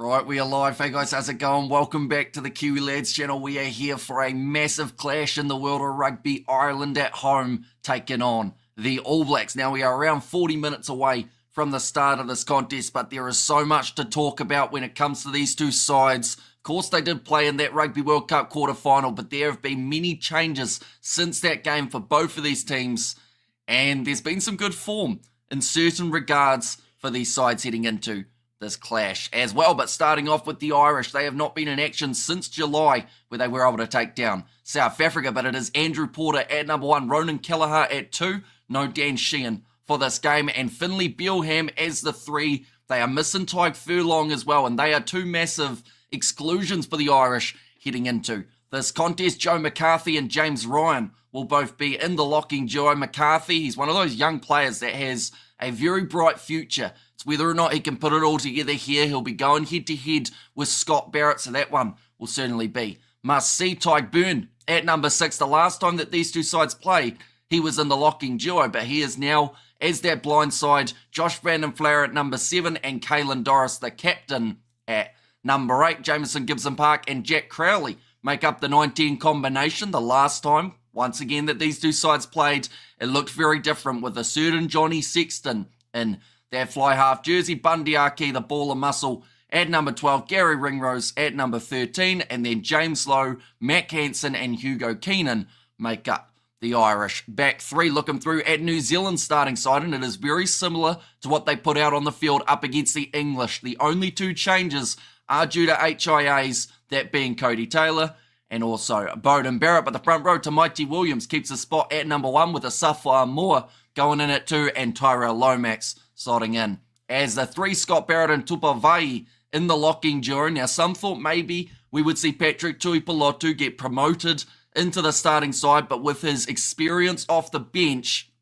Right, we are live. Hey guys, how's it going? Welcome back to the Kiwi Lads channel. We are here for a massive clash in the world of rugby. Ireland at home taking on the All Blacks. Now we are around 40 minutes away from the start of this contest, but there is so much to talk about when it comes to these two sides. Of course, they did play in that Rugby World Cup quarter-final, but there have been many changes since that game for both of these teams, and there's been some good form in certain regards for these sides heading into this clash as well. But starting off with the Irish, they have not been in action since July, where they were able to take down South Africa, but it is Andrew Porter at number 1, Ronan Kelleher at 2, no Dan Sheehan for this game, and Finlay Bealham as the 3. They are missing Tyke Furlong as well, and they are two massive exclusions for the Irish heading into this contest. Joe McCarthy and James Ryan will both be in the locking duo. McCarthy, he's one of those young players that has a very bright future. It's whether or not he can put it all together here. He'll be going head-to-head with Scott Barrett, so that one will certainly be must-see. Tyke Byrne at number 6. The last time that these two sides played, he was in the locking duo, but he is now as that blind side. Josh Brandon Flower at number 7, and Caelan Doris, the captain, at number 8. Jamison Gibson Park and Jack Crowley make up the 19 combination. The last time, once again, that these two sides played, it looked very different with a certain Johnny Sexton in that fly half jersey. Bundy Aki, the ball of muscle, at number 12. Gary Ringrose at number 13. And then James Lowe, Mac Hansen, and Hugo Keenan make up the Irish back 3. Looking through at New Zealand starting side, and it is very similar to what they put out on the field up against the English. The only two changes are due to HIAs, that being Cody Taylor and also Beauden Barrett. But the front row, Tamaiti Williams keeps a spot at number 1 with a Safwa Moore going in at 2, and Tyrell Lomax slotting in as the 3. Scott Barrett and Tupavai in the locking duo. Now, some thought maybe we would see Patrick Tuipulotu get promoted into the starting side, but with his experience off the bench,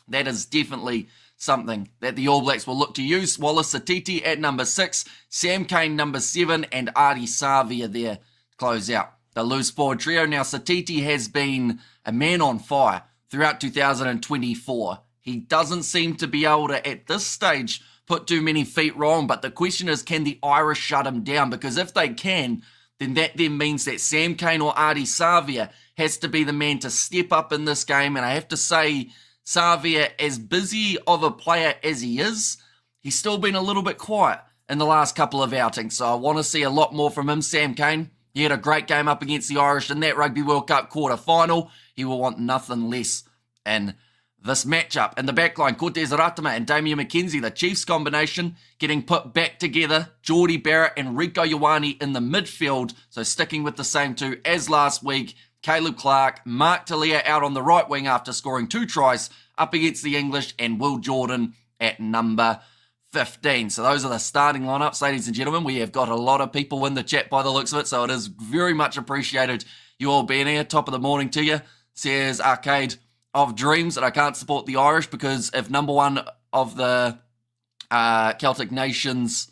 that is definitely something that the All Blacks will look to use. Wallace Satiti at number 6, Sam Cane number 7, and Artie Savia there to close out the loose forward trio. Now, Satiti has been a man on fire throughout 2024. He doesn't seem to be able to, at this stage, put too many feet wrong, but the question is, can the Irish shut him down? Because if they can, then that then means that Sam Cane or Artie Savia has to be the man to step up in this game. And I have to say, Savia, as busy of a player as he is, he's still been a little bit quiet in the last couple of outings. So I want to see a lot more from him. Sam Cane, he had a great game up against the Irish in that Rugby World Cup quarter-final. He will want nothing less in this matchup. In the backline, Cortez Ratama and Damien McKenzie, the Chiefs combination, getting put back together. Geordie Barrett and Rico Ioane in the midfield, so sticking with the same two as last week. Caleb Clark, Mark Talia out on the right wing after scoring 2 tries up against the English, and Will Jordan at number 15. So those are the starting lineups, ladies and gentlemen. We have got a lot of people in the chat by the looks of it, so it is very much appreciated you all being here. Top of the morning to you, says Arcade of Dreams, that I can't support the Irish because if number 1 of the Celtic nations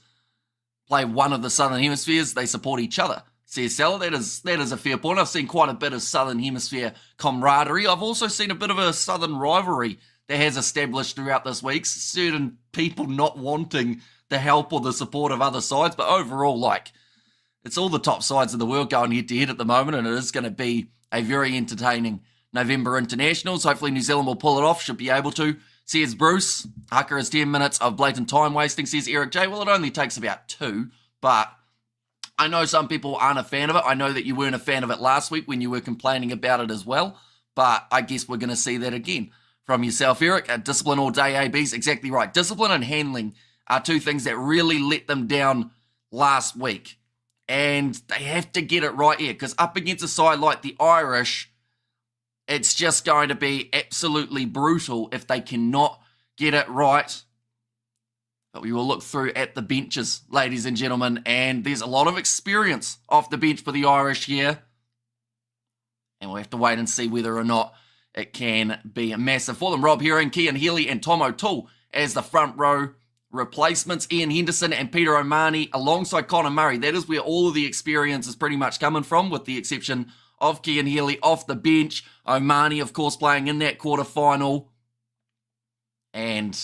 play one of the Southern Hemispheres, they support each other. Says Salah, that is a fair point. I've seen quite a bit of Southern Hemisphere camaraderie. I've also seen a bit of a Southern rivalry that has established throughout this week. Certain people not wanting the help or the support of other sides, but overall, it's all the top sides in the world going head-to-head at the moment, and it is going to be a very entertaining November internationals. Hopefully New Zealand will pull it off, should be able to. Says Bruce, Haka is 10 minutes of blatant time wasting, says Eric J. Well, it only takes about 2, but I know some people aren't a fan of it. I know that you weren't a fan of it last week when you were complaining about it as well, but I guess we're going to see that again from yourself, Eric. Discipline all day, AB's exactly right. Discipline and handling are two things that really let them down last week, and they have to get it right here, because up against a side like the Irish, it's just going to be absolutely brutal if they cannot get it right. But we will look through at the benches, ladies and gentlemen, and there's a lot of experience off the bench for the Irish here. And we'll have to wait and see whether or not it can be a massive for them. Rob Herring, Cian Healy, and Tom O'Toole as the front row replacements. Ian Henderson and Peter O'Mahony alongside Conor Murray. That is where all of the experience is pretty much coming from, with the exception of Cian Healy off the bench. O'Mahony, of course, playing in that quarter-final. And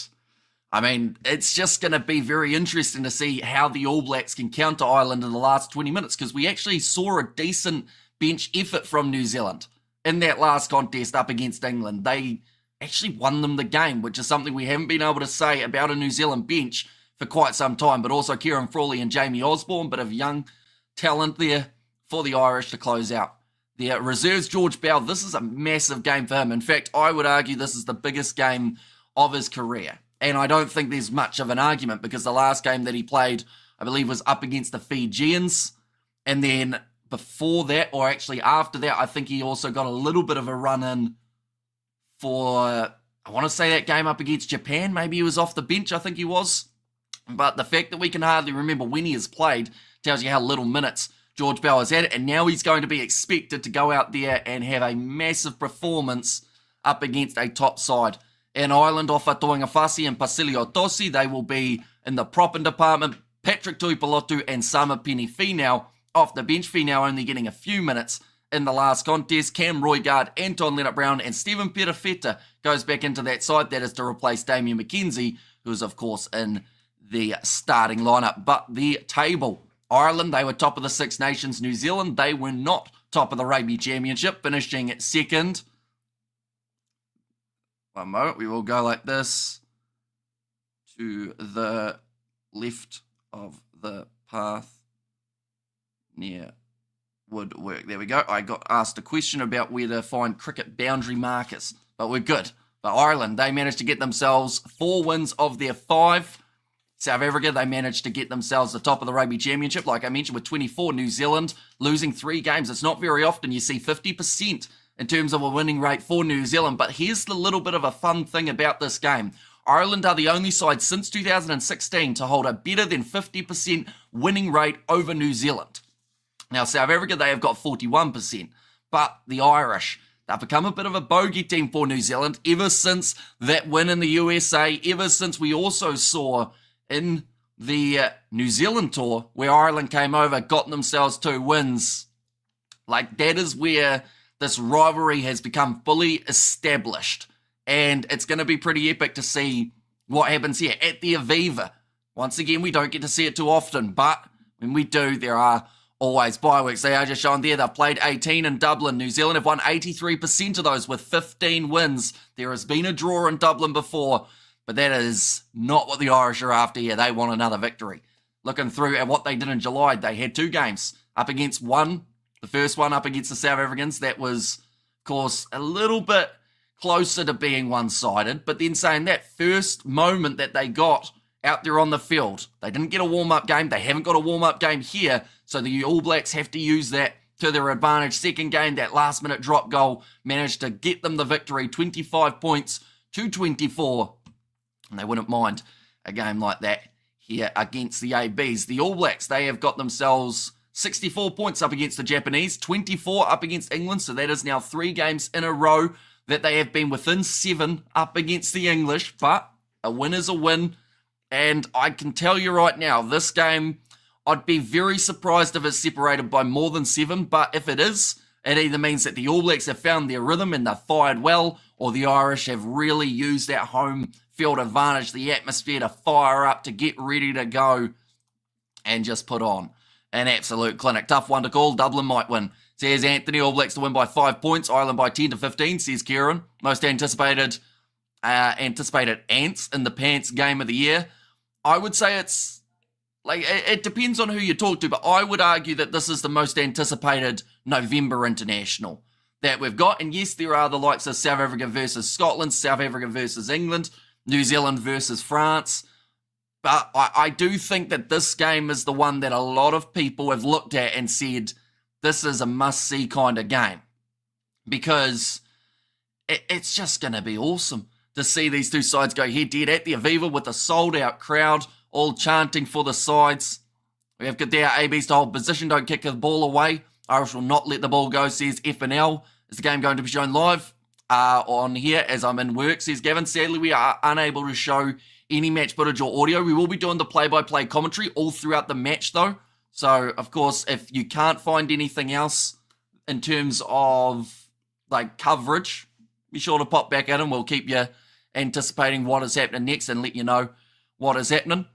I mean, it's just going to be very interesting to see how the All Blacks can counter Ireland in the last 20 minutes, because we actually saw a decent bench effort from New Zealand in that last contest up against England. They actually won them the game, which is something we haven't been able to say about a New Zealand bench for quite some time, but also Kieran Frawley and Jamie Osborne, bit of young talent there for the Irish to close out. The reserves, George Bell, this is a massive game for him. In fact, I would argue this is the biggest game of his career. And I don't think there's much of an argument, because the last game that he played, I believe, was up against the Fijians. And then before that, or actually after that, I think he also got a little bit of a run in for, I want to say that game up against Japan. Maybe he was off the bench, I think he was. But the fact that we can hardly remember when he has played tells you how little minutes George Bell has had it. And now he's going to be expected to go out there and have a massive performance up against a top side. In Ireland, offer Toingafasi and Pasilio Tosi, they will be in the propping department. Patrick Tuipulotu and Sama Peni-Finau off the bench. Finau only getting a few minutes in the last contest. Cam Roigard, Anton Leonard-Brown, and Stephen Perofeta goes back into that side. That is to replace Damien McKenzie, who is, of course, in the starting lineup. But the table, Ireland, they were top of the Six Nations. New Zealand, they were not top of the Rugby Championship, finishing second. One moment, we will go like this to the left of the path near woodwork. There we go. I got asked a question about where to find cricket boundary markers, but we're good. But Ireland, they managed to get themselves 4 wins of their 5. South Africa, they managed to get themselves the top of the Rugby Championship, like I mentioned, with 24. New Zealand losing 3 games. It's not very often you see 50% in terms of a winning rate for New Zealand. But here's the little bit of a fun thing about this game. Ireland are the only side since 2016 to hold a better than 50% winning rate over New Zealand. Now, South Africa, they have got 41%. But the Irish, they've become a bit of a bogey team for New Zealand ever since that win in the USA, ever since we also saw in the New Zealand tour where Ireland came over, got themselves 2 wins. Like, that is where this rivalry has become fully established, and it's going to be pretty epic to see what happens here at the Aviva. Once again, we don't get to see it too often, but when we do, there are always bye-weeks. They are just shown there. They've played 18 in Dublin. New Zealand have won 83% of those with 15 wins. There has been a draw in Dublin before, but that is not what the Irish are after here. They want another victory. Looking through at what they did in July, they had 2 games up against one. The first one up against the South Africans, that was, of course, a little bit closer to being one-sided. But then saying that, first moment that they got out there on the field, they didn't get a warm-up game. They haven't got a warm-up game here. So the All Blacks have to use that to their advantage. Second game, that last-minute drop goal managed to get them the victory, 25 points to 24. And they wouldn't mind a game like that here against the ABs. The All Blacks, they have got themselves 64 points up against the Japanese, 24 up against England, so that is now 3 games in a row that they have been within 7 up against the English, but a win is a win, and I can tell you right now, this game, I'd be very surprised if it's separated by more than 7, but if it is, it either means that the All Blacks have found their rhythm and they've fired well, or the Irish have really used that home field advantage, the atmosphere to fire up, to get ready to go, and just put on an absolute clinic. Tough one to call. Dublin might win. Says Anthony. All Blacks to win by 5 points. Ireland by 10 to 15, says Kieran. Most anticipated ants in the pants game of the year. I would say it's, like, it depends on who you talk to, but I would argue that this is the most anticipated November international that we've got. And yes, there are the likes of South Africa versus Scotland, South Africa versus England, New Zealand versus France. But I do think that this game is the one that a lot of people have looked at and said, this is a must-see kind of game. Because it's just going to be awesome to see these 2 sides go head-to-head at the Aviva with a sold-out crowd, all chanting for the sides. We have got their ABs to hold position, don't kick the ball away. Irish will not let the ball go, says FNL. Is the game going to be shown live on here as I'm in work, says Gavin. Sadly, we are unable to show any match footage or audio. We will be doing the play-by-play commentary all throughout the match, though. So, of course, if you can't find anything else in terms of, like, coverage, be sure to pop back in and we'll keep you anticipating what is happening next and let you know what is happening.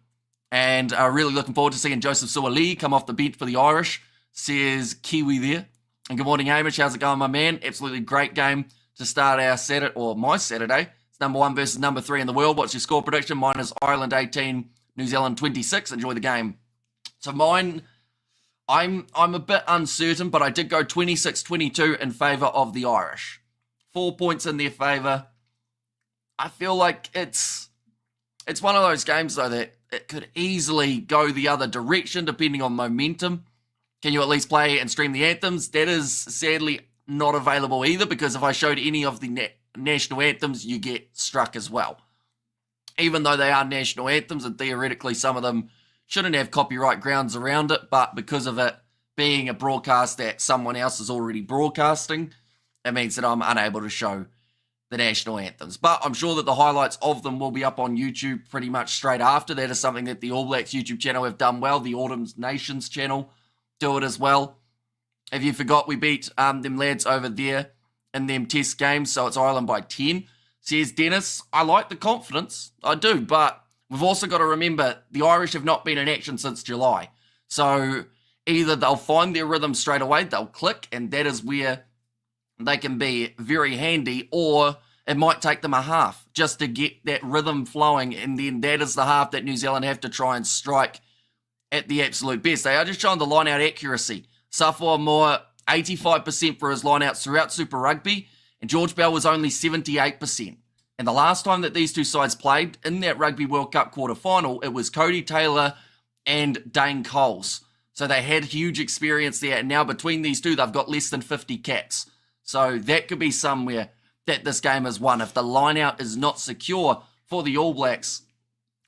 And really looking forward to seeing Joseph Suaalii come off the bench for the Irish, says Kiwi there. And good morning, Hamish. How's it going, my man? Absolutely great game to start our Saturday, or my Saturday. It's number 1 versus number 3 in the world. What's your score prediction? Mine is Ireland 18, New Zealand 26. Enjoy the game. So mine, I'm a bit uncertain, but I did go 26-22 in favour of the Irish. 4 points in their favour. I feel like it's one of those games, though, that it could easily go the other direction depending on momentum. Can you at least play and stream the anthems? That is sadly not available either, because if I showed any of the national anthems, you get struck as well. Even though they are national anthems, and theoretically some of them shouldn't have copyright grounds around it, but because of it being a broadcast that someone else is already broadcasting, it means that I'm unable to show the national anthems. But I'm sure that the highlights of them will be up on YouTube pretty much straight after. That is something that the All Blacks YouTube channel have done well. The Autumn Nations channel do it as well. If you forgot, we beat them lads over there in them test games, so it's Ireland by 10. Says Dennis, I like the confidence. I do, but we've also got to remember the Irish have not been in action since July. So either they'll find their rhythm straight away, they'll click, and that is where they can be very handy, or it might take them a half just to get that rhythm flowing, and then that is the half that New Zealand have to try and strike at the absolute best. They are just showing the line-out accuracy. Safwa Moore, 85% for his line-outs throughout Super Rugby, and George Bell was only 78%. And the last time that these two sides played in that Rugby World Cup quarter-final, it was Cody Taylor and Dane Coles. So they had huge experience there, and now between these two, they've got less than 50 caps. So that could be somewhere that this game is won. If the line-out is not secure for the All Blacks,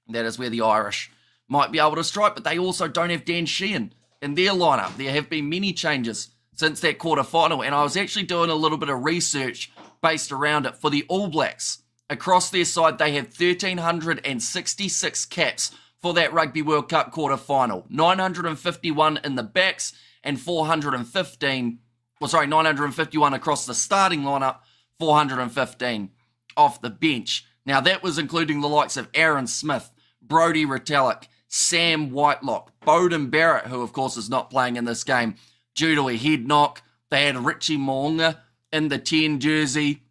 that is where the Irish might be able to strike, but they also don't have Dan Sheehan in their lineup. There have been many changes since that quarterfinal, and I was actually doing a little bit of research based around it for the All Blacks. Across their side, they have 1,366 caps for that Rugby World Cup quarterfinal. 951 in the backs and 951 across the starting lineup, 415 off the bench. Now, that was including the likes of Aaron Smith, Brodie Retallick, Sam Whitelock, Bowden Barrett, who of course is not playing in this game due to a head knock. They had Richie Mo'unga in the 10 jersey.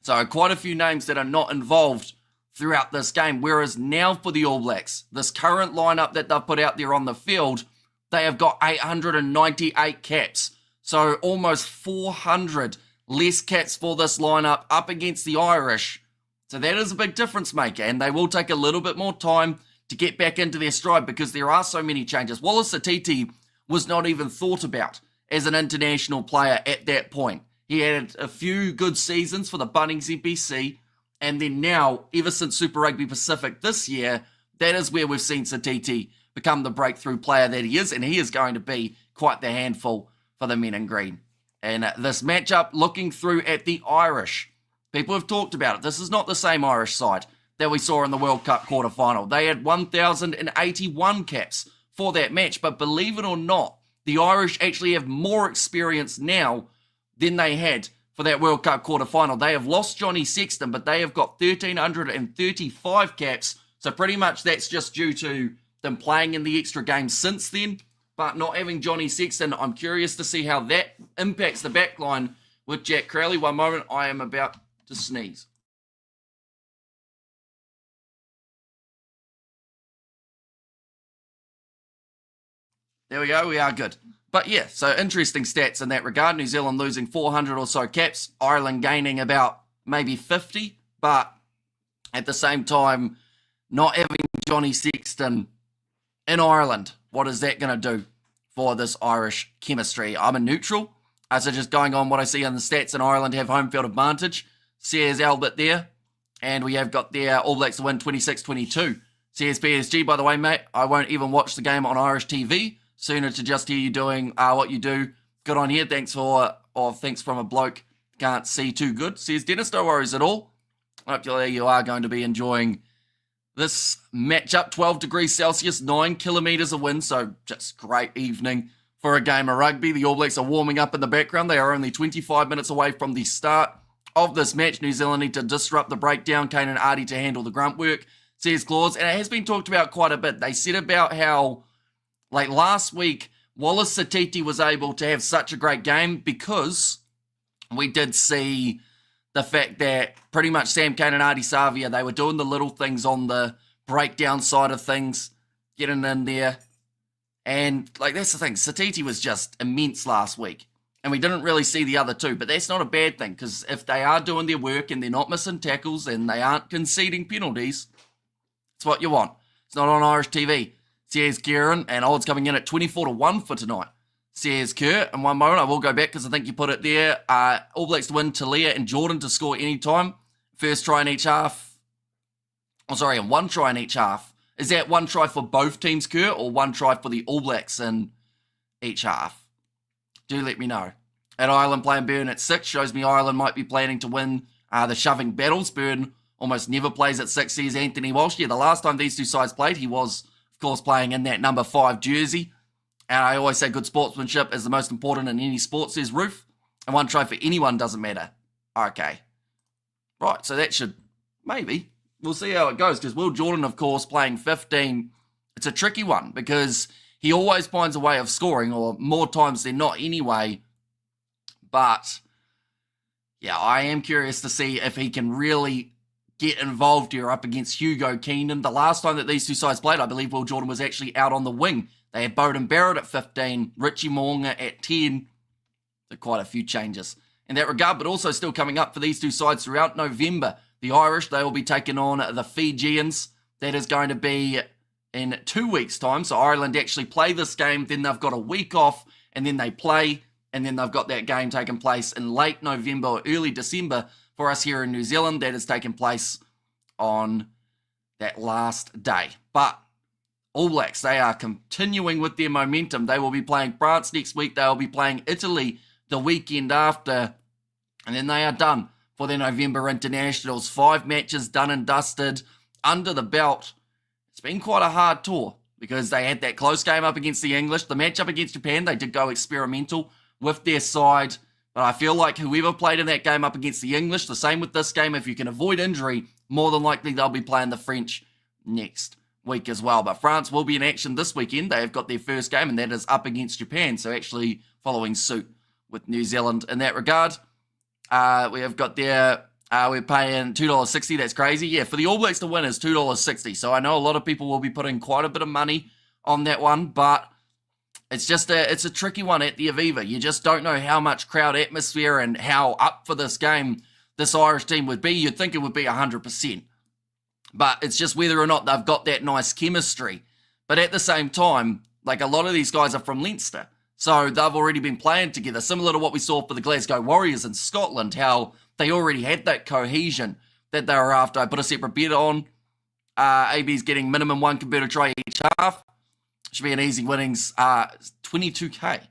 So quite a few names that are not involved throughout this game. Whereas now for the All Blacks, this current lineup that they've put out there on the field, they have got 898 caps. So almost 400 less caps for this lineup up against the Irish. So that is a big difference maker, and they will take a little bit more time to get back into their stride because there are so many changes. Wallace Atiti was not even thought about as an international player at that point. He had a few good seasons for the Bunnings NPC, and then now, ever since Super Rugby Pacific this year, that is where we've seen Satiti become the breakthrough player that he is, and he is going to be quite the handful for the men in green. And this matchup, looking through at the Irish, people have talked about it. This is not the same Irish side that we saw in the World Cup quarterfinal. They had 1,081 caps for that match, but believe it or not, the Irish actually have more experience now than they had for that World Cup quarterfinal. They have lost Johnny Sexton, but they have got 1,335 caps, so pretty much that's just due to them playing in the extra games since then, but not having Johnny Sexton. I'm curious to see how that impacts the backline with Jack Crowley. One moment, I am about to sneeze. There we go, we are good. But yeah, so interesting stats in that regard. New Zealand losing 400 or so caps, Ireland gaining about maybe 50, but at the same time, not having Johnny Sexton in Ireland. What is that going to do for this Irish chemistry? I'm a neutral. So just going on what I see in the stats, in Ireland have home field advantage. Says Albert there. And we have got their All Blacks to win 26-22. Says PSG, by the way, mate, I won't even watch the game on Irish TV. Sooner to just hear you doing what you do. Good on here. Thanks from a bloke can't see too good. Says Dennis, no worries at all. Hopefully you are going to be enjoying this matchup. 12 degrees Celsius, 9 kilometres of wind. So just great evening for a game of rugby. The All Blacks are warming up in the background. They are only 25 minutes away from the start of this match. New Zealand need to disrupt the breakdown. Kane and Artie to handle the grunt work. says Claus, and it has been talked about quite a bit. They said about how, like last week, Wallace Satiti was able to have such a great game because we did see the fact that pretty much Sam Cane and Artie Savia, they were doing the little things on the breakdown side of things, getting in there. And, like, that's the thing. Satiti was just immense last week. And we didn't really see the other two. But that's not a bad thing, because if they are doing their work and they're not missing tackles and they aren't conceding penalties, it's what you want. It's not on Irish TV. Says Kieran, and odds coming in at 24-1 for tonight. Says Kurt, and one moment, I will go back because I think you put it there. All Blacks to win, Talia and Jordan to score any time. First try in each half. Oh, sorry, and one try in each half. Is that one try for both teams, Kurt, or one try for the All Blacks in each half? Do let me know. At Ireland playing Burn at 6 shows me Ireland might be planning to win the shoving battles. Burn almost never plays at 6, says Anthony Walsh. Yeah, the last time these two sides played, he was, of course, playing in that number 5 jersey. And I always say good sportsmanship is the most important in any sport, says Roof. And one try for anyone doesn't matter. Okay. Right, so that should, maybe. We'll see how it goes, because Will Jordan, of course, playing 15, it's a tricky one, because he always finds a way of scoring, or more times than not anyway. But, yeah, I am curious to see if he can really get involved here up against Hugo Keenan. The last time that these two sides played, I believe Will Jordan was actually out on the wing. They had Bowden Barrett at 15, Richie Moonga at 10. So quite a few changes in that regard, but also still coming up for these two sides throughout November. The Irish, they will be taking on the Fijians. That is going to be in 2 weeks' time. So Ireland actually play this game, then they've got a week off, and then they play, and then they've got that game taking place in late November or early December for us here in New Zealand. That is taking place on that last day. But All Blacks, they are continuing with their momentum. They will be playing France next week. They will be playing Italy the weekend after. And then they are done for their November internationals. 5 matches done and dusted under the belt. It's been quite a hard tour because they had that close game up against the English. The match up against Japan, they did go experimental with their side. But I feel like whoever played in that game up against the English, the same with this game, if you can avoid injury, more than likely they'll be playing the French next week as well. But France will be in action this weekend. They have got their first game, and that is up against Japan. So actually following suit with New Zealand in that regard. We have got their, we're paying $2.60. That's crazy. Yeah, for the All Blacks to win is $2.60. So I know a lot of people will be putting quite a bit of money on that one, but it's a tricky one at the Aviva. You just don't know how much crowd atmosphere and how up for this game this Irish team would be. You'd think it would be 100%. But it's just whether or not they've got that nice chemistry. But at the same time, like a lot of these guys are from Leinster. So they've already been playing together, similar to what we saw for the Glasgow Warriors in Scotland, how they already had that cohesion that they were after. I put a separate bet on. AB's getting minimum 1 converted try each half. Should be an easy winnings. 22k.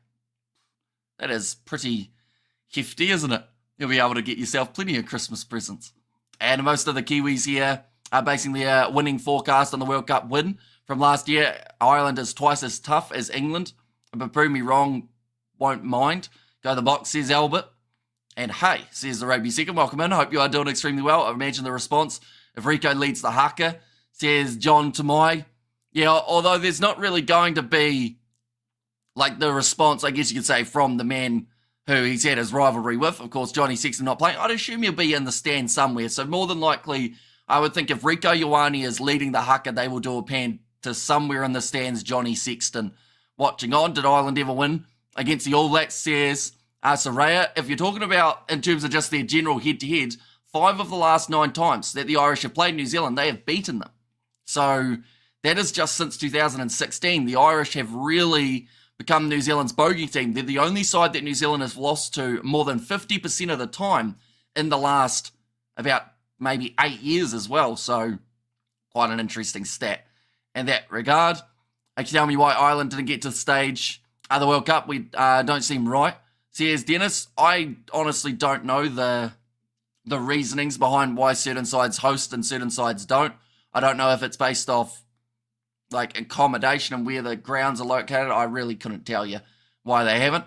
That is pretty hefty, isn't it? You'll be able to get yourself plenty of Christmas presents. And most of the Kiwis here are basing their winning forecast on the World Cup win from last year. Ireland is twice as tough as England. But prove me wrong, won't mind. Go the box, says Albert. And hey, says the Rugby Second. Welcome in. Hope you are doing extremely well. I imagine the response, if Rico leads the Haka, says John Tamai. Yeah, although there's not really going to be like the response, I guess you could say, from the man who he's had his rivalry with. Of course, Johnny Sexton not playing. I'd assume he'll be in the stand somewhere. So more than likely, I would think if Rico Ioane is leading the Haka, they will do a pan to somewhere in the stands, Johnny Sexton watching on. Did Ireland ever win against the All Blacks, says Saraya? If you're talking about in terms of just their general head-to-head, 5 of the last 9 times that the Irish have played New Zealand, they have beaten them. So that is just since 2016. The Irish have really become New Zealand's bogey team. They're the only side that New Zealand has lost to more than 50% of the time in the last about maybe 8 years as well. So quite an interesting stat in that regard. Actually, tell me why Ireland didn't get to the stage of the World Cup. We don't seem right. Says Dennis, I honestly don't know the reasonings behind why certain sides host and certain sides don't. I don't know if it's based off like accommodation and where the grounds are located. I really couldn't tell you why they haven't.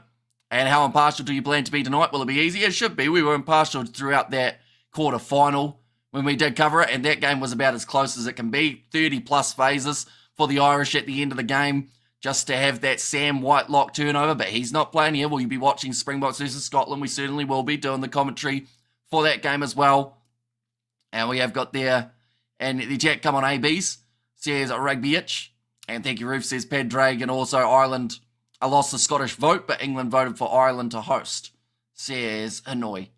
And how impartial do you plan to be tonight? Will it be easy? It should be. We were impartial throughout that quarter final. when we did cover it, and that game was about as close as it can be. 30 plus phases for the Irish at the end of the game, just to have that Sam Whitelock turnover, but he's not playing here. Will you be watching Springboks versus Scotland? We certainly will be doing the commentary for that game as well. And we have got there, and the chat come on ABs, says Rugby Itch, and thank you Roof, says Padraig, and also Ireland, I lost the Scottish vote, but England voted for Ireland to host, says Hanoi.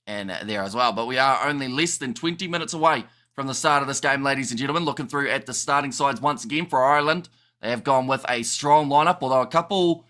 And there as well, but we are only less than 20 minutes away from the start of this game, ladies and gentlemen. Looking through at the starting sides once again for Ireland. They have gone with a strong lineup, although a couple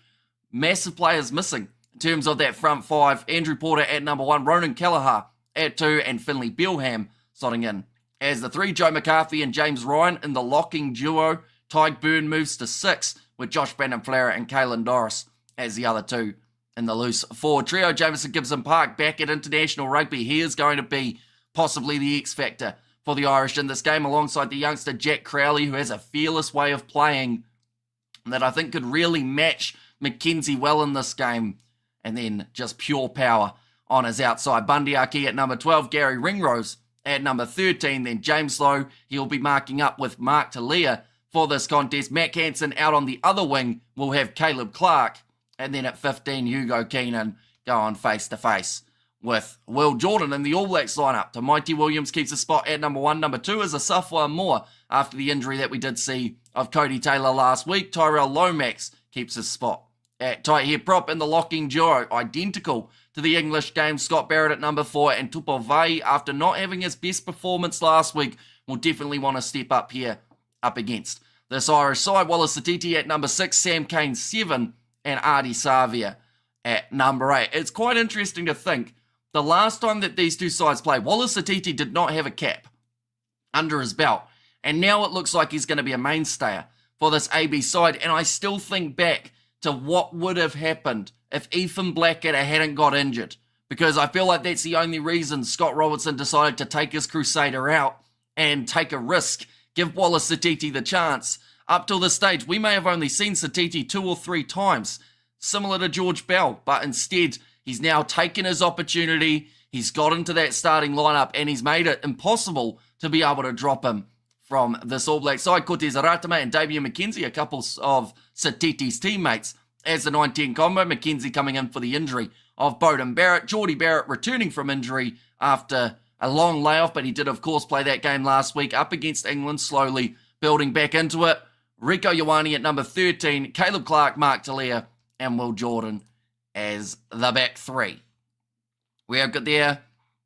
massive players missing in terms of that front five. Andrew Porter at number 1, Ronan Kelleher at 2, and Finlay Bealham slotting in as the 3. Joe McCarthy and James Ryan in the locking duo. Tyke Byrne moves to 6, with Josh Brandon-Flara and Caelan Doris as the other 2 in the loose forward trio. Jamison Gibson-Park back at international rugby. He is going to be possibly the X factor for the Irish in this game, alongside the youngster Jack Crowley, who has a fearless way of playing that I think could really match McKenzie well in this game. And then just pure power on his outside. Bundy Aki at number 12, Gary Ringrose at number 13, then James Lowe. He'll be marking up with Mark Talia for this contest. Matt Hansen out on the other wing will have Caleb Clark. And then at 15, Hugo Keenan going face-to-face with Will Jordan in the All Blacks lineup. Mighty Williams keeps a spot at number 1. Number 2 is Asafwa Moore after the injury that we did see of Cody Taylor last week. Tyrell Lomax keeps his spot at tight head prop in the locking duo, identical to the English game. Scott Barrett at number 4, and Tupovai, after not having his best performance last week, will definitely want to step up here up against this Irish side. Wallace Satiti at number 6, Sam Kane 7, and Artie Savia at number 8. It's quite interesting to think, the last time that these two sides played, Wallace Satiti did not have a cap under his belt, and now it looks like he's going to be a mainstayer for this AB side. And I still think back to what would have happened if Ethan Blackadder hadn't got injured, because I feel like that's the only reason Scott Robertson decided to take his Crusader out and take a risk, give Wallace Satiti the chance. Up till this stage, we may have only seen Satiti 2 or 3 times, similar to George Bell, but instead he's now taken his opportunity, he's got into that starting lineup, and he's made it impossible to be able to drop him from this All Black side. Cortez Aratama and Damien McKenzie, a couple of Satiti's teammates as the 9-10 combo. McKenzie coming in for the injury of Bowden Barrett. Geordie Barrett returning from injury after a long layoff, but he did of course play that game last week up against England, slowly building back into it. Rico Ioane at number 13, Caleb Clark, Mark Talia, and Will Jordan as the back 3. We have got there,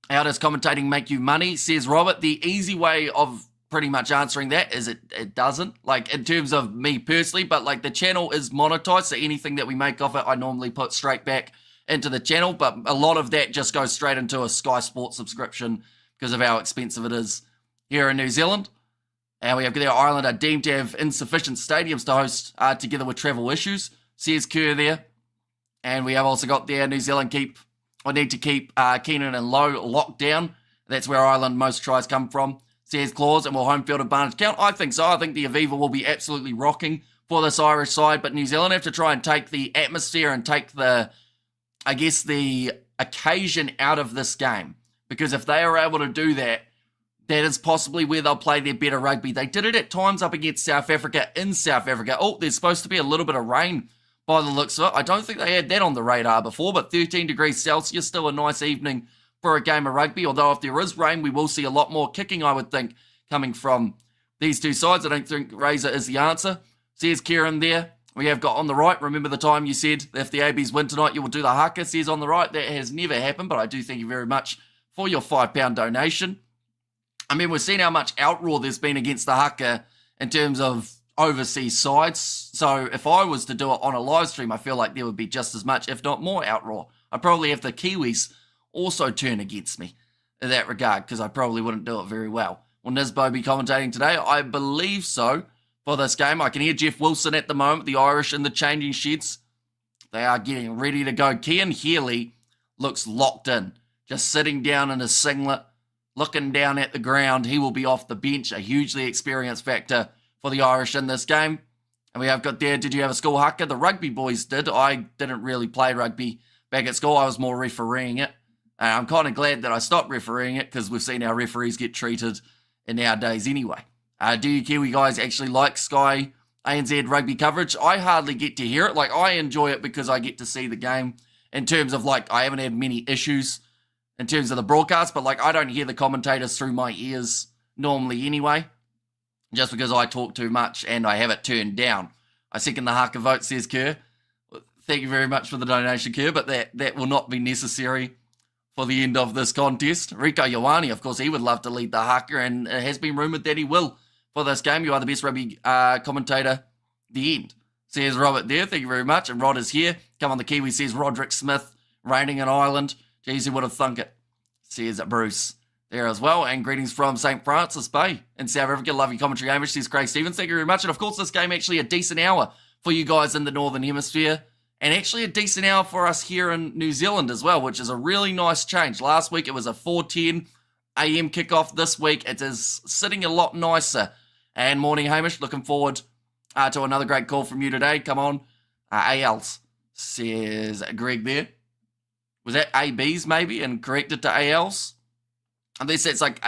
how does commentating make you money, says Robert. The easy way of pretty much answering that is it doesn't, like in terms of me personally, but like the channel is monetized, so anything that we make off it, I normally put straight back into the channel, but a lot of that just goes straight into a Sky Sports subscription because of how expensive it is here in New Zealand. And we have there, Ireland are deemed to have insufficient stadiums to host together with travel issues, says Kerr there. And we have also got there, New Zealand need to keep Keenan and Lowe locked down. That's where Ireland most tries come from, says Claus. And will home field advantage count? I think so. I think the Aviva will be absolutely rocking for this Irish side, but New Zealand have to try and take the atmosphere and take the occasion out of this game. Because if they are able to do that, that is possibly where they'll play their better rugby. They did it at times up against South Africa in South Africa. Oh, there's supposed to be a little bit of rain by the looks of it. I don't think they had that on the radar before, but 13 degrees Celsius, still a nice evening for a game of rugby. Although if there is rain, we will see a lot more kicking, I would think, coming from these two sides. I don't think Razor is the answer. Says Kieran there. We have got on the right, remember the time you said if the ABs win tonight, you will do the Haka, says on the right. That has never happened, but I do thank you very much for your £5 donation. I mean, we've seen how much outroar there's been against the Haka in terms of overseas sides. So if I was to do it on a live stream, I feel like there would be just as much, if not more, outroar. I'd probably have the Kiwis also turn against me in that regard, because I probably wouldn't do it very well. Will Nisbo be commentating today? I believe so for this game. I can hear Jeff Wilson at the moment, the Irish in the changing sheds. They are getting ready to go. Cian Healy looks locked in, just sitting down in his singlet, looking down at the ground. He will be off the bench, a hugely experienced factor for the Irish in this game. And we have got there, did you have a school Haka? The rugby boys did. I didn't really play rugby back at school. I was more refereeing it And I'm kind of glad that I stopped refereeing it because we've seen how referees get treated in our days anyway. Do you Kiwi guys actually like Sky ANZ rugby coverage? I hardly get to hear it. Like, I enjoy it because I get to see the game in terms of, like, I haven't had many issues in terms of the broadcast, but, like, I don't hear the commentators through my ears normally anyway, just because I talk too much and I have it turned down. I second the Haka vote, says Kerr. Thank you very much for the donation, Kerr, but that will not be necessary for the end of this contest. Rico Ioane, of course, he would love to lead the Haka, and it has been rumoured that he will for this game. You are the best rugby commentator. The end, says Robert there. Thank you very much. And Rod is here. Come on, the Kiwi, says Roderick Smith, reigning in Ireland. Jeez, who would have thunk it, says Bruce there as well. And greetings from St. Francis Bay in South Africa. Love your commentary, Hamish, says Craig Stevens. Thank you very much. And of course, this game actually a decent hour for you guys in the Northern Hemisphere. And actually a decent hour for us here in New Zealand as well, which is a really nice change. Last week it was a 4:10 a.m. kickoff. This week it is sitting a lot nicer. And morning, Hamish. Looking forward to another great call from you today. Come on. ALs, says Greg there. Was that ABs maybe and corrected to ALs? Unless it's like,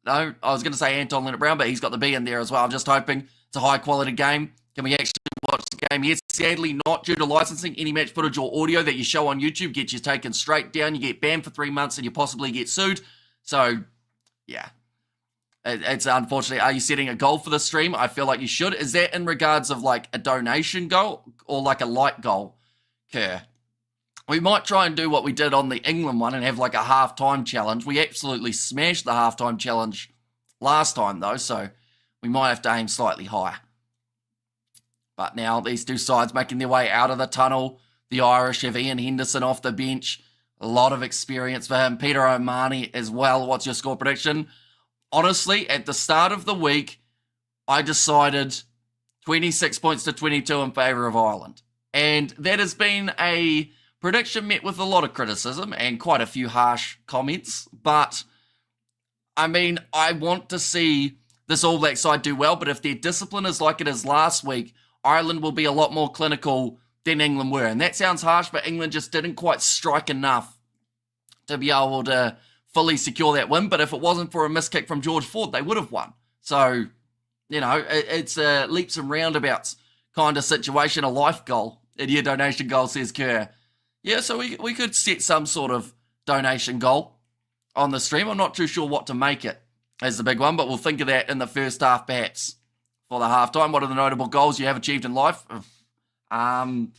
no, I was going to say Anton Leonard Brown, but he's got the B in there as well. I'm just hoping it's a high quality game. Can we actually watch the game? Yes, sadly, not due to licensing. Any match footage or audio that you show on YouTube gets you taken straight down. You get banned for 3 months and you possibly get sued. So, yeah. It's unfortunate. Are you setting a goal for the stream? I feel like you should. Is that in regards of like a donation goal or like a like goal? Kerr. We might try and do what we did on the England one and have like a halftime challenge. We absolutely smashed the halftime challenge last time though, so we might have to aim slightly higher. But now these two sides making their way out of the tunnel. The Irish have Ian Henderson off the bench. A lot of experience for him. Peter O'Mahony as well. What's your score prediction? Honestly, at the start of the week, I decided 26 points to 22 in favour of Ireland. And that has been a prediction met with a lot of criticism and quite a few harsh comments. But, I mean, I want to see this All Black side do well. But if their discipline is like it is last week, Ireland will be a lot more clinical than England were. And that sounds harsh, but England just didn't quite strike enough to be able to fully secure that win. But if it wasn't for a missed kick from George Ford, they would have won. So, you know, it's a leaps and roundabouts kind of situation, a life goal. And your donation goal, says Kerr. Yeah, so we could set some sort of donation goal on the stream. I'm not too sure what to make it as the big one, but we'll think of that in the first half perhaps. For the halftime, what are the notable goals you have achieved in life? Probably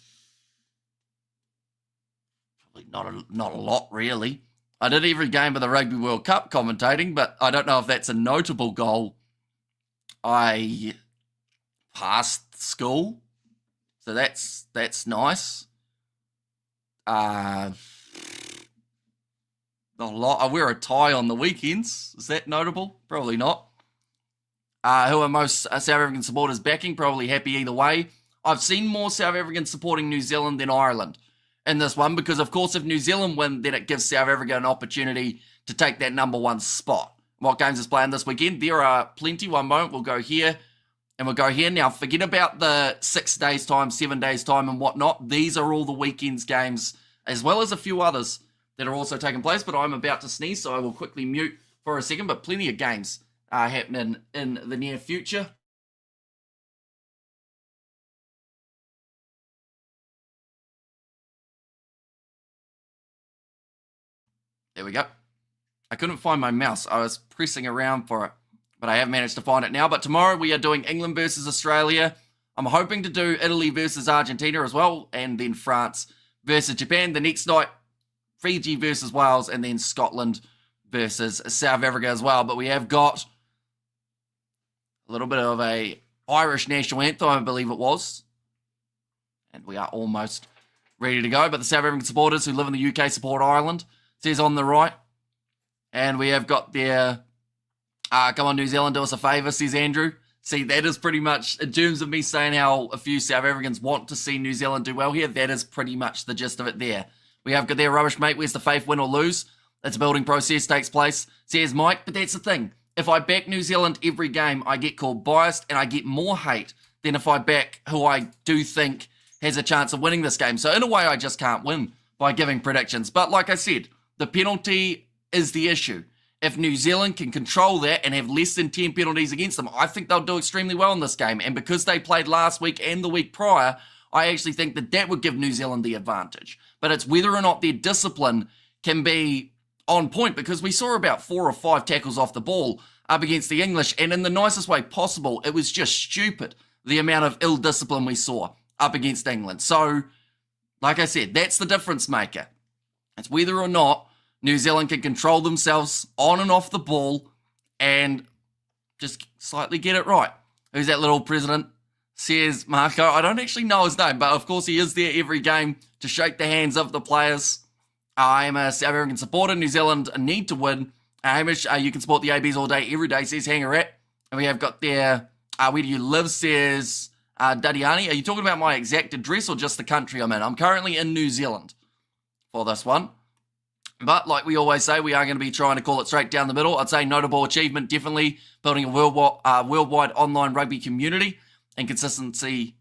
not a lot, really. I did every game of the Rugby World Cup commentating, but I don't know if that's a notable goal. I passed school, so that's nice. Not a lot. I wear a tie on the weekends. Is that notable? Probably not. Who are most South African supporters backing? Probably happy either way. I've seen more South Africans supporting New Zealand than Ireland in this one because, of course, if New Zealand win, then it gives South Africa an opportunity to take that number one spot. What games is playing this weekend? There are plenty. One moment, we'll go here and we'll go here. Now, forget about the 6 days' time, 7 days' time and whatnot. These are all the weekend's games as well as a few others that are also taking place, but I'm about to sneeze, so I will quickly mute for a second, but plenty of games are happening in the near future. There we go. I couldn't find my mouse. I was pressing around for it, but I have managed to find it now. But tomorrow we are doing England versus Australia. I'm hoping to do Italy versus Argentina as well, and then France versus Japan. The next night, Fiji versus Wales, and then Scotland versus South Africa as well. But we have got a little bit of a Irish national anthem, I believe it was. And we are almost ready to go. But the South African supporters who live in the UK support Ireland, says on the right. And we have got their, come on New Zealand, do us a favour, says Andrew. See, that is pretty much, in terms of me saying how a few South Africans want to see New Zealand do well here, that is pretty much the gist of it there. We have got their rubbish, mate. Where's the faith, win or lose? It's a building process, takes place, says Mike. But that's the thing. If I back New Zealand every game, I get called biased and I get more hate than if I back who I do think has a chance of winning this game. So in a way, I just can't win by giving predictions. But like I said, The penalty is the issue. If New Zealand can control that and have less than 10 penalties against them, I think they'll do extremely well in this game. And because they played last week and the week prior, I actually think that would give New Zealand the advantage. But it's whether or not their discipline can be on point, because we saw about 4 or 5 tackles off the ball up against the English, and in the nicest way possible, it was just stupid, the amount of ill discipline we saw up against England. So, like I said, that's the difference maker. It's whether or not New Zealand can control themselves on and off the ball and just slightly get it right. Who's that little president? Says Marco. I don't actually know his name, but of course he is there every game to shake the hands of the players. I am a South African supporter. New Zealand need to win. Hamish, you can support the ABs all day, every day, says Hangarat. And we have got there, where do you live, says Dadiani. Are you talking about my exact address or just the country I'm in? I'm currently in New Zealand for this one. But like we always say, we are going to be trying to call it straight down the middle. I'd say notable achievement, definitely building a worldwide online rugby community and consistently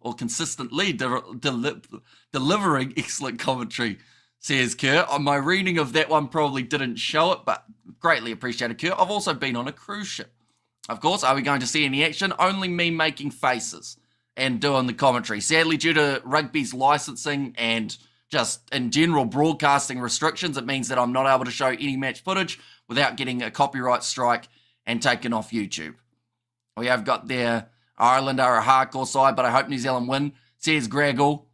delivering excellent commentary, says Kurt. My reading of that one probably didn't show it, but greatly appreciated, Kurt. I've also been on a cruise ship. Of course, are we going to see any action? Only me making faces and doing the commentary. Sadly, due to rugby's licensing and just in general broadcasting restrictions, it means that I'm not able to show any match footage without getting a copyright strike and taken off YouTube. We have got there, Ireland are a hardcore side, but I hope New Zealand win, says Graggle.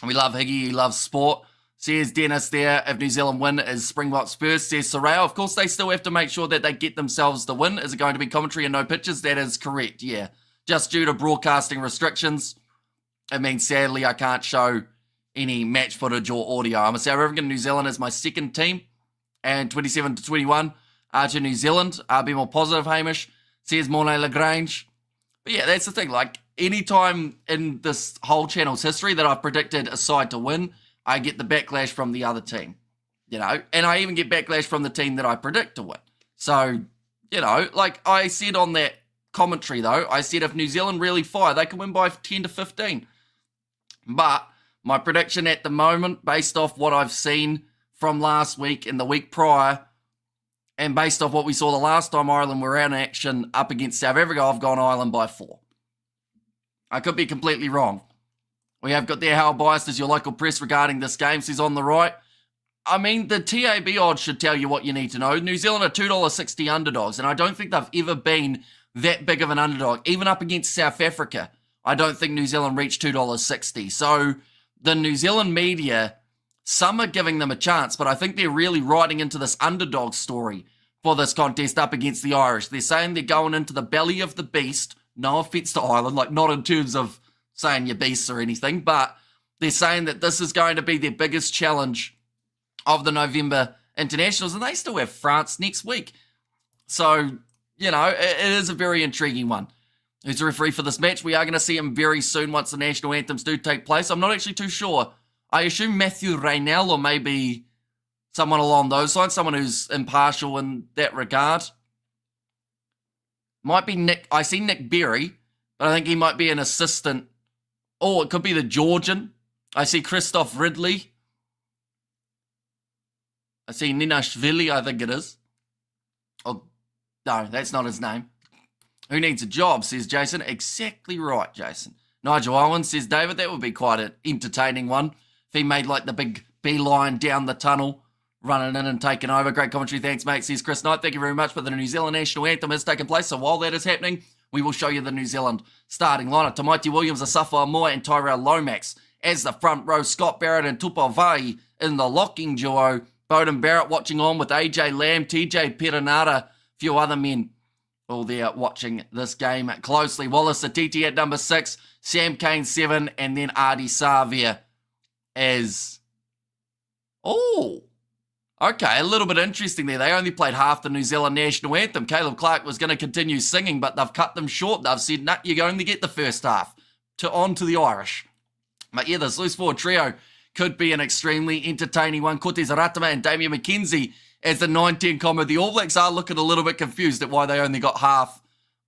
We love Higgy, he loves sport, says Dennis there. If New Zealand win is Springbok Spurs, says Soraya. Of course, they still have to make sure that they get themselves the win. Is it going to be commentary and no pictures? That is correct, yeah. Just due to broadcasting restrictions, it means sadly I can't show any match footage or audio. I'm a South African. New Zealand is my second team, and 27-21 to New Zealand. Be more positive, Hamish, says Mornay Lagrange. But yeah, that's the thing. Like, anytime in this whole channel's history that I've predicted a side to win, I get the backlash from the other team, you know, and I even get backlash from the team that I predict to win. So, you know, like I said on that commentary, though, I said if New Zealand really fire, they can win by 10 to 15. But my prediction at the moment, based off what I've seen from last week and the week prior, and based off what we saw the last time Ireland were out in action up against South Africa, I've gone Ireland by 4. I could be completely wrong. We have got there, how biased is your local press regarding this game, says on the right. I mean, the TAB odds should tell you what you need to know. New Zealand are $2.60 underdogs, and I don't think they've ever been that big of an underdog. Even up against South Africa, I don't think New Zealand reached $2.60. So the New Zealand media, some are giving them a chance, but I think they're really riding into this underdog story for this contest up against the Irish. They're saying they're going into the belly of the beast. No offense to Ireland, like not in terms of saying you're beasts or anything, but they're saying that this is going to be their biggest challenge of the November internationals, and they still have France next week. So, you know, it is a very intriguing one. Who's the referee for this match? We are going to see him very soon once the national anthems do take place. I'm not actually too sure. I assume Matthew Raynell, or maybe someone along those lines, someone who's impartial in that regard. Might be Nick. I see Nick Berry, but I think he might be an assistant. Oh, it could be the Georgian. I see Christoph Ridley. I see Ninashvili, I think it is. Oh, no, that's not his name. Who needs a job, says Jason. Exactly right, Jason. Nigel Owen says, David, that would be quite an entertaining one. If he made like the big beeline down the tunnel, running in and taking over. Great commentary, thanks, mate, says Chris Knight. Thank you very much. But the New Zealand national anthem has taken place, so while that is happening, we will show you the New Zealand starting lineup. Tamaiti Williams, Asafa Amoy, and Tyrell Lomax as the front row. Scott Barrett and Tupavai in the locking duo. Bowden Barrett watching on with AJ Lamb, TJ Perenara, a few other men all there watching this game closely. Wallace Atiti at number 6, Sam Kane 7, and then Ardi Savia as... Oh, okay, a little bit interesting there. They only played half the New Zealand national anthem. Caleb Clark was going to continue singing, but they've cut them short. They've said, nah, you're going to get the first half. On to the Irish. But yeah, this loose forward trio could be an extremely entertaining one. Cortez Aratama and Damien McKenzie as the 9-10 combo. The All Blacks are looking a little bit confused at why they only got half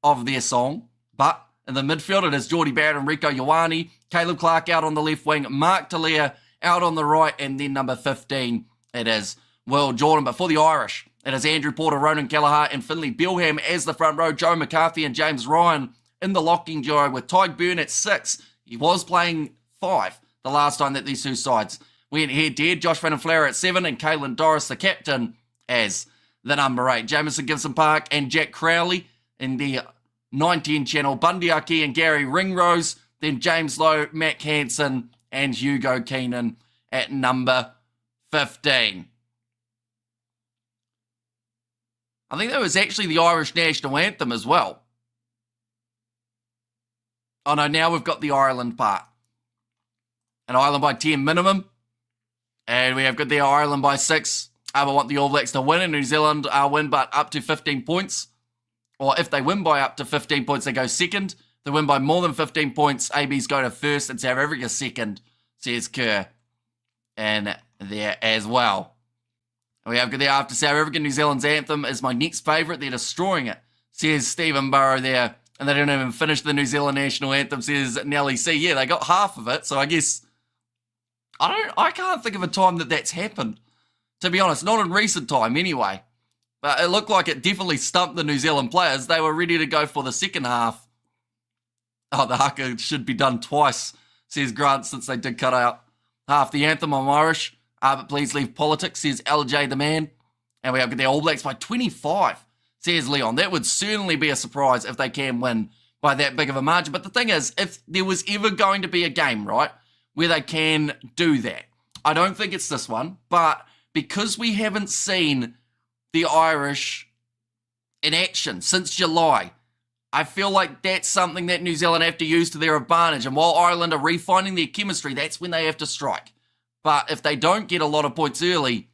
of their song. But in the midfield, it is Geordie Barrett and Rico Ioane. Caleb Clark out on the left wing. Mark Talia out on the right. And then number 15, it is Will Jordan. But for the Irish, it is Andrew Porter, Ronan Kelleher, and Finlay Bilham as the front row. Joe McCarthy and James Ryan in the locking duo with Tyg Byrne at 6. He was playing 5 the last time that these two sides went head-to-head. Josh Van Flair at 7 and Caelan Doris, the captain, as the number 8. Jamison Gibson Park and Jack Crowley in the 9-10 channel. Bundy Aki and Gary Ringrose. Then James Lowe, Matt Hansen, and Hugo Keenan at number 15. I think that was actually the Irish national anthem as well. Oh no, now we've got the Ireland part. And Ireland by 10 minimum. And we have got the Ireland by 6. I want the All Blacks to win, and New Zealand win, but up to 15 points. Or if they win by up to 15 points, they go second. If they win by more than 15 points, ABs go to first, and South Africa second, says Kerr. And there as well. And we have got there after South Africa. New Zealand's anthem is my next favourite. They're destroying it, says Stephen Burrow there. And they didn't even finish the New Zealand national anthem, says Nelly C. Yeah, they got half of it, so I guess I can't think of a time that that's happened. To be honest, not in recent time anyway. But it looked like it definitely stumped the New Zealand players. They were ready to go for the second half. Oh, the Haka should be done twice, says Grant, since they did cut out half the anthem. I'm Irish, but please leave politics, says LJ the man. And we have the All Blacks by 25, says Leon. That would certainly be a surprise if they can win by that big of a margin. But the thing is, if there was ever going to be a game, right, where they can do that, I don't think it's this one, but because we haven't seen the Irish in action since July, I feel like that's something that New Zealand have to use to their advantage. And while Ireland are refining their chemistry, that's when they have to strike. But if they don't get a lot of points early,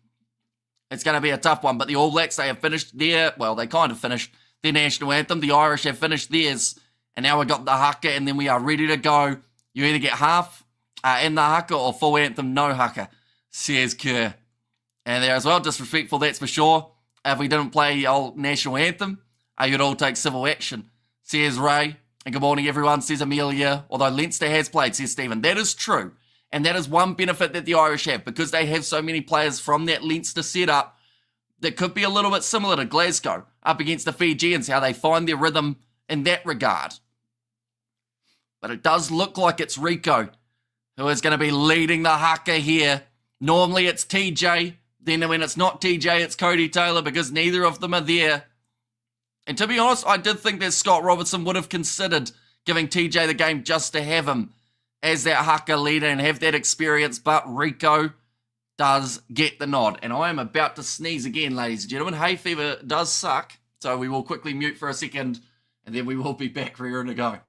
it's going to be a tough one. But the All Blacks, they have finished their, well, they kind of finished their national anthem. The Irish have finished theirs. And now we've got the Haka, and then we are ready to go. You either get half in the Haka or full anthem, no Haka, says Kerr. And there as well, disrespectful, that's for sure. If we didn't play our national anthem, you'd all take civil action, says Ray. And good morning, everyone, says Amelia. Although Leinster has played, says Stephen. That is true. And that is one benefit that the Irish have, because they have so many players from that Leinster setup that could be a little bit similar to Glasgow up against the Fijians, how they find their rhythm in that regard. But it does look like it's Rico who is going to be leading the Haka here. Normally it's TJ. Then when it's not TJ, it's Cody Taylor, because neither of them are there. And to be honest, I did think that Scott Robertson would have considered giving TJ the game just to have him as that Haka leader and have that experience, but Rico does get the nod. And I am about to sneeze again, ladies and gentlemen. Hay fever does suck, so we will quickly mute for a second, and then we will be back rearing to go.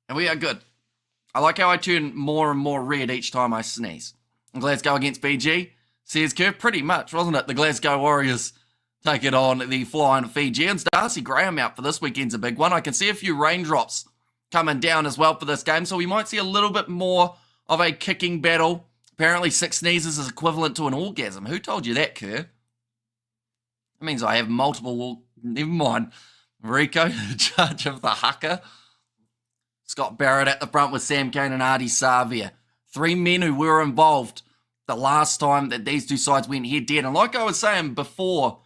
And we are good. I like how I turn more and more red each time I sneeze. And Glasgow against BG, says Kerr, pretty much, wasn't it? The Glasgow Warriors take it on the flying Fijians. Darcy Graham out for this weekend's a big one. I can see a few raindrops coming down as well for this game, so we might see a little bit more of a kicking battle. Apparently 6 sneezes is equivalent to an orgasm. Who told you that, Kerr? That means I have multiple... Never mind. Rico, the judge of the Haka. Scott Barrett at the front with Sam Cane and Artie Savia. 3 men who were involved the last time that these two sides went head-to-head. And like I was saying before,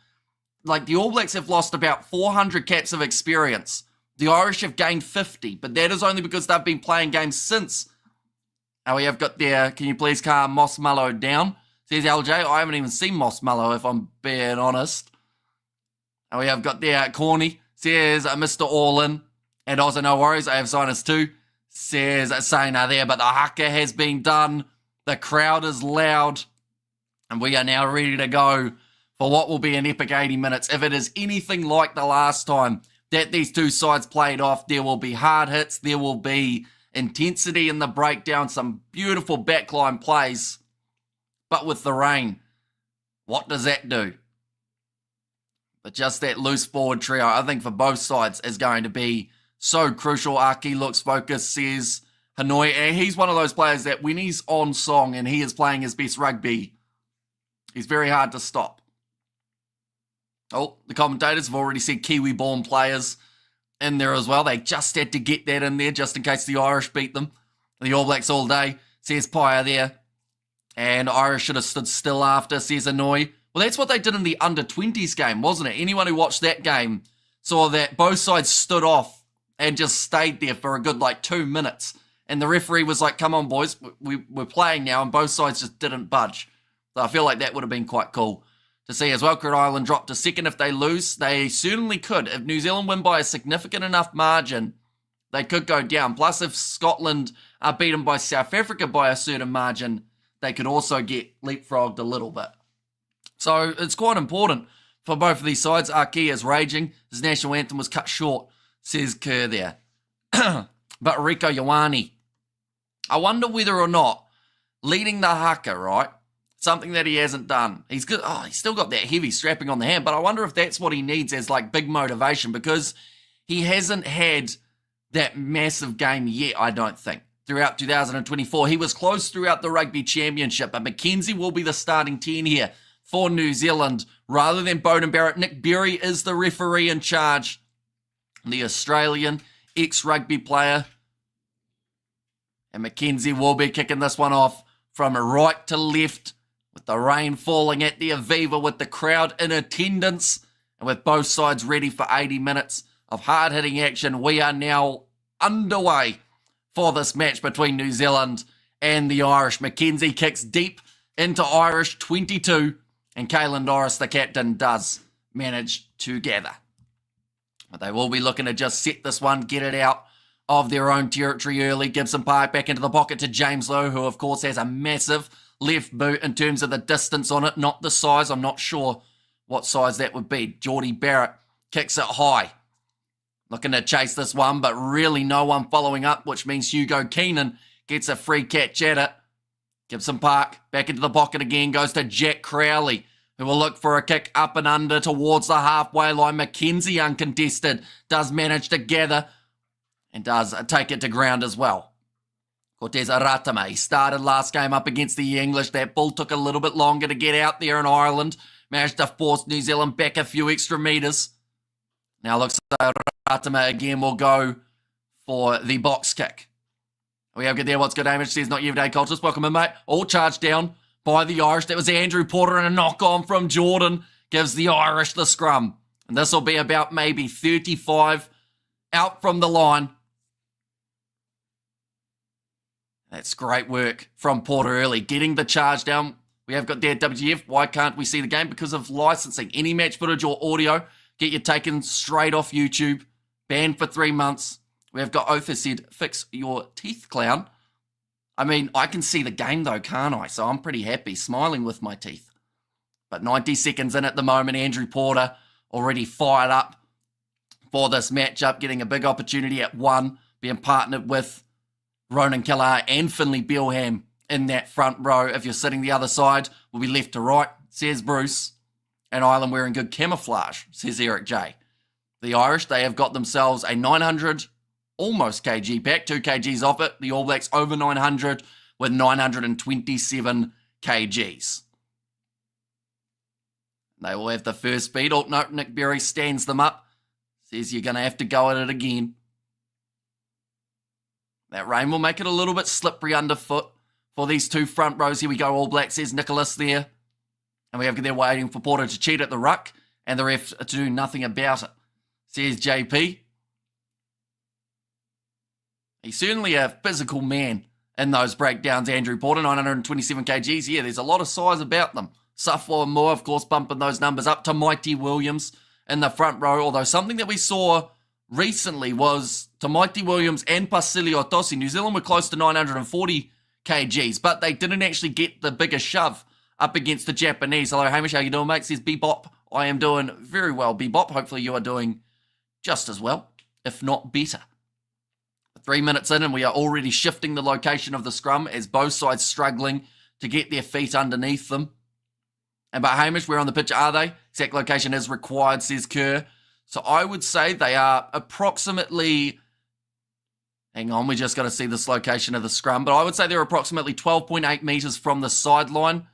like the All Blacks have lost about 400 caps of experience. The Irish have gained 50, but that is only because they've been playing games since. We have got there, can you please calm Moss Mallow down? Says LJ, I haven't even seen Moss Mallow if I'm being honest. And we have got there, Corny, says Mr. Orlin. And also, no worries, I have signers too, says Saina there. But the Haka has been done. The crowd is loud. And we are now ready to go for what will be an epic 80 minutes. If it is anything like the last time that these two sides played off, there will be hard hits. There will be intensity in the breakdown. Some beautiful backline plays. But with the rain, what does that do? But just that loose forward trio, I think for both sides, is going to be so crucial. Aki looks focused, says Hanoi. And he's one of those players that when he's on song and he is playing his best rugby, he's very hard to stop. Oh, the commentators have already said Kiwi-born players in there as well. They just had to get that in there just in case the Irish beat them. The All Blacks all day, says Paya there. And Irish should have stood still after, says Annoy. Well, that's what they did in the under-20s game, wasn't it? Anyone who watched that game saw that both sides stood off and just stayed there for a good, 2 minutes. And the referee was like, come on, boys, we're playing now, and both sides just didn't budge. So I feel like that would have been quite cool to see as well. Could Ireland drop to second if they lose? They certainly could. If New Zealand win by a significant enough margin, they could go down. Plus, if Scotland are beaten by South Africa by a certain margin, they could also get leapfrogged a little bit. So it's quite important for both of these sides. Aki is raging. His national anthem was cut short, says Kerr there. But Rieko Ioane, I wonder whether or not leading the Haka, right? Something that he hasn't done. He's good. Oh, he's still got that heavy strapping on the hand, but I wonder if that's what he needs as big motivation, because he hasn't had that massive game yet, I don't think. Throughout 2024, he was close throughout the Rugby Championship, but McKenzie will be the starting 10 here for New Zealand rather than Beauden Barrett. Nick Berry is the referee in charge, the Australian ex-rugby player. And McKenzie will be kicking this one off from right to left, with the rain falling at the Aviva, with the crowd in attendance, and with both sides ready for 80 minutes of hard-hitting action. We are now underway for this match between New Zealand and the Irish. McKenzie kicks deep into Irish 22, and Caelan Norris, the captain, does manage to gather. But they will be looking to just set this one, get it out of their own territory early. Gibson Park back into the pocket to James Lowe, who of course has a massive left boot in terms of the distance on it, not the size. I'm not sure what size that would be. Geordie Barrett kicks it high. Looking to chase this one, but really no one following up, which means Hugo Keenan gets a free catch at it. Gibson Park back into the pocket again, goes to Jack Crowley, who will look for a kick up and under towards the halfway line. McKenzie, uncontested, does manage to gather and does take it to ground as well. Cortez Aratame, he started last game up against the English. That ball took a little bit longer to get out there in Ireland. Managed to force New Zealand back a few extra metres. Now looks like Aratame again will go for the box kick. We have good there. What's good, Hamish says, not everyday cultures. Welcome in, mate. All charged down by the Irish. That was Andrew Porter, and a knock on from Jordan gives the Irish the scrum. And this will be about maybe 35 out from the line. That's great work from Porter early, getting the charge down. We have got there WGF. Why can't we see the game? Because of licensing. Any match footage or audio, get you taken straight off YouTube. Banned for 3 months. We have got Others said, fix your teeth, clown. I mean, I can see the game though, can't I? So I'm pretty happy, smiling with my teeth. But 90 seconds in at the moment. Andrew Porter already fired up for this matchup, getting a big opportunity at 1, being partnered with Ronan Kelleher and Finlay Bealham in that front row. If you're sitting the other side, we'll be left to right, says Bruce. And Ireland wearing good camouflage, says Eric J. The Irish, they have got themselves a 900 almost kg pack, 2 kgs off it. The All Blacks over 900 with 927 kgs. They will have the first speed. Oh, no, Nick Berry stands them up. Says you're going to have to go at it again. That rain will make it a little bit slippery underfoot for these two front rows. Here we go, All Blacks, says Nicholas there. And we have they're waiting for Porter to cheat at the ruck and the ref to do nothing about it, says JP. He's certainly a physical man in those breakdowns, Andrew Porter, 927 kgs. Yeah, there's a lot of size about them. Safwa and Moore, of course, bumping those numbers up to Mighty Williams in the front row. Although something that we saw recently was to Mighty Williams and Pasilio Tosi. New Zealand were close to 940 kgs, but they didn't actually get the bigger shove up against the Japanese. Hello, Hamish, how you doing, mate? Says Bebop. I am doing very well, Bebop. Hopefully you are doing just as well, if not better. 3 minutes in and we are already shifting the location of the scrum as both sides struggling to get their feet underneath them. And by Hamish, where on the pitch are they? Exact location is required, says Kerr. So I would say they are approximately, hang on, we just got to see this location of the scrum, but I would say they're approximately 12.8 metres from the sideline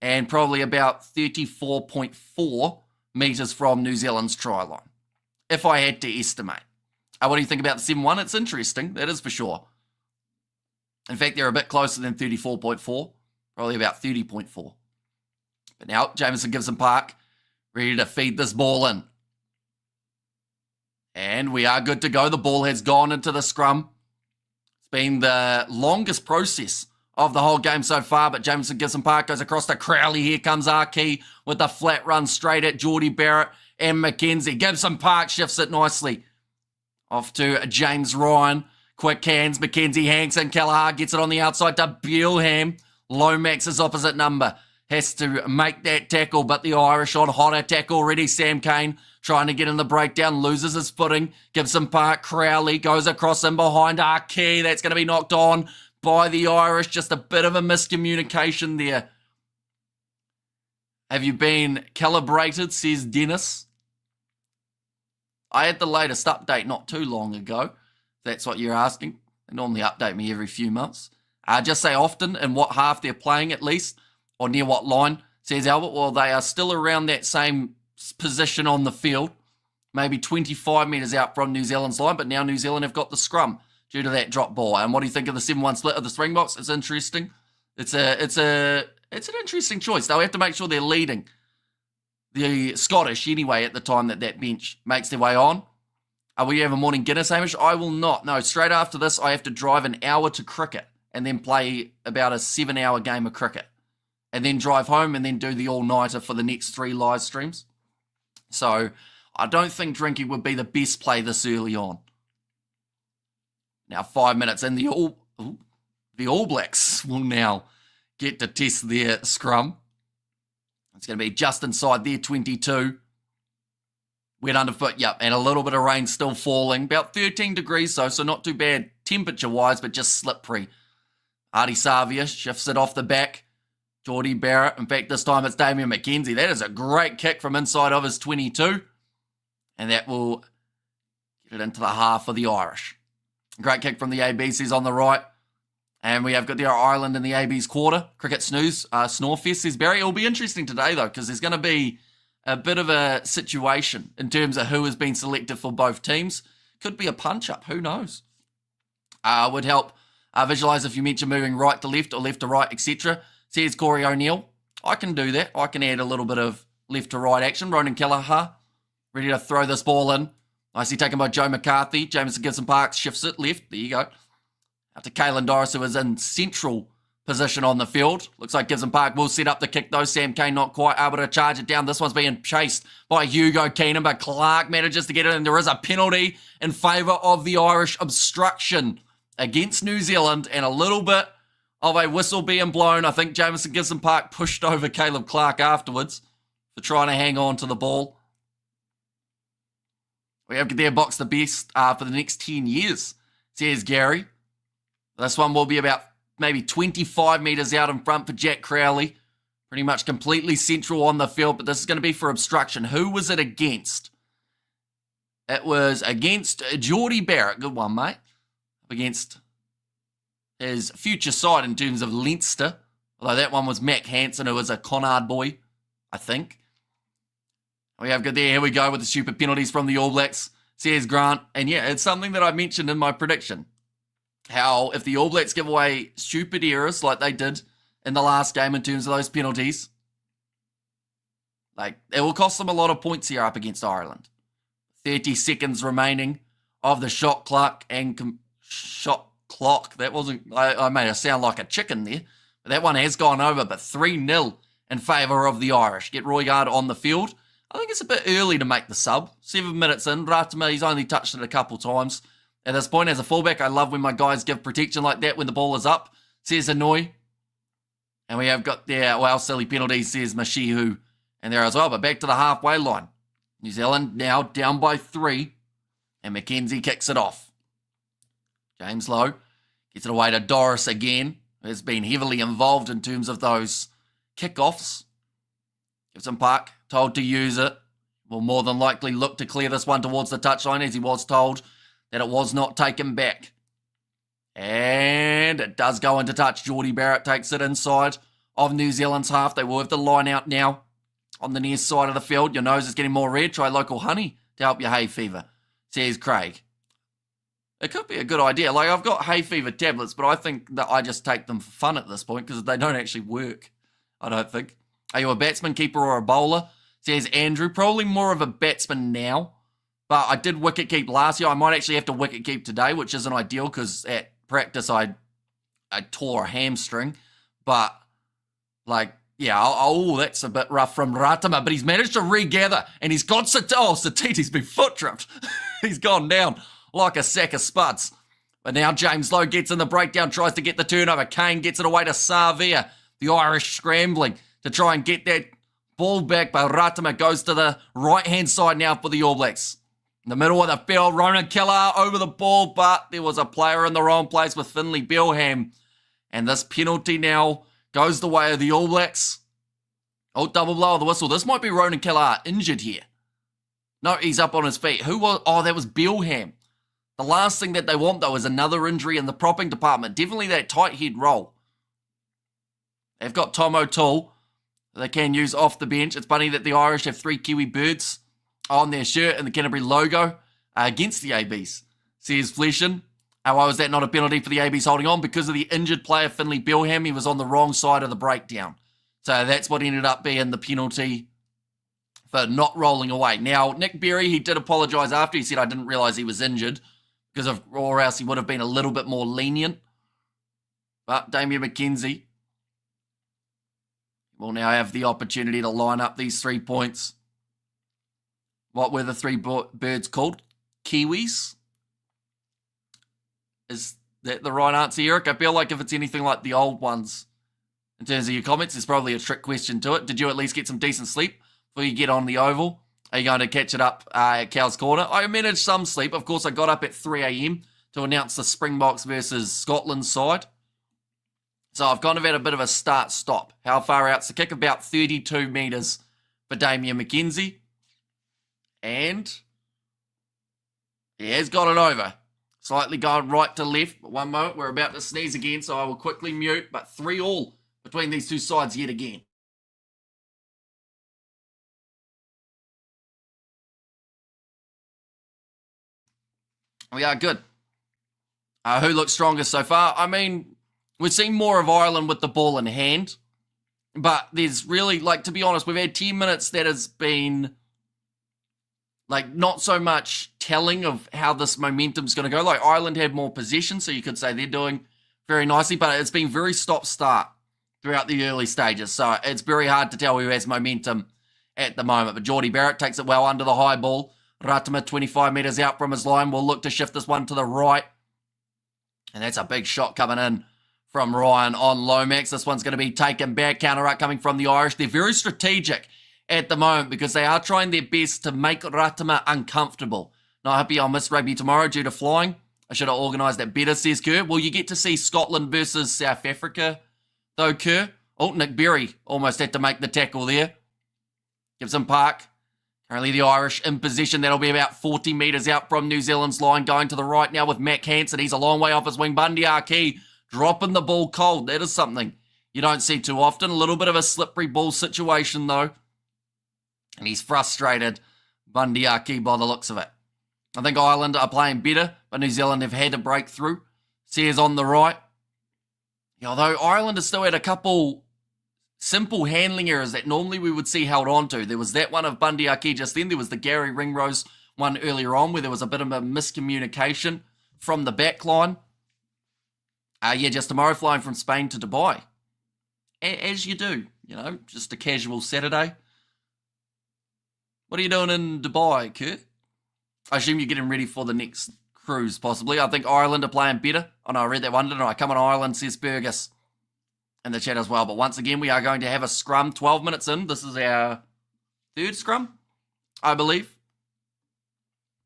and probably about 34.4 metres from New Zealand's try line, if I had to estimate. What do you think about the 7-1? It's interesting, that is for sure. In fact, they're a bit closer than 34.4, probably about 30.4. But now, Jamison Gibson Park, ready to feed this ball in. And we are good to go. The ball has gone into the scrum. It's been the longest process of the whole game so far, but Jamison Gibson Park goes across to Crowley. Here comes Arkey with the flat run straight at Geordie Barrett and McKenzie. Gibson Park shifts it nicely. Off to James Ryan. Quick hands. McKenzie hangs in. Kelleher gets it on the outside to Bealham. Lomax's opposite number has to make that tackle, but the Irish on hot attack already. Sam Cane trying to get in the breakdown, loses his footing. Gibson Park, Crowley goes across in behind Arkey. That's going to be knocked on by the Irish. Just a bit of a miscommunication there. Have you been calibrated, says Dennis. I had the latest update not too long ago. If that's what you're asking. They normally update me every few months. Just say often and what half they're playing at least, or near what line, says Albert. Well, they are still around that same position on the field, maybe 25 metres out from New Zealand's line, but now New Zealand have got the scrum due to that drop ball. And what do you think of the 7-1 split of the Springboks? It's interesting. It's an interesting choice. They'll have to make sure they're leading the Scottish anyway at the time that bench makes their way on. Will you have a morning Guinness, Hamish? I will not. No, straight after this, I have to drive an hour to cricket and then play about a 7-hour game of cricket and then drive home and then do the all-nighter for the next 3 live streams. So I don't think drinking would be the best play this early on. Now 5 minutes in, the All Blacks will now get to test their scrum. It's going to be just inside their 22. Wet underfoot, yep, and a little bit of rain still falling. About 13 degrees, so not too bad temperature-wise, but just slippery. Artie Savia shifts it off the back. Geordie Barrett, in fact, this time it's Damian McKenzie. That is a great kick from inside of his 22. And that will get it into the half of the Irish. Great kick from the ABCs on the right. And we have got the Ireland in the AB's quarter. Cricket snooze, Snorefest, says Barry. It'll be interesting today, though, because there's going to be a bit of a situation in terms of who has been selected for both teams. Could be a punch-up. Who knows? Would help visualise if you mention moving right to left or left to right, etc. Says Corey O'Neill. I can do that. I can add a little bit of left to right action. Ronan Kelleher, ready to throw this ball in. Nicely taken by Joe McCarthy. Jamison Gibson Park shifts it left. There you go. Out to Caelan Doris, who is in central position on the field. Looks like Gibson Park will set up the kick, though. Sam Cane not quite able to charge it down. This one's being chased by Hugo Keenan, but Clark manages to get it, and there is a penalty in favour of the Irish. Obstruction against New Zealand, and a little bit of a whistle being blown. I think Jamison Gibson Park pushed over Caleb Clark afterwards for trying to hang on to the ball. We have their box the best for the next 10 years, says Gary. This one will be about maybe 25 metres out in front for Jack Crowley. Pretty much completely central on the field, but this is going to be for obstruction. Who was it against? It was against Geordie Barrett. Good one, mate. Against his future side in terms of Leinster. Although that one was Mac Hansen, who was a Connaught boy, I think. We have got there. Here we go with the stupid penalties from the All Blacks, says Grant. And yeah, it's something that I mentioned in my prediction. How if the All Blacks give away stupid errors like they did in the last game in terms of those penalties, like it will cost them a lot of points here up against Ireland. 30 seconds remaining of the shot clock and shot clock. That wasn't, I made it sound like a chicken there. But that one has gone over, but 3-0 in favour of the Irish. Get Roygaard on the field. I think it's a bit early to make the sub. 7 minutes in. Ratama, he's only touched it a couple times. At this point, as a fullback, I love when my guys give protection like that when the ball is up, says Hanoi. And we have got there, well, silly penalty, says Mashihu. And there as well, but back to the halfway line. New Zealand now down by 3. And McKenzie kicks it off. James Lowe gets it away to Doris again, who has been heavily involved in terms of those kickoffs. Gibson Park told to use it. Will more than likely look to clear this one towards the touchline, as he was told that it was not taken back. And it does go into touch. Geordie Barrett takes it inside of New Zealand's half. They will have the line out now on the near side of the field. Your nose is getting more red. Try local honey to help your hay fever, says Craig. It could be a good idea. Like, I've got hay fever tablets, but I think that I just take them for fun at this point because they don't actually work, I don't think. Are you a batsman, keeper, or a bowler? Says Andrew. Probably more of a batsman now, but I did wicket keep last year. I might actually have to wicket keep today, which isn't ideal because at practice I tore a hamstring. But, like, yeah, that's a bit rough from Ratama, but he's managed to regather, and he's got Satiti's been foot tripped. He's gone down like a sack of spuds. But now James Lowe gets in the breakdown, tries to get the turnover. Kane gets it away to Savia. The Irish scrambling to try and get that ball back, but Ratama goes to the right-hand side now for the All Blacks. In the middle of the field, Ronan Killar over the ball, but there was a player in the wrong place with Finlay Bilham. And this penalty now goes the way of the All Blacks. Oh, double blow of the whistle. This might be Ronan Killar injured here. No, he's up on his feet. Who was? Oh, that was Bilham. The last thing that they want, though, is another injury in the propping department. Definitely that tight head roll. They've got Tom O'Toole they can use off the bench. It's funny that the Irish have 3 Kiwi birds on their shirt and the Canterbury logo against the ABs. Says Fleshin. Why was that not a penalty for the ABs holding on? Because of the injured player, Finlay Bilham. He was on the wrong side of the breakdown. So that's what ended up being the penalty for not rolling away. Now, Nick Berry, he did apologise after. He said, I didn't realise he was injured, or else he would have been a little bit more lenient. But Damian McKenzie will now have the opportunity to line up these 3 points. What were the 3 birds called? Kiwis? Is that the right answer, Eric? I feel like if it's anything like the old ones, in terms of your comments, there's probably a trick question to it. Did you at least get some decent sleep before you get on the oval? Are you going to catch it up at Cow's Corner? I managed some sleep. Of course, I got up at 3 a.m. to announce the Springboks versus Scotland side. So I've kind of had a bit of a start-stop. How far out's the kick? About 32 metres for Damian McKenzie. And he has got it over. Slightly going right to left. But one moment, we're about to sneeze again, so I will quickly mute. But 3-3 between these two sides yet again. We are good. Who looks strongest so far? I mean, we've seen more of Ireland with the ball in hand. But there's really, like, to be honest, we've had 10 minutes that has been, like, not so much telling of how this momentum's going to go. Like, Ireland had more possession, so you could say they're doing very nicely, but it's been very stop-start throughout the early stages. So it's very hard to tell who has momentum at the moment. But Geordie Barrett takes it well under the high ball. Ratama, 25 metres out from his line, will look to shift this one to the right. And that's a big shot coming in from Ryan on Lomax. This one's going to be taken back. Counter-up coming from the Irish. They're very strategic at the moment because they are trying their best to make Ratama uncomfortable. Not happy I'll miss rugby tomorrow due to flying. I should have organised that better, says Kerr. Well, you get to see Scotland versus South Africa, though, Kerr. Oh, Nick Berry almost had to make the tackle there. Gibson Park. Currently the Irish in possession. That'll be about 40 metres out from New Zealand's line. Going to the right now with Mac Hansen. He's a long way off his wing. Bundy Aki dropping the ball cold. That is something you don't see too often. A little bit of a slippery ball situation, though. And he's frustrated, Bundy Aki, by the looks of it. I think Ireland are playing better, but New Zealand have had a breakthrough. Sears on the right. Although Ireland has still had a couple simple handling errors that normally we would see held on to. There was that one of Bundy Aki just then. There was the Gary Ringrose one earlier on where there was a bit of a miscommunication from the back line. Just tomorrow flying from Spain to Dubai. As you do, just a casual Saturday. What are you doing in Dubai, Kurt? I assume you're getting ready for the next cruise, possibly. I think Ireland are playing better. Oh, no, I read that one, didn't I? Come on, Ireland, says Burgess in the chat as well. But once again, we are going to have a scrum 12 minutes in. This is our 3rd scrum, I believe.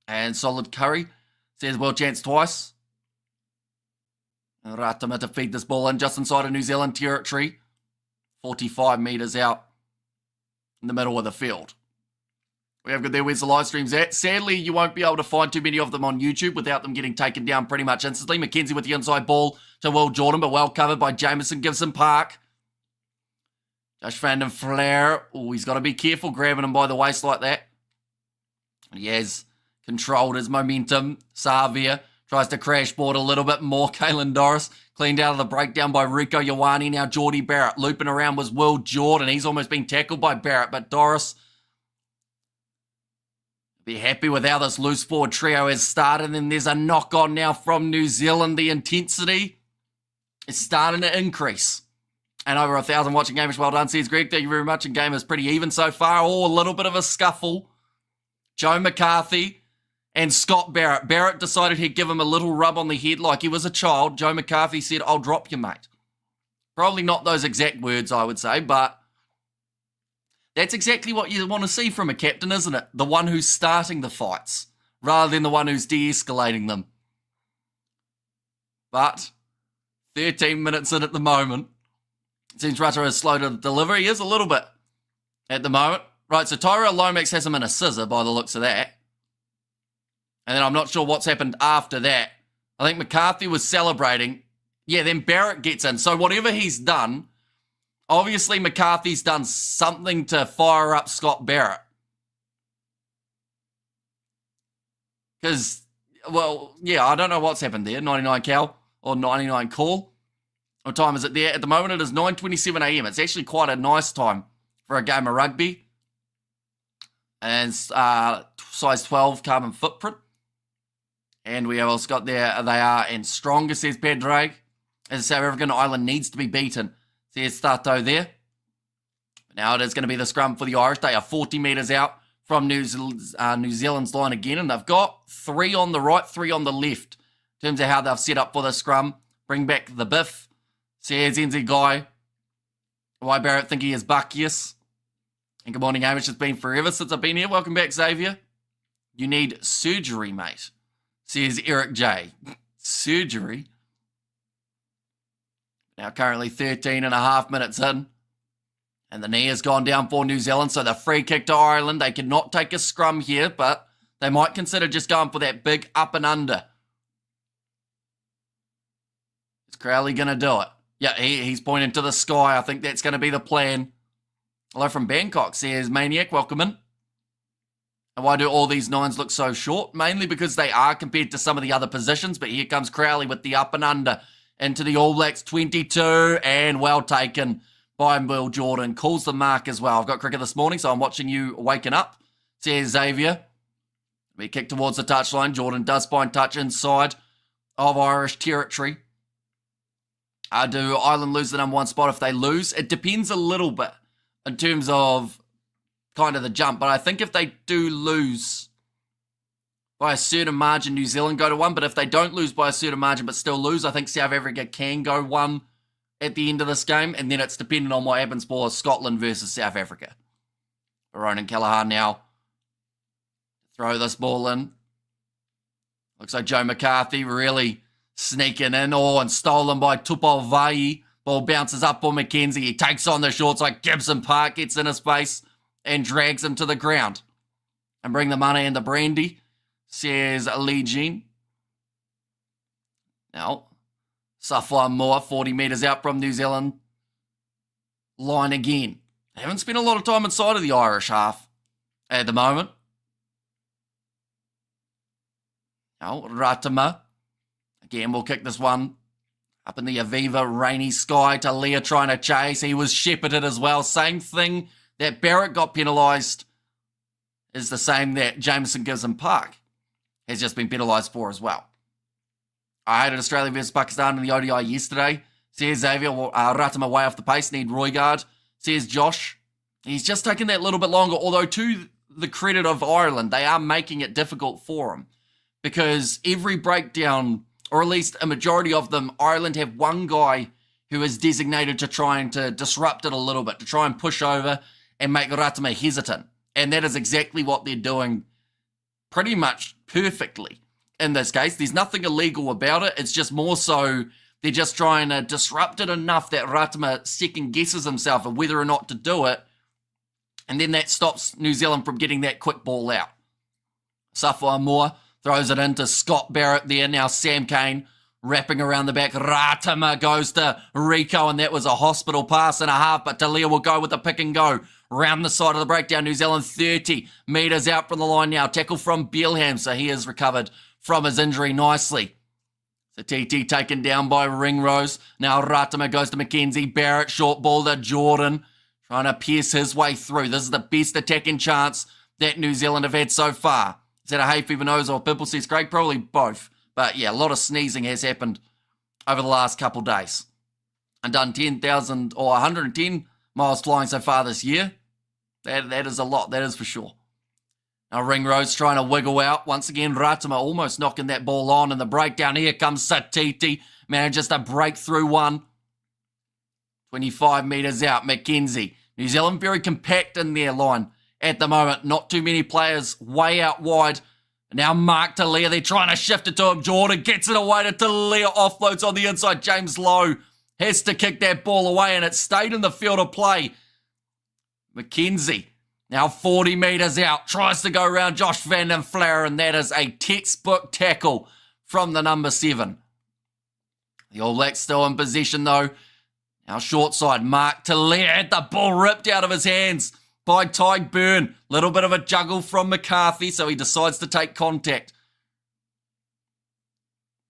And Solid Curry says, well, chance twice. Ratama to feed this ball in just inside of New Zealand territory. 45 metres out in the middle of the field. We have got there, where's the live streams at? Sadly, you won't be able to find too many of them on YouTube without them getting taken down pretty much instantly. McKenzie with the inside ball to Will Jordan, but well covered by Jameson Gibson Park. Josh Van den Flair. Oh, he's got to be careful grabbing him by the waist like that. He has controlled his momentum. Savia Tries to crash board a little bit more. Caelan Doris cleaned out of the breakdown by Rico Ioane. Now Geordie Barrett looping around was Will Jordan. He's almost been tackled by Barrett, but Doris be happy with how this loose forward trio has started. And there's a knock on now from New Zealand. The intensity is starting to increase. And over 1,000 watching Gamish. Well done, says Greg. Thank you very much. And game is pretty even so far. Oh, a little bit of a scuffle. Joe McCarthy and Scott Barrett. Barrett decided he'd give him a little rub on the head like he was a child. Joe McCarthy said, "I'll drop you, mate." Probably not those exact words, I would say, but that's exactly what you want to see from a captain, isn't it? The one who's starting the fights, rather than the one who's de-escalating them. But 13 minutes in at the moment. It seems Rata is slow to deliver. He is a little bit at the moment. Right, so Tyrell Lomax has him in a scissor by the looks of that. And then I'm not sure what's happened after that. I think McCarthy was celebrating. Yeah, then Barrett gets in. So whatever he's done, obviously McCarthy's done something to fire up Scott Barrett. Because, well, yeah, I don't know what's happened there. 99 Cal or 99 Call. What time is it there? At the moment it is 9:27 a.m. It's actually quite a nice time for a game of rugby. And size 12 carbon footprint. And we have also got there, they are and stronger, says Padraig. As South African Island needs to be beaten, says Stato there. But now it is going to be the scrum for the Irish. They are 40 metres out from New Zealand's line again. And they've got 3 on the right, 3 on the left. In terms of how they've set up for the scrum. Bring back the biff. Says NZ Guy. Why Barrett think he is Buckius. And good morning, Hamish. It's been forever since I've been here. Welcome back, Xavier. You need surgery, mate, says Eric J. Surgery? Now currently 13 and a half minutes in. And the knee has gone down for New Zealand. So the free kick to Ireland. They cannot take a scrum here, but they might consider just going for that big up and under. Is Crowley going to do it? Yeah, he's pointing to the sky. I think that's going to be the plan. Hello from Bangkok, says Maniac. Welcome in. And why do all these nines look so short? Mainly because they are compared to some of the other positions. But here comes Crowley with the up and under into the All Blacks 22. And well taken by Will Jordan. Calls the mark as well. I've got cricket this morning, so I'm watching you waking up, says Xavier. We kick towards the touchline. Jordan does find touch inside of Irish territory. Do Ireland lose the number 1 spot if they lose? It depends a little bit in terms of kind of the jump. But I think if they do lose by a certain margin, New Zealand go to 1. But if they don't lose by a certain margin but still lose, I think South Africa can go 1 at the end of this game. And then it's dependent on what happens for Scotland versus South Africa. Ronan Callaghan now throw this ball in. Looks like Joe McCarthy really sneaking in. And stolen by Tupou Vai. Ball bounces up for McKenzie. He takes on the shorts like Gibson Park, gets in his face and drags him to the ground. And bring the money and the brandy, says Lee Jean. Now, Safwan Moore, 40 metres out from New Zealand line again. They haven't spent a lot of time inside of the Irish half at the moment. Now, Ratama. Again, we'll kick this one up in the Aviva rainy sky to Leah trying to chase. He was shepherded as well. Same thing that Barrett got penalised is the same that Jameson Gibson Park has just been penalised for as well. I hated Australia versus Pakistan in the ODI yesterday. Says Xavier, Ratama way off the pace, need Roygaard. Says Josh. He's just taking that little bit longer, although to the credit of Ireland, they are making it difficult for him. Because every breakdown, or at least a majority of them, Ireland have one guy who is designated to trying to disrupt it a little bit, to try and push over and make Ratama hesitant. And that is exactly what they're doing pretty much perfectly in this case. There's nothing illegal about it. It's just more so they're just trying to disrupt it enough that Ratama second guesses himself of whether or not to do it. And then that stops New Zealand from getting that quick ball out. Safwa Moore throws it into Scott Barrett there. Now Sam Cane wrapping around the back. Ratama goes to Rico, and that was a hospital pass and a half, but Talia will go with the pick and go. Round the side of the breakdown, New Zealand 30 metres out from the line now. Tackle from Bielham, so he has recovered from his injury nicely. Satiti taken down by Ringrose. Now Ratama goes to McKenzie. Barrett, short ball to Jordan. Trying to pierce his way through. This is the best attacking chance that New Zealand have had so far. Is that a hay fever nose or pimple, says Craig? Probably both. But yeah, a lot of sneezing has happened over the last couple days. And done 10,000 or 110 miles flying so far this year. That is a lot, that is for sure. Now Ringrose trying to wiggle out. Once again, Ratama almost knocking that ball on in the breakdown. Here comes Satiti. Manages to break through one. 25 metres out, McKenzie. New Zealand very compact in their line at the moment. Not too many players way out wide. Now Mark Talia, they're trying to shift it to him. Jordan gets it away to Talia. Offloads on the inside. James Lowe has to kick that ball away, and it stayed in the field of play. McKenzie, now 40 metres out, tries to go around Josh Van den Fleur, and that is a textbook tackle from the number 7. The All Blacks still in possession though. Now short side, Mark Talia had the ball ripped out of his hands by Tyg Byrne. Little bit of a juggle from McCarthy, so he decides to take contact.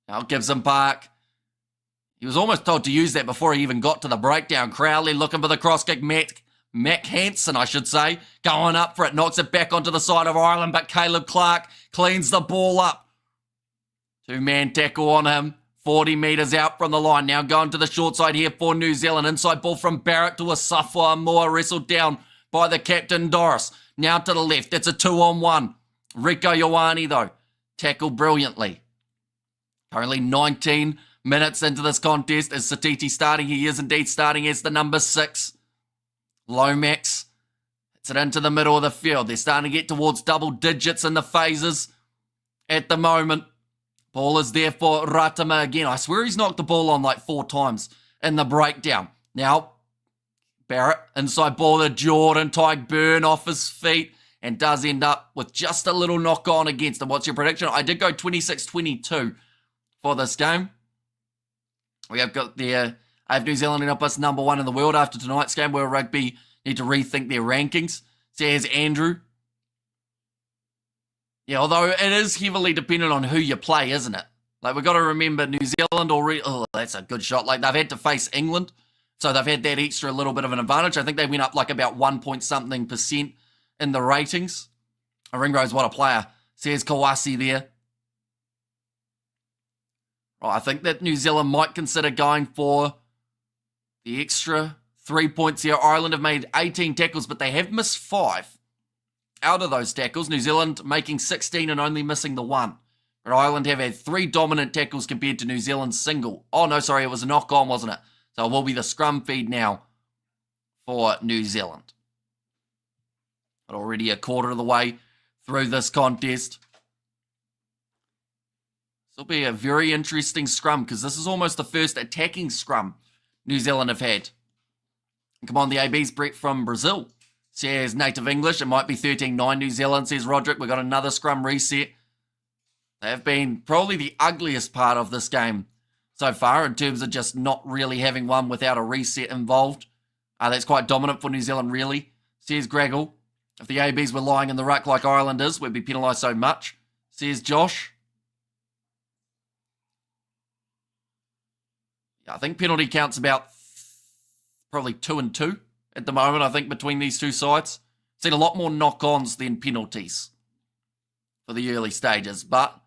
Now Gibson Park. He was almost told to use that before he even got to the breakdown. Crowley looking for the cross kick. Mac Hansen, I should say, going up for it. Knocks it back onto the side of Ireland, but Caleb Clark cleans the ball up. 2-man tackle on him. 40 metres out from the line. Now going to the short side here for New Zealand. Inside ball from Barrett to Asafo Moore. Wrestled down by the captain, Doris. Now to the left. It's a 2-on-1. Rico Ioane, though, tackled brilliantly. Currently 19 minutes into this contest. Is Satiti starting? He is indeed starting as the number 6. Lomax. It's it into the middle of the field. They're starting to get towards double digits in the phases at the moment. Ball is there for Ratama again. I swear he's knocked the ball on like 4 times in the breakdown. Now, Barrett, inside ball to Jordan. Tyg Byrne off his feet and does end up with just a little knock on against him. What's your prediction? I did go 26-22 for this game. We have got the I have New Zealand up as number 1 in the world after tonight's game, where rugby need to rethink their rankings, says Andrew. Yeah, although it is heavily dependent on who you play, isn't it? Like, we've got to remember New Zealand already, oh, that's a good shot. Like, they've had to face England, so they've had that extra little bit of an advantage. I think they went up like about 1% in the ratings. Ringrose, what a player, says Kawasi there. Right, I think that New Zealand might consider going for the extra 3 points here. Ireland have made 18 tackles, but they have missed 5 out of those tackles. New Zealand making 16 and only missing the 1. But Ireland have had 3 dominant tackles compared to New Zealand's single. Oh, no, sorry, it was a knock-on, wasn't it? So it will be the scrum feed now for New Zealand. But already a quarter of the way through this contest. This will be a very interesting scrum, because this is almost the first attacking scrum New Zealand have had. Come on, the AB's Brett from Brazil says native English. It might be 13-9 New Zealand, says Roderick. We've got another scrum reset. They have been probably the ugliest part of this game so far in terms of just not really having one without a reset involved. That's quite dominant for New Zealand, really, says Graggle. If the ABs were lying in the ruck like Ireland is, we'd be penalised so much, says Josh. I think penalty count's about probably 2-2 at the moment, I think, between these two sides. Seen a lot more knock-ons than penalties for the early stages. But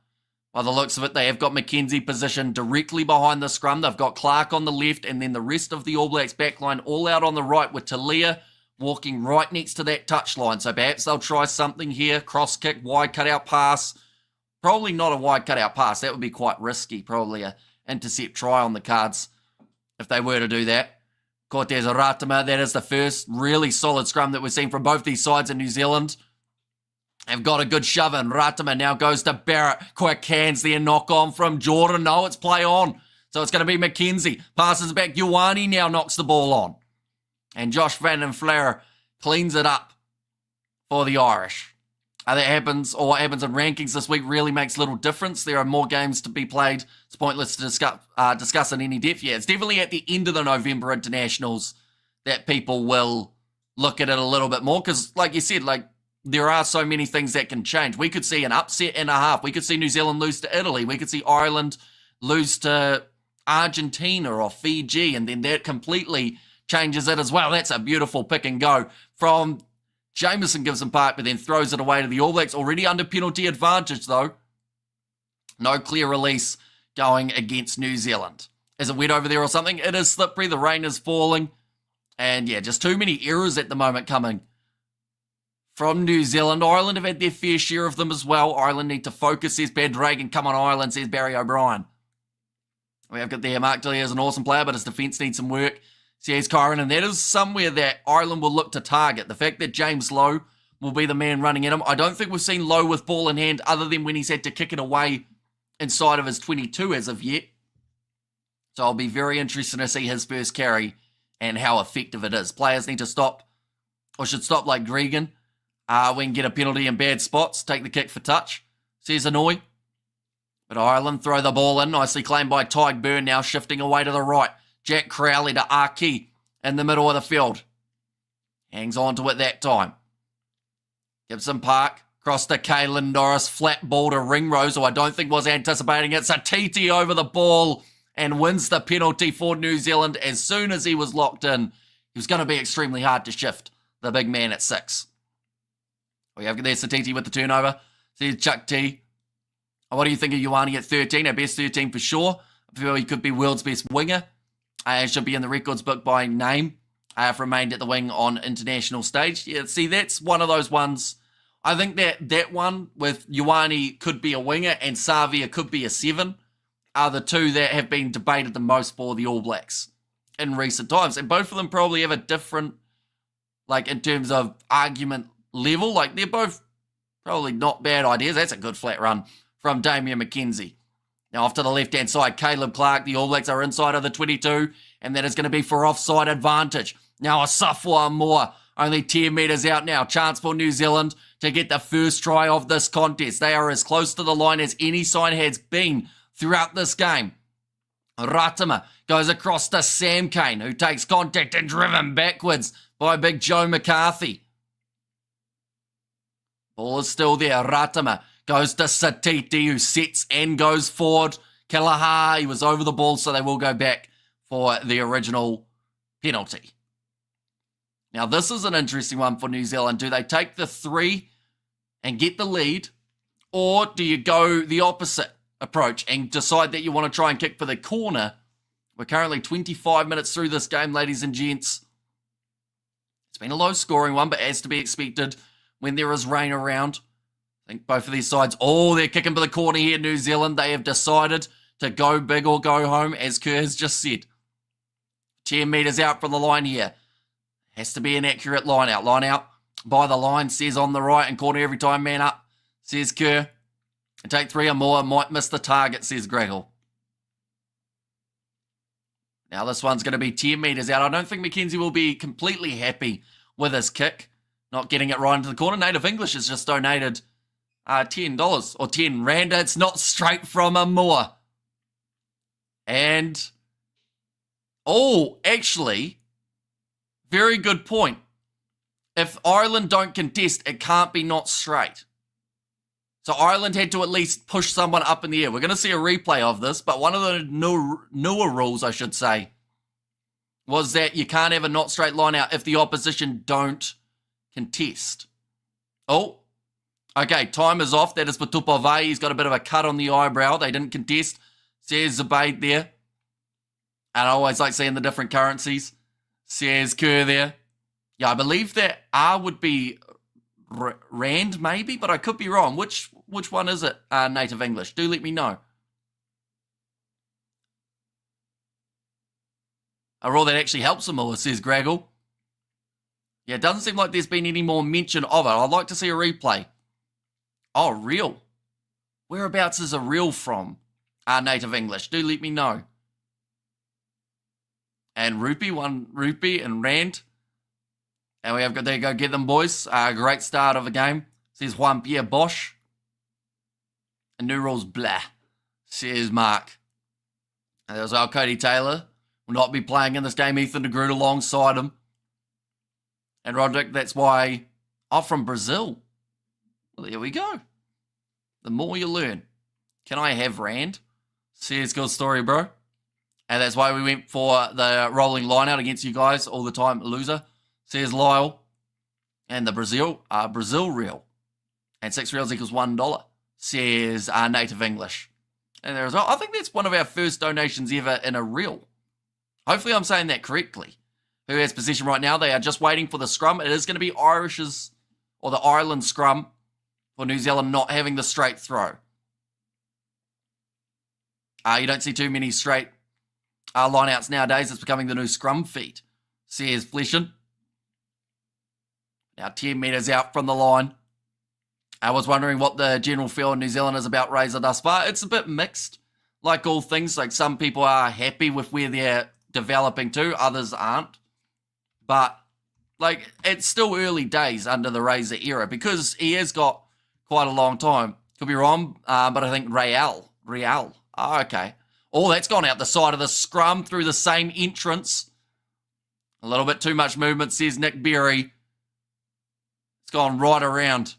by the looks of it, they have got McKenzie positioned directly behind the scrum. They've got Clark on the left, and then the rest of the All Blacks backline all out on the right, with Talia walking right next to that touchline. So perhaps they'll try something here. Cross kick, wide cutout pass. Probably not a wide cutout pass. That would be quite risky. Probably a intercept try on the cards if they were to do that. Cortez Ratama, that is the first really solid scrum that we've seen from both these sides in New Zealand. Have got a good shove in. Ratama now goes to Barrett. Quick hands there, knock on from Jordan. No, it's play on. So it's going to be McKenzie. Passes back. Ioane now knocks the ball on. And Josh Van den Fleur cleans it up for the Irish. That happens, or what happens in rankings this week really makes little difference. There are more games to be played. It's pointless to discuss in any depth. Yeah, it's definitely at the end of the November internationals that people will look at it a little bit more. Because, like you said, like there are so many things that can change. We could see an upset and a half. We could see New Zealand lose to Italy. We could see Ireland lose to Argentina or Fiji, and then that completely changes it as well. That's a beautiful pick and go from Jameson Gibson Park, but then throws it away to the All Blacks. Already under penalty advantage, though. No clear release going against New Zealand. Is it wet over there or something? It is slippery. The rain is falling. And yeah, just too many errors at the moment coming from New Zealand. Ireland have had their fair share of them as well. Ireland need to focus, says Bad Dragon. Come on, Ireland, says Barry O'Brien. We have got there, Mark Dilly is an awesome player, but his defence needs some work, says Kyron. And that is somewhere that Ireland will look to target. The fact that James Lowe will be the man running at him. I don't think we've seen Lowe with ball in hand other than when he's had to kick it away inside of his 22 as of yet. So I'll be very interested to see his first carry and how effective it is. Players need to stop, or should stop like Gregan. We can get a penalty in bad spots. Take the kick for touch, says Annoy. But Ireland throw the ball in. Nicely claimed by Tyg Byrne, now shifting away to the right. Jack Crowley to Aki in the middle of the field. Hangs on to it that time. Gibson Park, cross to Caelan Norris. Flat ball to Ringrose, who I don't think was anticipating it. Satiti over the ball and wins the penalty for New Zealand. As soon as he was locked in, he was going to be extremely hard to shift, the big man at 6. We have there Satiti with the turnover. Says Chuck T. What do you think of Ioane at 13? Our best 13 for sure. I feel he could be world's best winger. Should be in the records book by name. Remained at the wing on international stage. Yeah, see, that's one of those ones. I think that one with Ioane could be a winger and Savia could be a 7 are the two that have been debated the most for the All Blacks in recent times. And both of them probably have a different, like in terms of argument level, like they're both probably not bad ideas. That's a good flat run from Damian McKenzie. Now off to the left-hand side, Caleb Clark. The All Blacks are inside of the 22, and that is going to be for offside advantage. Now a Safwa Moore, only 10 metres out now. Chance for New Zealand to get the first try of this contest. They are as close to the line as any side has been throughout this game. Ratama goes across to Sam Kane, who takes contact and driven backwards by big Joe McCarthy. Ball is still there. Ratama goes to Satiti, who sets and goes forward. Kalaha, he was over the ball, so they will go back for the original penalty. Now, this is an interesting one for New Zealand. Do they take the 3 and get the lead, or do you go the opposite approach and decide that you want to try and kick for the corner? We're currently 25 minutes through this game, ladies and gents. It's been a low-scoring one, but as to be expected when there is rain around. I think both of these sides, they're kicking for the corner here, New Zealand. They have decided to go big or go home, as Kerr has just said. 10 metres out from the line here. Has to be an accurate line out. Line out by the line, says on the right, and corner every time, man up, says Kerr. And take 3 or more, might miss the target, says Gregor. Now this one's going to be 10 metres out. I don't think McKenzie will be completely happy with his kick. Not getting it right into the corner. Native English has just donated $10 or 10 rand. It's not straight from a Moore. And, actually, very good point. If Ireland don't contest, it can't be not straight. So Ireland had to at least push someone up in the air. We're going to see a replay of this, but one of the newer rules, I should say, was that you can't have a not straight line out if the opposition don't contest. Okay, time is off. That is for Tupavai. He's got a bit of a cut on the eyebrow. They didn't contest, says Zubaid there. And I always like seeing the different currencies, says Kerr there. Yeah, I believe that R would be Rand maybe, but I could be wrong. Which one is it, Native English? Do let me know. A rule that actually helps them all, says Graggle. Yeah, it doesn't seem like there's been any more mention of it. I'd like to see a replay. Oh, real. Whereabouts is a real from? Native English. Do let me know. And rupee, 1 rupee and rand. And we have got, there you go, get them boys. Great start of the game. Says Juan Pierre Bosch. And new rules, blah, says Mark. And there's our Cody Taylor. Will not be playing in this game. Ethan de Groot alongside him. And Roderick, that's why, from Brazil. Well, there we go. The more you learn. Can I have rand? Says good story, bro. And that's why we went for the rolling line out against you guys all the time, loser. Says Lyle. And the Brazil real. And 6 reals equals $1. Says native English. And there as well. I think that's one of our first donations ever in a reel. Hopefully I'm saying that correctly. Who has possession right now? They are just waiting for the scrum. It is going to be Irish's, or the Ireland scrum, for New Zealand not having the straight throw. You don't see too many straight line-outs nowadays. It's becoming the new scrum feed. Says Fleshin. Now 10 metres out from the line. I was wondering what the general feel in New Zealand is about Razor thus far. It's a bit mixed. Like all things, like some people are happy with where they're developing to, others aren't. But, like, it's still early days under the Razor era because he has got quite a long time. Could be wrong, but I think Real. Oh, okay. Oh, that's gone out the side of the scrum through the same entrance. A little bit too much movement, says Nick Berry. It's gone right around,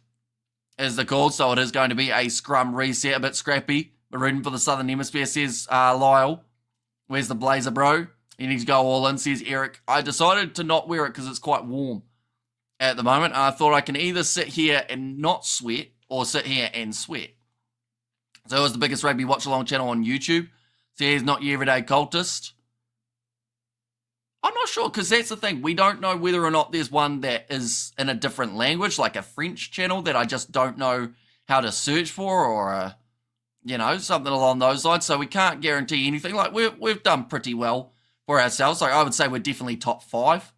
is the call. So it is going to be a scrum reset, a bit scrappy. But rooting for the Southern Hemisphere, says Lyle. Where's the blazer, bro? You need to go all in, says Eric. I decided to not wear it because it's quite warm at the moment. I thought I can either sit here and not sweat or sit here and sweat. So it was the biggest rugby watch-along channel on YouTube. Says not your everyday cultist. I'm not sure because that's the thing. We don't know whether or not there's one that is in a different language, like a French channel that I just don't know how to search for or something along those lines. So we can't guarantee anything. Like we've done pretty well for ourselves. Like I would say we're definitely top 5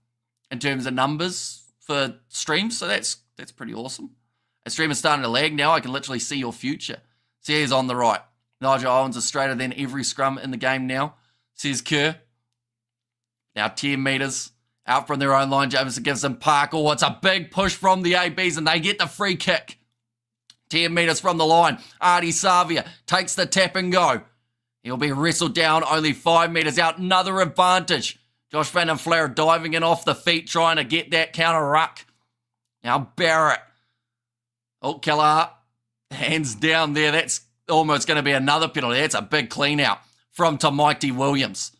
in terms of numbers for streams. So that's pretty awesome. A stream is starting to lag now. I can literally see your future. Says on the right. Nigel Owens is straighter than every scrum in the game now. Says Kerr. Now 10 metres out from their own line. Jameson gives them Park. Oh, it's a big push from the ABs and they get the free kick. 10 metres from the line. Artie Savia takes the tap and go. He'll be wrestled down only 5 metres out. Another advantage. Josh Van den Flair diving in off the feet trying to get that counter ruck. Now Barrett. Oh, Kelleher. Hands down there. That's almost going to be another penalty. That's a big clean out from Tamaiti Williams.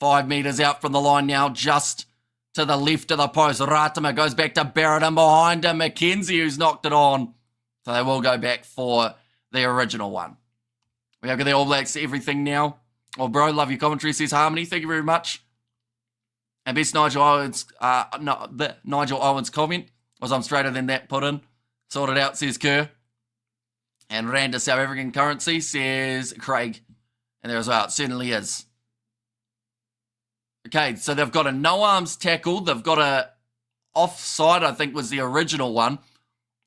5 metres out from the line now, just to the left of the post. Ratama goes back to Barrett and behind him, McKenzie, who's knocked it on. So they will go back for the original one. We have got the All Blacks everything now. Oh, bro, love your commentary, says Harmony. Thank you very much. And best Nigel Owens, Nigel Owens comment was I'm straighter than that put in. Sorted out, says Kerr. And Rand South African currency, says Craig. And there as well, it certainly is. Okay, so they've got a no-arms tackle. They've got a offside, I think was the original one.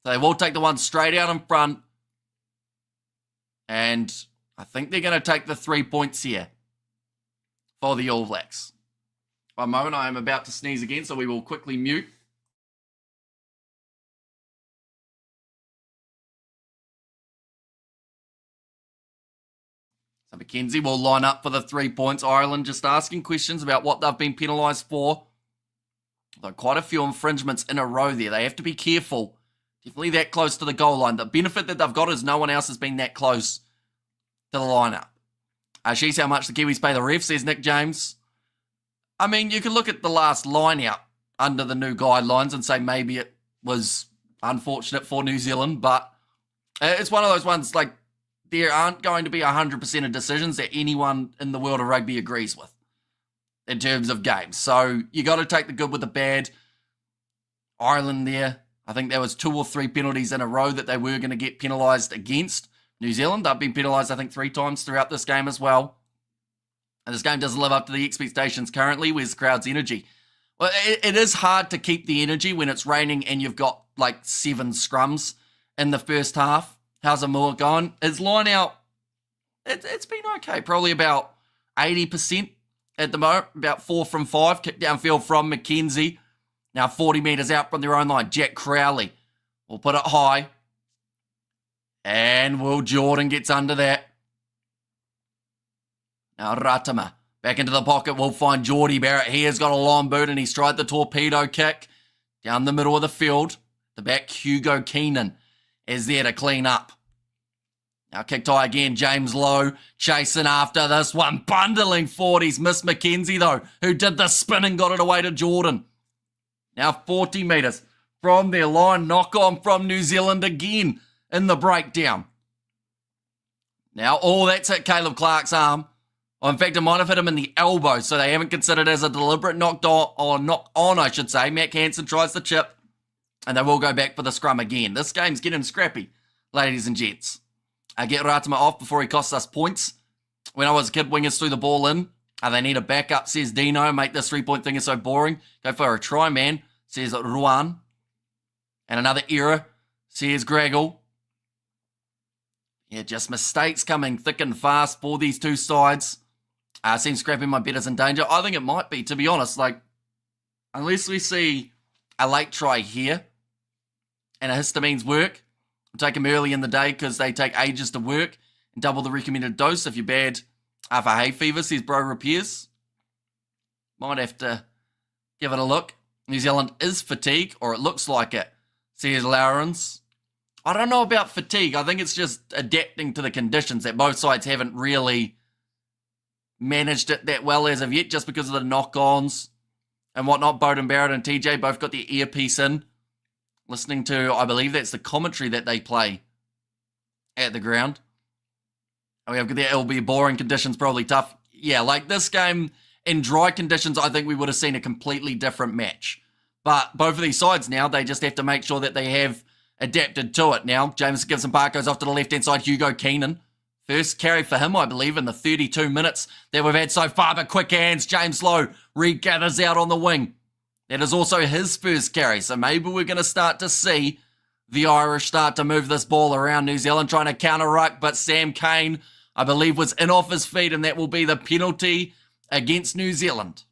So they will take the one straight out in front. And I think they're going to take the 3 points here for the All Blacks. One moment, I am about to sneeze again, so we will quickly mute. So McKenzie will line up for the 3 points. Ireland just asking questions about what they've been penalised for. Though quite a few infringements in a row there. They have to be careful. Definitely that close to the goal line. The benefit that they've got is no one else has been that close to the lineup. She's how much the Kiwis pay the ref, says Nick James. I mean, you can look at the last line out under the new guidelines and say maybe it was unfortunate for New Zealand, but it's one of those ones like there aren't going to be 100% of decisions that anyone in the world of rugby agrees with in terms of games. So you got to take the good with the bad. Ireland there, I think there was 2 or 3 penalties in a row that they were going to get penalised against. New Zealand, they've been penalised, I think, 3 times throughout this game as well. And this game doesn't live up to the expectations currently. Where's the crowd's energy? Well, it is hard to keep the energy when it's raining and you've got like 7 scrums in the first half. How's Amur going? His line out, it's been okay. Probably about 80% at the moment. About 4 from 5. Kick downfield from McKenzie. Now 40 metres out from their own line. Jack Crowley will put it high. And Will Jordan gets under that. Now Ratama back into the pocket. We'll find Geordie Barrett. He has got a long boot and he's tried the torpedo kick down the middle of the field. The back Hugo Keenan is there to clean up. Now kicked high again, James Lowe chasing after this one, bundling 40s. Miss McKenzie though, who did the spin and got it away to Jordan. Now 40 metres from their line, knock on from New Zealand again in the breakdown. Now, that's hit Caleb Clark's arm. Or in fact, it might have hit him in the elbow, so they haven't considered it as a deliberate knock on, I should say. Matt Hansen tries the chip, and they will go back for the scrum again. This game's getting scrappy, ladies and gents. Get Ratama off before he costs us points. When I was a kid, wingers threw the ball in. They need a backup, says Dino. Make this 3-point thing is so boring. Go for a try, man, says Ruan. And another error, says Graggle. Yeah, just mistakes coming thick and fast for these two sides. Seems scrappy, my bet is in danger. I think it might be, to be honest. Like, unless we see a late try here and a histamines work, take them early in the day because they take ages to work, and double the recommended dose if you're bad for hay fever, says Bro Repairs. Might have to give it a look. New Zealand is fatigue, or it looks like it, says Lawrence. I don't know about fatigue. I think it's just adapting to the conditions that both sides haven't really managed it that well as of yet, just because of the knock-ons and whatnot. Bowden Barrett and TJ both got their earpiece in, listening to, I believe that's the commentary that they play at the ground. It'll be boring conditions, probably tough. Yeah, like this game, in dry conditions, I think we would have seen a completely different match. But both of these sides now, they just have to make sure that they have adapted to it now. James Gibson Park goes off to the left-hand side. Hugo Keenan. First carry for him, I believe, in the 32 minutes that we've had so far. But quick hands, James Lowe regathers out on the wing. That is also his first carry. So maybe we're going to start to see the Irish start to move this ball around. New Zealand trying to counter-ruck, but Sam Cane, I believe, was in off his feet, and that will be the penalty against New Zealand.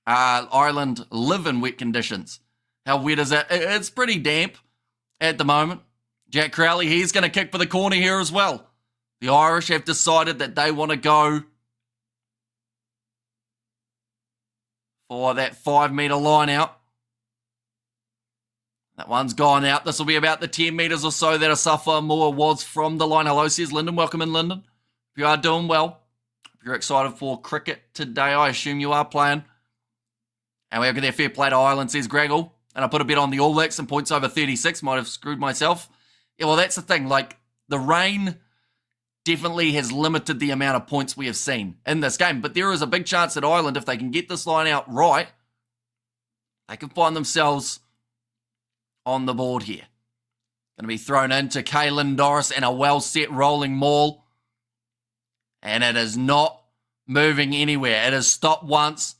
Ireland live in wet conditions. How wet is it? It's pretty damp at the moment. Jack Crowley, he's going to kick for the corner here as well. The Irish have decided that they want to go for that 5-metre line out. That one's gone out. This will be about the 10 metres or so that Asafa Moore was from the line. Hello, says Lyndon. Welcome in, Lyndon. If you are doing well, if you're excited for cricket today, I assume you are playing. And we have got their fair play to Ireland, says Graggle. And I put a bet on the All Blacks and points over 36. Might have screwed myself. Yeah, well, that's the thing. Like, the rain definitely has limited the amount of points we have seen in this game. But there is a big chance that Ireland, if they can get this line out right, they can find themselves on the board here. Going to be thrown into Caelan Doris and a well-set rolling maul. And it is not moving anywhere. It has stopped once.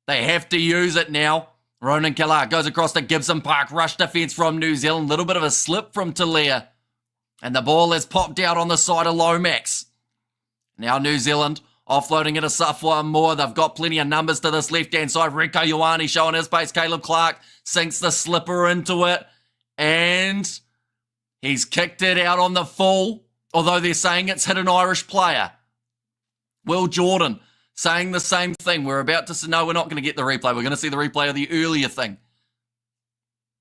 They have to use it now. Ronan Kellar goes across to Gibson Park. Rush defence from New Zealand. Little bit of a slip from Talia. And the ball has popped out on the side of Lomax. Now New Zealand offloading it to Safwa Moore. They've got plenty of numbers to this left-hand side. Rieko Ioane showing his pace. Caleb Clark sinks the slipper into it. And he's kicked it out on the full. Although they're saying it's hit an Irish player. Will Jordan saying the same thing. We're about to say, no, we're not going to get the replay. We're going to see the replay of the earlier thing.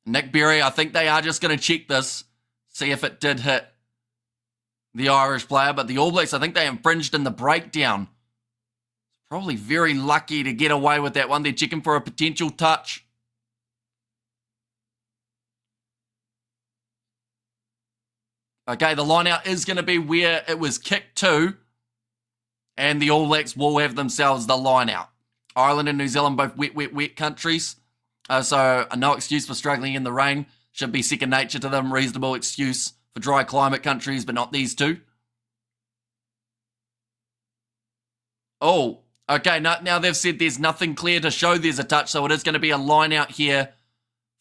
Nick Berry, I think they are just going to check this, see if it did hit the Irish player. But the All Blacks, I think they infringed in the breakdown. Probably very lucky to get away with that one. They're checking for a potential touch. Okay, the line out is going to be where it was kicked to. And the All Blacks will have themselves the line out. Ireland and New Zealand, both wet countries. So no excuse for struggling in the rain. Should be second nature to them. Reasonable excuse for dry climate countries, but not these two. Oh, okay. Now they've said there's nothing clear to show there's a touch, so it is going to be a line out here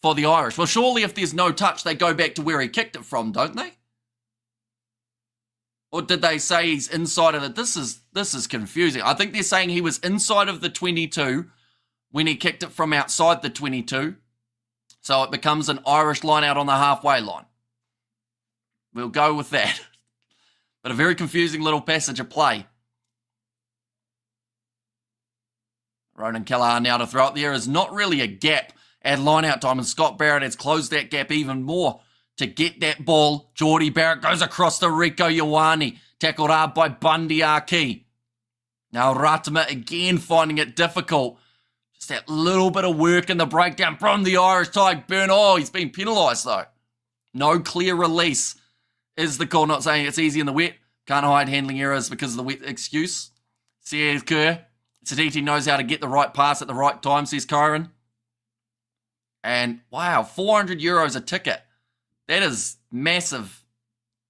for the Irish. Well, surely if there's no touch, they go back to where he kicked it from, don't they? Or did they say he's inside of it? This is confusing. I think they're saying he was inside of the 22 when he kicked it from outside the 22. So it becomes an Irish line out on the halfway line. We'll go with that. But a very confusing little passage of play. Ronan Kellar now to throw it. There is not really a gap at line out time, and Scott Barrett has closed that gap even more to get that ball. Geordie Barrett goes across to Rieko Ioane. Tackled hard by Bundy Aki. Now Ratama again finding it difficult. Just that little bit of work in the breakdown from the Irish Tyburn. Oh, he's been penalised though. No clear release is the call. Not saying it's easy in the wet. Can't hide handling errors because of the wet excuse. Says Kerr. Saditi knows how to get the right pass at the right time, says Kyron. And wow, €400 a ticket. That is massive.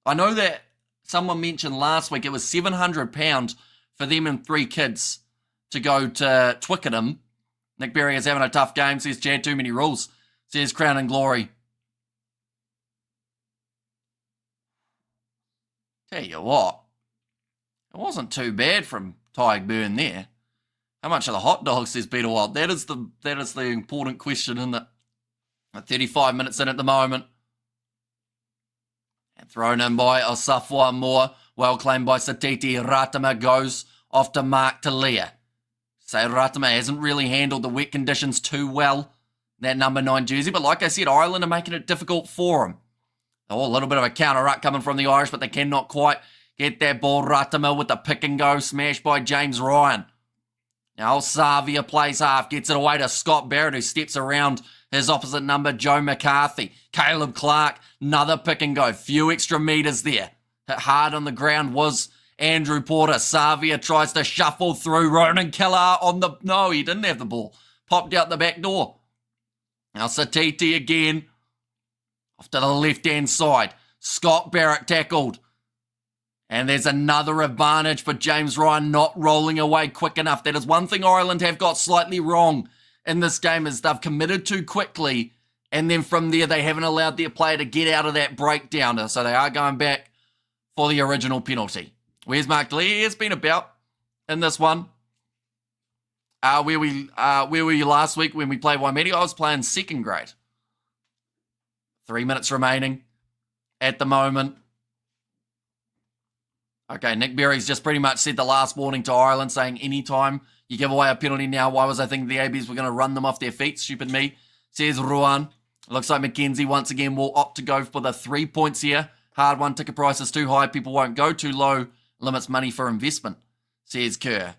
I know that someone mentioned last week it was £700 for them and 3 kids to go to Twickenham. Nick Berry is having a tough game, says Chad, too many rules, says Crown and Glory. Tell you what, it wasn't too bad from Tyburn there. How much are the hot dogs, says Peter Wild? That is the important question, isn't it? 35 minutes in at the moment. And thrown in by Osafwa Moore. Well claimed by Satiti. Ratama goes off to Mark Talia. So Ratama hasn't really handled the wet conditions too well, that number 9 jersey. But like I said, Ireland are making it difficult for him. Oh, a little bit of a counter-ruck coming from the Irish, but they cannot quite get that ball. Ratama with the pick and go smash by James Ryan. Now Savia plays half, gets it away to Scott Barrett, who steps around his opposite number, Joe McCarthy. Caleb Clark, another pick and go. Few extra metres there. Hit hard on the ground was Andrew Porter. Savia tries to shuffle through. Ronan Kellar on the... No, he didn't have the ball. Popped out the back door. Now Satiti again. Off to the left-hand side. Scott Barrett tackled. And there's another advantage for James Ryan not rolling away quick enough. That is one thing Ireland have got slightly wrong in this game, is they've committed too quickly, and then from there they haven't allowed their player to get out of that breakdowner, so they are going back for the original penalty. Where's Mark Lee? He has been about in this one. Where were you last week when we played Waimea? I was playing second grade. 3 minutes remaining at the moment. Okay, Nick Berry's just pretty much said the last warning to Ireland, saying anytime you give away a penalty now, why was I thinking the ABs were going to run them off their feet? Stupid me, says Ruan. Looks like McKenzie once again will opt to go for the 3 points here. Hard one, ticket price is too high. People won't go too low. Limits money for investment, says Kerr.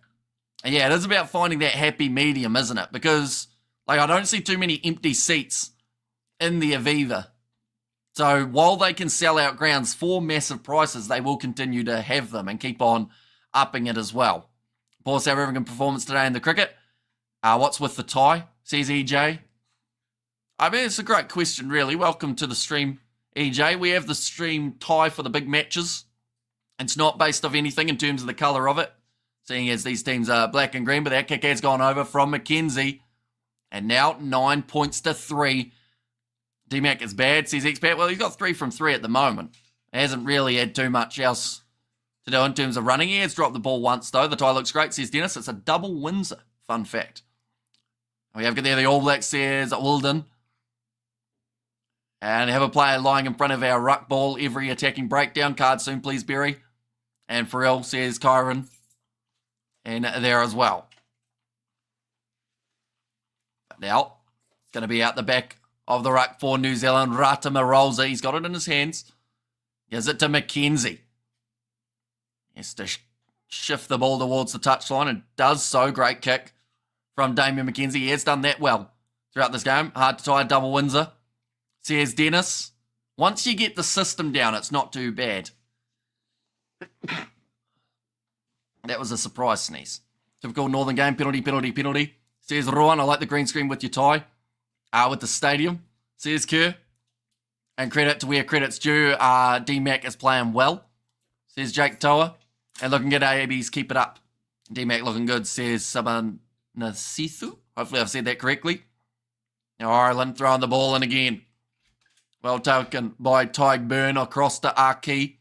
And yeah, it is about finding that happy medium, isn't it? Because I don't see too many empty seats in the Aviva. So while they can sell out grounds for massive prices, they will continue to have them and keep on upping it as well. Paul South African performance today in the cricket. What's with the tie, says EJ. I mean, it's a great question, really. Welcome to the stream, EJ. We have the stream tie for the big matches. It's not based off anything in terms of the colour of it, seeing as these teams are black and green, but that kick has gone over from McKenzie. And now 9 points to 3. D-Mac is bad, says Expat. Well, he's got 3 from 3 at the moment. He hasn't really had too much else to do in terms of running. He has dropped the ball once, though. The tie looks great, says Dennis. It's a double Windsor. Fun fact. We have got there the All Blacks, says Wilden. And have a player lying in front of our ruck ball every attacking breakdown. Card soon, please, Berry. And Pharrell, says Kyron. And there as well. But now, it's going to be out the back of the ruck for New Zealand. Ratama rolls it. He's got it in his hands. Gives it to McKenzie. He has to shift the ball towards the touchline and does so. Great kick from Damian McKenzie. He has done that well throughout this game. Hard to tie a double Windsor, says Dennis. Once you get the system down, it's not too bad. That was a surprise sneeze. Typical Northern game. Penalty, says Rowan. I like the green screen with your tie. With the stadium, says Kerr. And credit to where credit's due. D-Mac is playing well, says Jake Toa. And looking good, AABs, keep it up. D-Mac looking good, says Sabanasithu. Hopefully I've said that correctly. Now Ireland throwing the ball in again. Well taken by Tyburn across to Aki.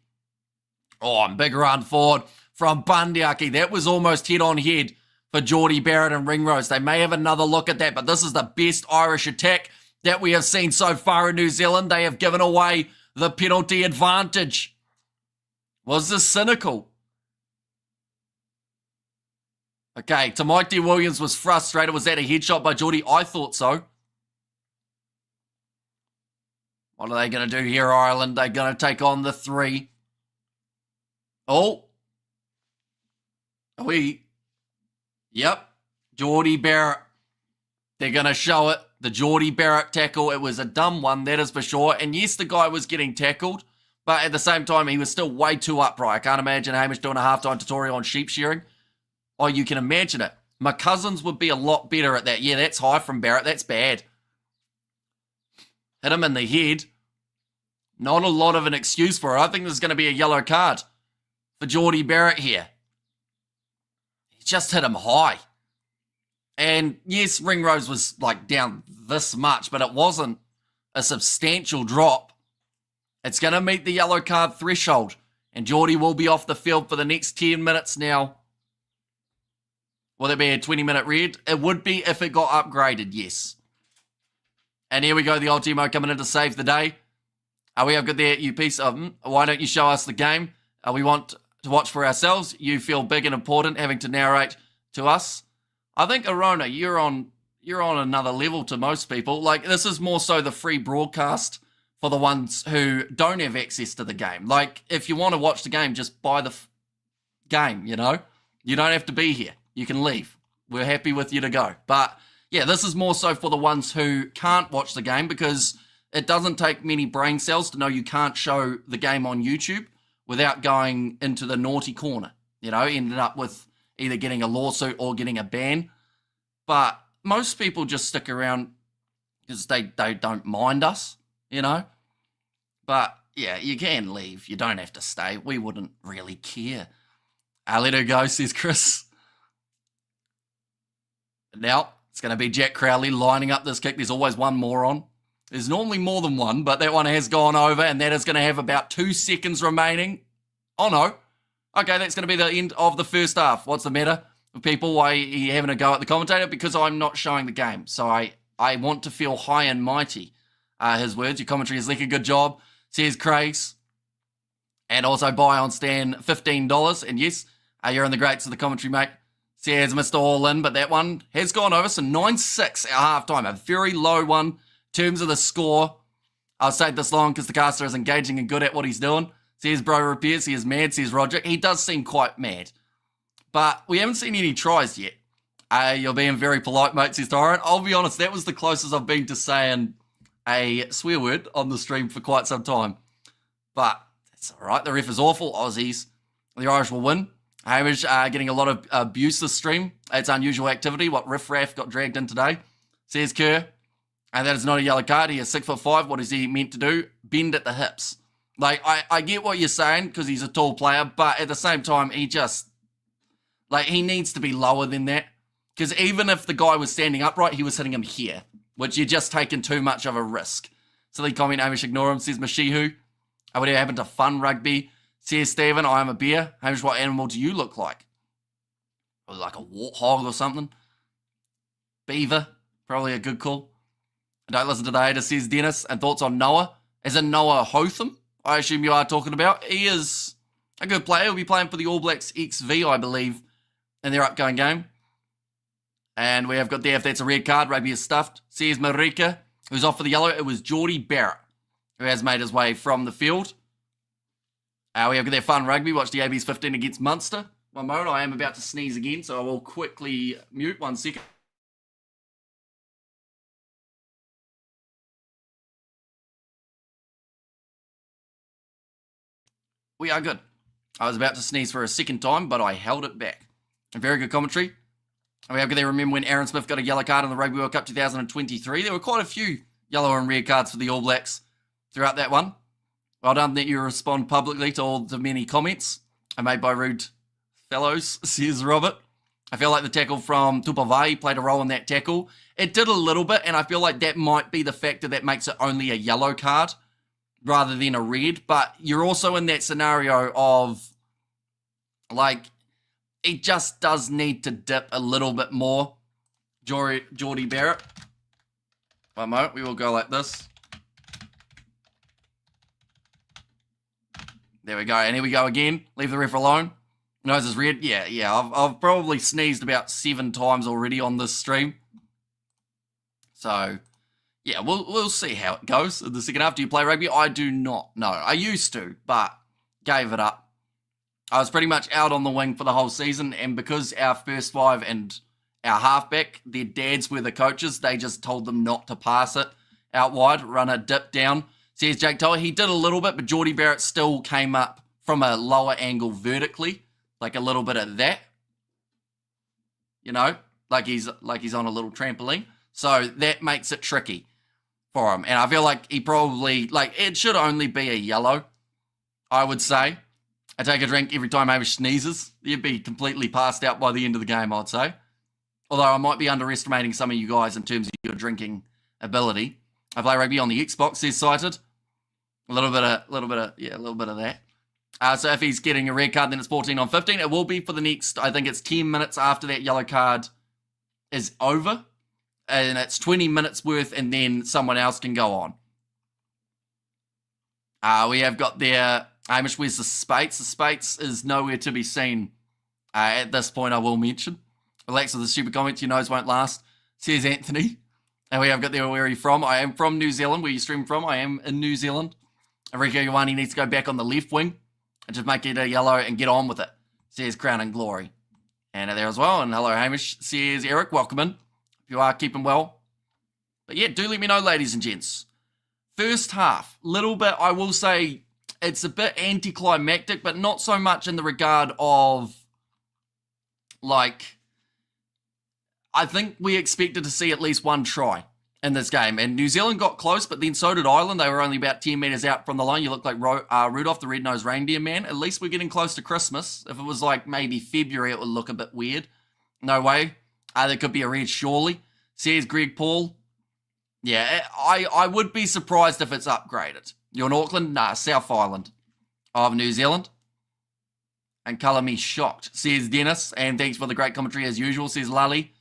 Oh, and big run forward from Bundy Aki. That was almost head on head for Geordie Barrett and Ringrose. They may have another look at that, but this is the best Irish attack that we have seen so far in New Zealand. They have given away the penalty advantage. Was this cynical? Okay, Tamaiti Williams was frustrated. Was that a headshot by Geordie? I thought so. What are they going to do here, Ireland? They're going to take on the 3. Oh. Are we? Yep. Geordie Barrett. They're going to show it. The Geordie Barrett tackle. It was a dumb one, that is for sure. And yes, the guy was getting tackled, but at the same time, he was still way too upright. I can't imagine Hamish doing a halftime tutorial on sheep shearing. Oh, you can imagine it. My cousins would be a lot better at that. Yeah, that's high from Barrett. That's bad. Hit him in the head. Not a lot of an excuse for it. I think there's going to be a yellow card for Geordie Barrett here. He just hit him high. And yes, Ringrose was like down this much, but it wasn't a substantial drop. It's going to meet the yellow card threshold. And Geordie will be off the field for the next 10 minutes now. Will it be a 20-minute red? It would be if it got upgraded, yes. And here we go, the old Timo coming in to save the day. We have got there, you piece of, why don't you show us the game? We want to watch for ourselves. You feel big and important having to narrate to us. I think, Arona, you're on another level to most people. Like, this is more so the free broadcast for the ones who don't have access to the game. Like, if you want to watch the game, just buy the game, you know? You don't have to be here. You can leave. We're happy with you to go. But, yeah, this is more so for the ones who can't watch the game because it doesn't take many brain cells to know you can't show the game on YouTube without going into the naughty corner, you know, ended up with either getting a lawsuit or getting a ban. But most people just stick around because they don't mind us, you know. But, yeah, you can leave. You don't have to stay. We wouldn't really care. Let her go, says Chris. Now, it's going to be Jack Crowley lining up this kick. There's always one more on. There's normally more than one, but that one has gone over, and that is going to have about 2 seconds remaining. Oh, no. Okay, that's going to be the end of the first half. What's the matter with people? Why are you having a go at the commentator? Because I'm not showing the game. So I want to feel high and mighty. His words. Your commentary is like a good job, says Craig's. And also buy on Stan $15. And yes, you're in the greats of the commentary, mate. Says Mr. All In, but that one has gone over. So 9-6 at halftime. A very low one in terms of the score. I'll say this long because the caster is engaging and good at what he's doing. Says Bro Repairs, he is mad, says Roger. He does seem quite mad. But we haven't seen any tries yet. You're being very polite, mate, says Tyrant. I'll be honest, that was the closest I've been to saying a swear word on the stream for quite some time. But it's all right. The ref is awful. Aussies. The Irish will win. Hamish getting a lot of abuse this stream. It's unusual activity. What riff-raff got dragged in today, says Kerr. And that is not a yellow card. He is 6'5". What is he meant to do? Bend at the hips. Like, I get what you're saying because he's a tall player, but at the same time, he just, like, he needs to be lower than that. Because even if the guy was standing upright, he was hitting him here, which you're just taking too much of a risk. Silly comment, Hamish, ignore him, says Mashihu. Whatever happened to fun rugby? Says Stephen, I am a bear. Hamish, what animal do you look like? Like a warthog or something? Beaver, probably a good call. Don't listen to the haters, says Dennis. And thoughts on Noah? As in Noah Hotham, I assume you are talking about. He is a good player. He'll be playing for the All Blacks XV, I believe, in their upcoming game. And we have got there, if that's a red card, rugby is stuffed. Says Marika, who's off for the yellow. It was Geordie Barrett, who has made his way from the field. We have got their fun rugby. Watch the AB's 15 against Munster. One moment, I am about to sneeze again, so I will quickly mute 1 second. We are good. I was about to sneeze for a second time, but I held it back. A very good commentary. We have got to remember when Aaron Smith got a yellow card in the Rugby World Cup 2023. There were quite a few yellow and red cards for the All Blacks throughout that one. Well done that you respond publicly to all the many comments made by rude fellows, says Robert. I feel like the tackle from Tupavai played a role in that tackle. It did a little bit, and I feel like that might be the factor that makes it only a yellow card rather than a red. But you're also in that scenario of, like, it just does need to dip a little bit more. Geordie Barrett. One moment, we will go like this. There we go, and here we go again. Leave the ref alone. Nose is red. Yeah. I've probably sneezed about 7 times already on this stream. So, Yeah, we'll see how it goes in the second half. Do you play rugby? I do not. No, I used to, but gave it up. I was pretty much out on the wing for the whole season, and because our first five and our halfback, their dads were the coaches, they just told them not to pass it out wide, run a dip down. Says Jake Toller, he did a little bit, but Geordie Barrett still came up from a lower angle vertically, like a little bit of that. You know, like he's on a little trampoline. So that makes it tricky for him. And I feel like he probably, like, it should only be a yellow, I would say. I take a drink every time Hamish sneezes. You'd be completely passed out by the end of the game, I'd say. Although I might be underestimating some of you guys in terms of your drinking ability. I play rugby on the Xbox, says Cited. A little bit of that. So if he's getting a red card, then it's 14 on 15. It will be for the next, I think it's 10 minutes after that yellow card is over. And it's 20 minutes worth, and then someone else can go on. We have got there, Hamish, where's the Spates? The Spates is nowhere to be seen at this point, I will mention. Relax with the stupid comments, you knows won't last, says Anthony. And we have got there, where are you from? I am from New Zealand. Where you stream from? I am in New Zealand. Enrico Ioane needs to go back on the left wing and just make it a yellow and get on with it, says Crown and Glory. And there as well. And hello, Hamish, says Eric. Welcome in. If you are keeping well. But yeah, do let me know, ladies and gents. First half, little bit, I will say, it's a bit anticlimactic, but not so much in the regard of, like, I think we expected to see at least one try in this game. And New Zealand got close, but then so did Ireland. They were only about 10 metres out from the line. You look like Rudolph the Red-Nosed Reindeer Man. At least we're getting close to Christmas. If it was like maybe February, it would look a bit weird. No way. There could be a red, surely, says Greg Paul. Yeah, I would be surprised if it's upgraded. You're in Auckland? Nah, South Island of New Zealand. And colour me shocked, says Dennis. And thanks for the great commentary as usual, says Lully.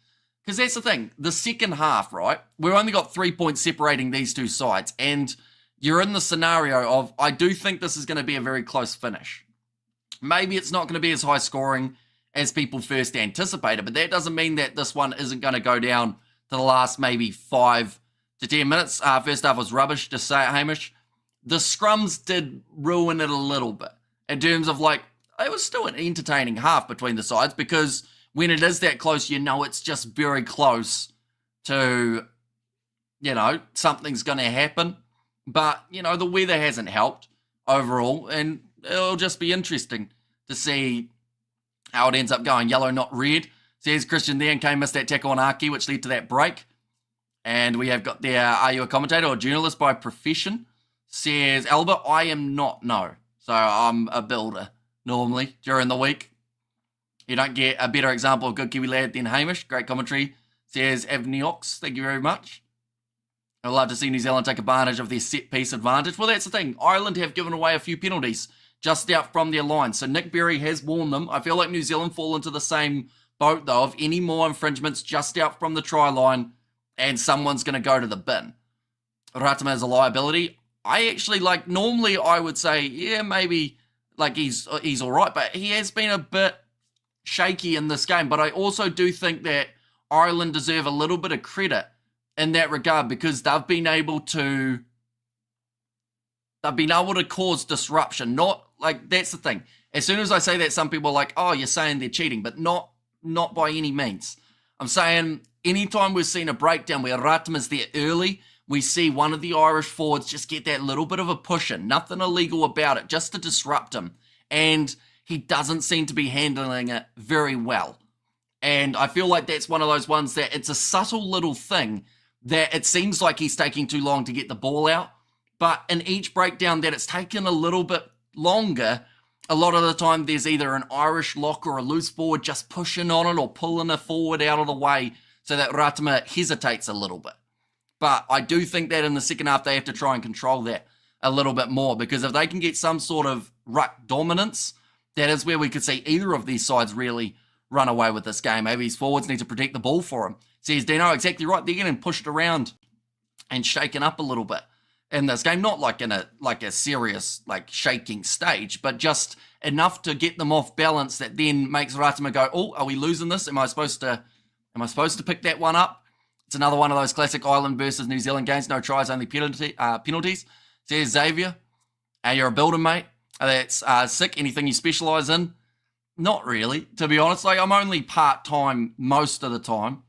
Because that's the thing, the second half, right? We've only got 3 points separating these two sides. And you're in the scenario of, I do think this is going to be a very close finish. Maybe it's not going to be as high scoring as people first anticipated, but that doesn't mean that this one isn't going to go down to the last maybe 5 to 10 minutes. First half was rubbish, just say it, Hamish. The scrums did ruin it a little bit in terms of, like, it was still an entertaining half between the sides, because when it is that close, you know it's just very close to, you know, something's going to happen. But, you know, the weather hasn't helped overall, and it'll just be interesting to see how it ends up going. Yellow, not red, says Christian there, and Kane missed that tackle on Aki, which led to that break. And we have got there, are you a commentator or journalist by profession? Says Albert, I am not, no. So I'm a builder normally during the week. You don't get a better example of good Kiwi lad than Hamish. Great commentary, says Avniox. Thank you very much. I'd love to see New Zealand take advantage of their set-piece advantage. Well, that's the thing. Ireland have given away a few penalties just out from their line. So Nick Berry has warned them. I feel like New Zealand fall into the same boat, though, of any more infringements just out from the try line, and someone's going to go to the bin. Ratama is a liability. I actually, like, normally I would say, yeah, maybe, like, he's all right, but he has been a bit shaky in this game. But I also do think that Ireland deserve a little bit of credit in that regard, because they've been able to cause disruption. Not, like, that's the thing. As soon as I say that, some people are like, oh, you're saying they're cheating, but not by any means. I'm saying anytime we've seen a breakdown where Ratama's there early, we see one of the Irish forwards just get that little bit of a push in. Nothing illegal about it, just to disrupt him. And he doesn't seem to be handling it very well. And I feel like that's one of those ones that it's a subtle little thing that it seems like he's taking too long to get the ball out. But in each breakdown that it's taken a little bit longer, a lot of the time there's either an Irish lock or a loose forward just pushing on it or pulling a forward out of the way so that Ratama hesitates a little bit. But I do think that in the second half they have to try and control that a little bit more, because if they can get some sort of ruck dominance, that is where we could see either of these sides really run away with this game. Maybe his forwards need to protect the ball for him. Says Dino, exactly right. They're getting pushed around and shaken up a little bit in this game. Not like in a serious, like, shaking stage, but just enough to get them off balance that then makes Ratama go, oh, are we losing this? Am I supposed to pick that one up? It's another one of those classic Ireland versus New Zealand games. No tries, only penalties. Says Xavier. You're a builder, mate. That's sick. Anything you specialise in? Not really, to be honest. Like, I'm only part-time most of the time.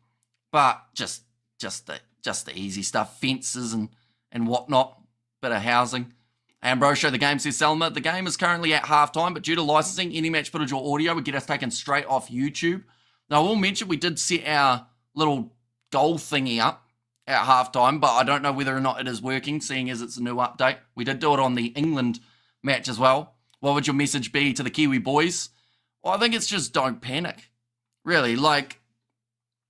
But just the easy stuff. Fences and whatnot. Bit of housing. Ambrosio, the game, says Selma. The game is currently at halftime, but due to licensing, any match footage or audio would get us taken straight off YouTube. Now, I will mention we did set our little goal thingy up at halftime, but I don't know whether or not it is working, seeing as it's a new update. We did do it on the England match as well. What would your message be to the Kiwi boys? Well, I think it's just don't panic. Really, like,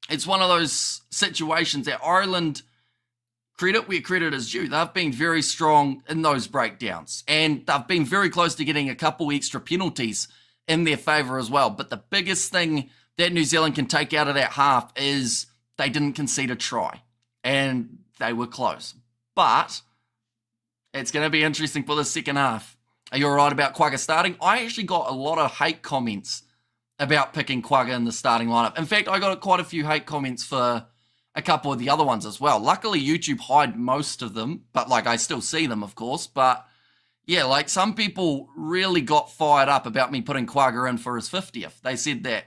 it's one of those situations that Ireland, credit where credit is due. They've been very strong in those breakdowns, and they've been very close to getting a couple extra penalties in their favour as well. But the biggest thing that New Zealand can take out of that half is they didn't concede a try, and they were close. But it's going to be interesting for the second half. Are you all right about Quagga starting? I actually got a lot of hate comments about picking Quagga in the starting lineup. In fact, I got quite a few hate comments for a couple of the other ones as well. Luckily, YouTube hide most of them, but like I still see them, of course. But yeah, like some people really got fired up about me putting Quagga in for his 50th. They said that,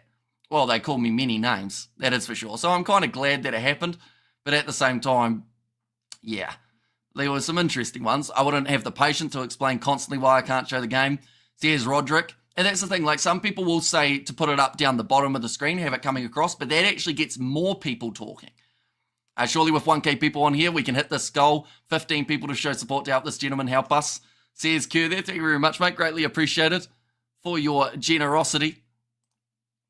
well, they called me many names, that is for sure. So I'm kind of glad that it happened. But at the same time, yeah, there were some interesting ones. I wouldn't have the patience to explain constantly why I can't show the game. There's Roderick. And that's the thing, like some people will say to put it up down the bottom of the screen, have it coming across, but that actually gets more people talking. Surely with 1K people on here, we can hit this goal. 15 people to show support to help this gentleman help us. Says Q there. Thank you very much, mate. Greatly appreciated for your generosity.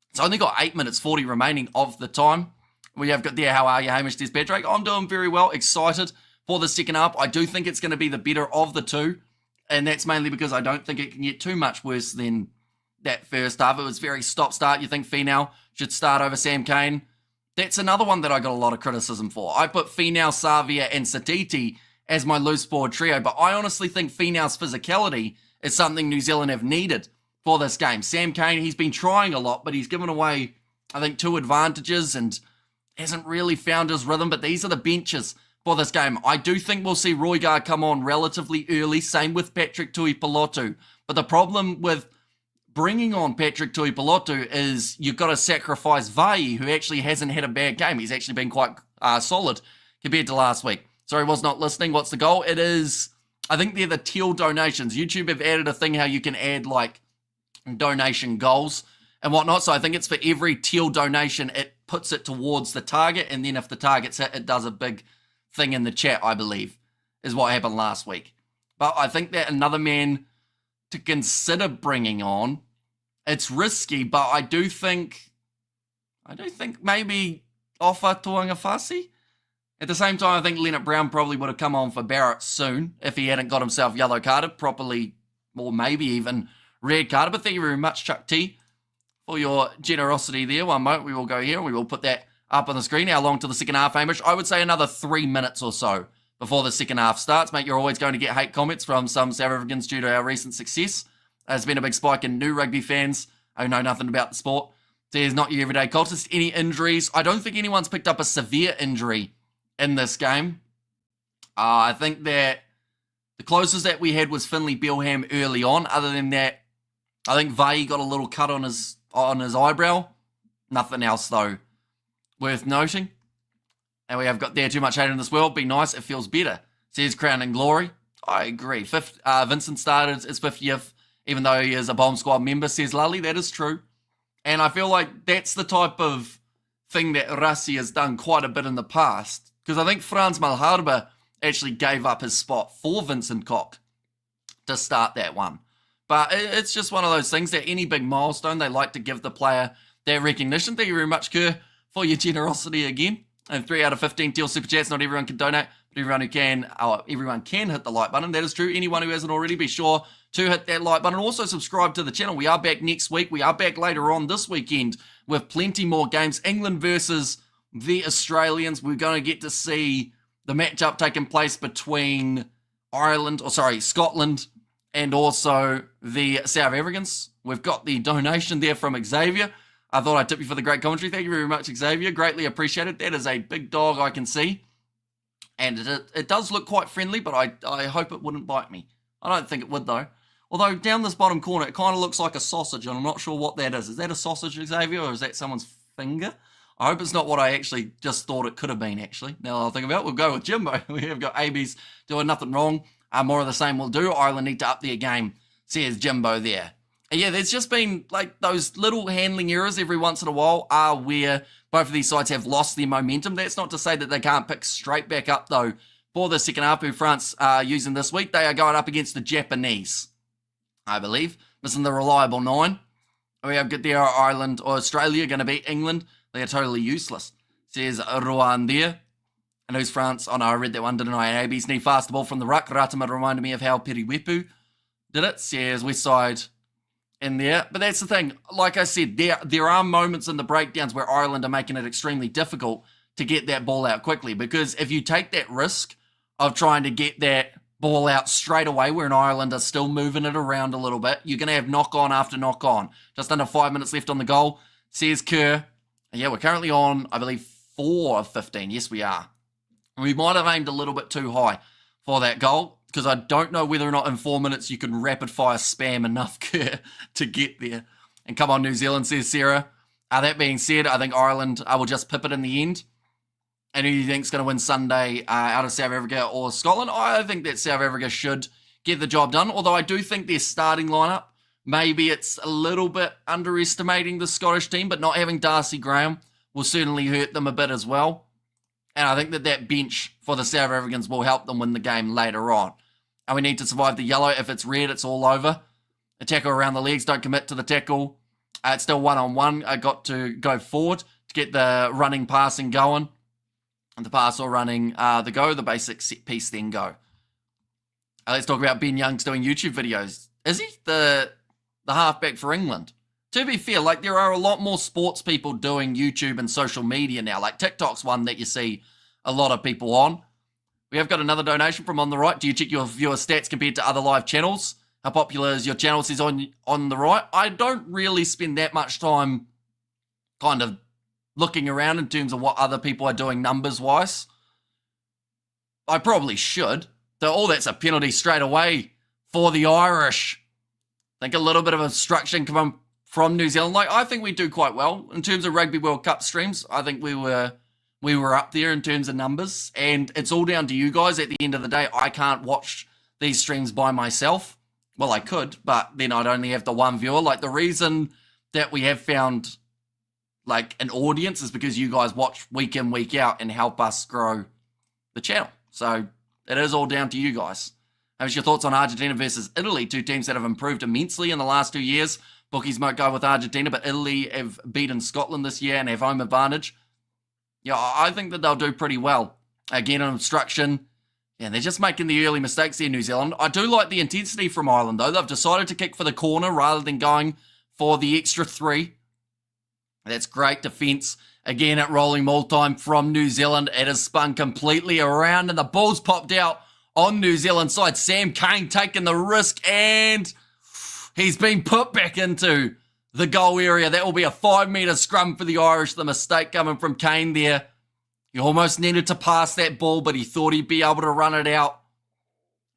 It's only got 8 minutes 40 remaining of the time. We have got there, how are you, Hamish Despatrick? I'm doing very well, excited for the second half. I do think it's going to be the better of the two, and that's mainly because I don't think it can get too much worse than that first half. It was very stop-start. You think Finau should start over Sam Cane? That's another one that I got a lot of criticism for. I put Finau, Savia, and Satiti as my loose forward trio, but I honestly think Finau's physicality is something New Zealand have needed for this game. Sam Cane, he's been trying a lot, but he's given away, I think, 2 advantages and hasn't really found his rhythm, but these are the benches for this game. I do think we'll see Roygar come on relatively early, same with Patrick Tuipulotu, but the problem with bringing on Patrick Tuipulotu is you've got to sacrifice Vai, who actually hasn't had a bad game. He's actually been quite solid compared to last week. Sorry, was not listening. What's the goal? It is, I think they're the teal donations. YouTube have added a thing how you can add like donation goals and whatnot. So I think it's for every teal donation, it puts it towards the target. And then if the target's hit, it does a big thing in the chat, I believe, is what happened last week. But I think that another man to consider bringing on, it's risky, but I do think maybe Ofa Tuangafasi. At the same time, I think Leonard Brown probably would have come on for Barrett soon if he hadn't got himself yellow carded properly, or maybe even red carded. But thank you very much, Chuck T, for your generosity there. One moment, we will go here and we will put that up on the screen. How long till the second half, Hamish? I would say another 3 minutes or so before the second half starts. Mate, you're always going to get hate comments from some South Africans due to our recent success. There's been a big spike in new rugby fans who know nothing about the sport. There's not your everyday cultist. Any injuries? I don't think anyone's picked up a severe injury in this game. I think that the closest that we had was Finley Bilham early on. Other than that, I think Vai got a little cut on his eyebrow. Nothing else, though, worth noting. And we have got there too much hate in this world. Be nice, it feels better. Says Crown and Glory. I agree. Vincent started his 50th, even though he is a bomb squad member, says Lully. That is true. And I feel like that's the type of thing that Rassi has done quite a bit in the past. Because I think Franz Malharba actually gave up his spot for Vincent Koch to start that one. But it's just one of those things that any big milestone, they like to give the player that recognition. Thank you very much, Kerr, for your generosity again. And 3 out of 15 teal super chats. Not everyone can donate, but everyone can hit the like button. That is true. Anyone who hasn't already, be sure to hit that like button. Also subscribe to the channel. We are back next week. We are back later on this weekend with plenty more games. England versus the Australians. We're going to get to see the matchup taking place between Scotland and also the South Africans. We've got the donation there from Xavier. I thought I'd tip you for the great commentary. Thank you very much, Xavier. Greatly appreciated. That is a big dog I can see. And it does look quite friendly, but I hope it wouldn't bite me. I don't think it would, though. Although, down this bottom corner, it kind of looks like a sausage, and I'm not sure what that is. Is that a sausage, Xavier, or is that someone's finger? I hope it's not what I actually just thought it could have been, actually. Now I'll think about it, we'll go with Jimbo. We have got ABs doing nothing wrong. More of the same will do. Ireland need to up their game, says Jimbo there. And yeah, there's just been like those little handling errors every once in a while are where both of these sides have lost their momentum. That's not to say that they can't pick straight back up, though, for the second half, who France are using this week. They are going up against the Japanese, I believe. Missing the reliable 9. We have got there Ireland or Australia going to beat England. They are totally useless, says Rowan there. And who's France? Oh no, I read that one, didn't I? AB's knee fast the ball from the ruck. Ratama reminded me of how Periwepu did it, says Westside in there. But that's the thing. Like I said, there are moments in the breakdowns where Ireland are making it extremely difficult to get that ball out quickly. Because if you take that risk of trying to get that ball out straight away where in Ireland are still moving it around a little bit, you're going to have knock-on after knock-on. Just under 5 minutes left on the goal, says Kerr. And yeah, we're currently on, I believe, 4 of 15. Yes, we are. We might have aimed a little bit too high for that goal, because I don't know whether or not in 4 minutes you can rapid-fire spam enough Kerr to get there. And come on, New Zealand, says Sarah. That being said, I think Ireland will just pip it in the end. And who do you think's going to win Sunday out of South Africa or Scotland? I think that South Africa should get the job done, although I do think their starting lineup, maybe it's a little bit underestimating the Scottish team, but not having Darcy Graham will certainly hurt them a bit as well. And I think that bench for the South Africans will help them win the game later on. And we need to survive the yellow. If it's red, it's all over. A tackle around the legs, don't commit to the tackle. It's still one-on-one. I got to go forward to get the running passing going. And the pass or running the go, the basic set piece then go. Let's talk about Ben Young's doing YouTube videos. Is he the halfback for England? To be fair, like there are a lot more sports people doing YouTube and social media now. Like TikTok's one that you see a lot of people on. We have got another donation from on the right. Do you check your viewer stats compared to other live channels? How popular is your channel, says on the right? I don't really spend that much time kind of looking around in terms of what other people are doing numbers-wise. I probably should. So, that's a penalty straight away for the Irish. I think a little bit of obstruction from New Zealand. Like, I think we do quite well in terms of Rugby World Cup streams. I think we were up there in terms of numbers, and it's all down to you guys. At the end of the day, I can't watch these streams by myself. Well, I could, but then I'd only have the one viewer. Like, the reason that we have found like an audience is because you guys watch week in, week out and help us grow the channel. So it is all down to you guys. How's your thoughts on Argentina versus Italy? Two teams that have improved immensely in the last 2 years. Bookies might go with Argentina, but Italy have beaten Scotland this year and have home advantage. Yeah, I think that they'll do pretty well. Again, an obstruction. Yeah, they're just making the early mistakes here, New Zealand. I do like the intensity from Ireland, though. They've decided to kick for the corner rather than going for the extra 3. That's great defence. Again, at rolling maul time from New Zealand. It has spun completely around and the ball's popped out on New Zealand side. Sam Cane taking the risk and he's been put back into the goal area. That will be a 5-metre scrum for the Irish. The mistake coming from Cane there. He almost needed to pass that ball, but he thought he'd be able to run it out.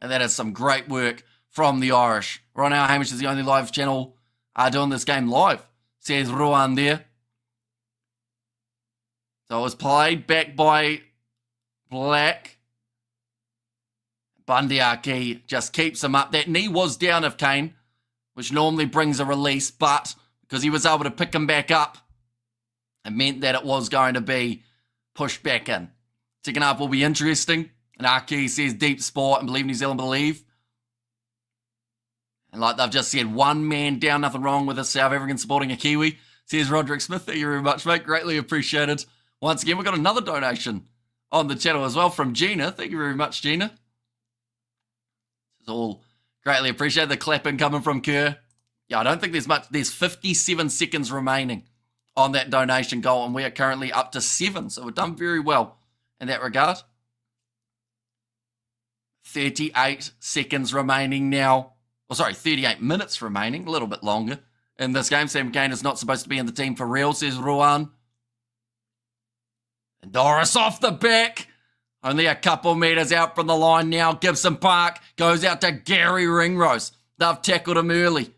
And that is some great work from the Irish. Right now, Hamish is the only live channel doing this game live, says Rowan there. So it was played back by Black. Bundyaki just keeps him up. That knee was down of Cane, which normally brings a release, but because he was able to pick him back up, it meant that it was going to be pushed back in. Second half will be interesting. And Aki says deep sport and believe New Zealand believe. And like they've just said, one man down, nothing wrong with a South African supporting a Kiwi, says Roderick Smith. Thank you very much, mate. Greatly appreciated. Once again, we've got another donation on the channel as well from Gina. Thank you very much, Gina. It's all greatly appreciated. The clapping coming from Kerr. Yeah, I don't think there's much. There's 57 seconds remaining on that donation goal, and we are currently up to 7. So we've done very well in that regard. 38 seconds remaining now. 38 minutes remaining. A little bit longer in this game. Sam Kane is not supposed to be in the team for real, says Ruan. And Doris off the back. Only a couple metres out from the line now. Gibson Park goes out to Gary Ringrose. They've tackled him early.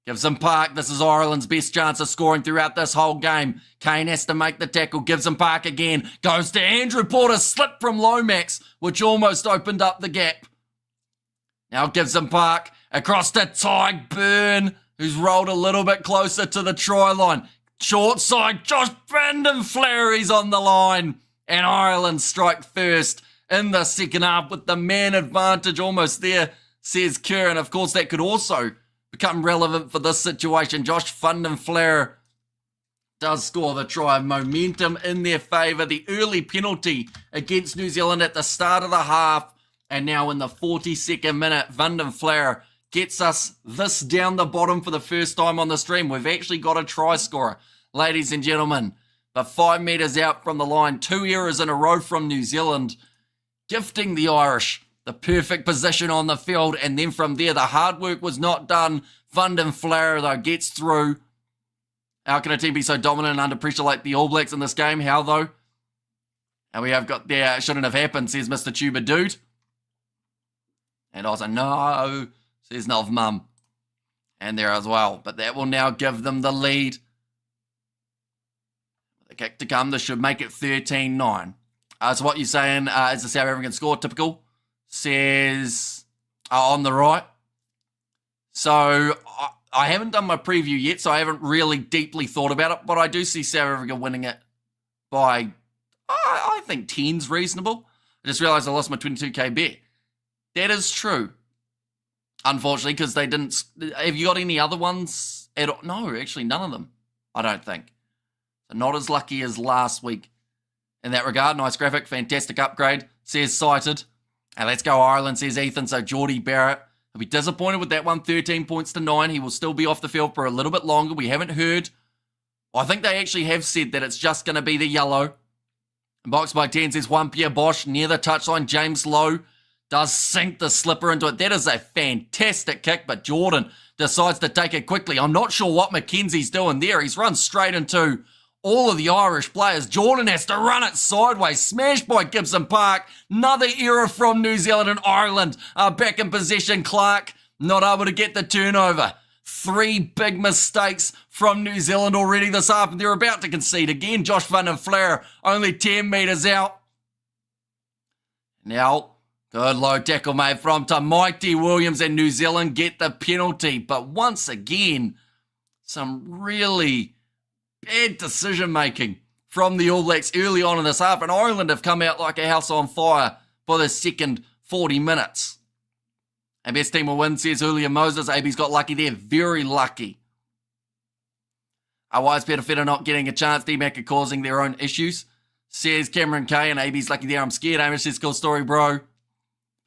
Gibson Park, this is Ireland's best chance of scoring throughout this whole game. Kane has to make the tackle. Gibson Park again. Goes to Andrew Porter. Slip from Lomax, which almost opened up the gap. Now Gibson Park across to Tyke Byrne, who's rolled a little bit closer to the try line. Short side, Josh Brandon Flaherty's on the line. And Ireland strike first in the second half with the man advantage almost there, says Kerr. And of course, that could also become relevant for this situation. Josh Flair does score the try. Momentum in their favour. The early penalty against New Zealand at the start of the half. And now in the 42nd minute, Flair gets us this down the bottom for the first time on the stream. We've actually got a try scorer, ladies and gentlemen. But 5 metres out from the line, 2 errors in a row from New Zealand, gifting the Irish the perfect position on the field. And then from there, the hard work was not done. Flair, though, gets through. How can a team be so dominant and under pressure like the All Blacks in this game? How, though? And we have got there, it shouldn't have happened, says Mr. Tuba Dude. And I was like, no, says Nov Mum. And there as well. But that will now give them the lead. The kick to come, this should make it 13-9. So what you're saying is the South African score typical, says on the right. So I haven't done my preview yet, so I haven't really deeply thought about it, but I do see South Africa winning it by, I think 10's reasonable. I just realised I lost my 22k bet. That is true. Unfortunately, because they didn't. Have you got any other ones at all? No, actually none of them, I don't think. So not as lucky as last week in that regard. Nice graphic, fantastic upgrade, says Cited. And let's go Ireland, says Ethan. So Geordie Barrett, he'll be disappointed with that one, 13 points to 9. He will still be off the field for a little bit longer. We haven't heard. I think they actually have said that it's just going to be the yellow. Box by 10 says Juan Pierre Bosch near the touchline. James Lowe does sink the slipper into it. That is a fantastic kick, but Jordan decides to take it quickly. I'm not sure what McKenzie's doing there. He's run straight into all of the Irish players. Jordan has to run it sideways. Smashed by Gibson Park. Another error from New Zealand and Ireland. Back in possession. Clark not able to get the turnover. 3 big mistakes from New Zealand already this half. They're about to concede again. Josh Flair only 10 metres out. Now, good low tackle made from Mighty Williams, and New Zealand get the penalty. But once again, some really bad decision-making from the All Blacks early on in this half, and Ireland have come out like a house on fire for the second 40 minutes. And best team will win, says Julian Moses. AB's got lucky there, very lucky. Why is Peter Feder not getting a chance? D-Mac are causing their own issues, says Cameron K, and AB's lucky there. I'm scared. Amish says, cool story, bro.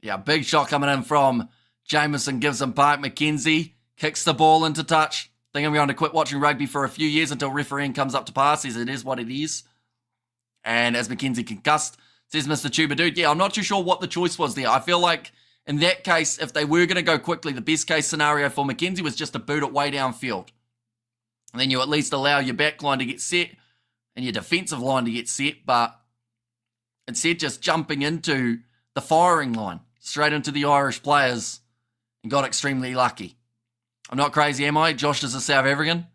Yeah, big shot coming in from Jameson, Gibson Park. McKenzie kicks the ball into touch. Think I'm going to quit watching rugby for a few years until refereeing comes up to pass. Says it is what it is. And as McKenzie concussed, says Mr. Tuba Dude, yeah, I'm not too sure what the choice was there. I feel like in that case, if they were going to go quickly, the best case scenario for McKenzie was just to boot it way downfield. And then you at least allow your back line to get set and your defensive line to get set, but instead just jumping into the firing line, straight into the Irish players, and got extremely lucky. I'm not crazy, am I? Josh is a South African.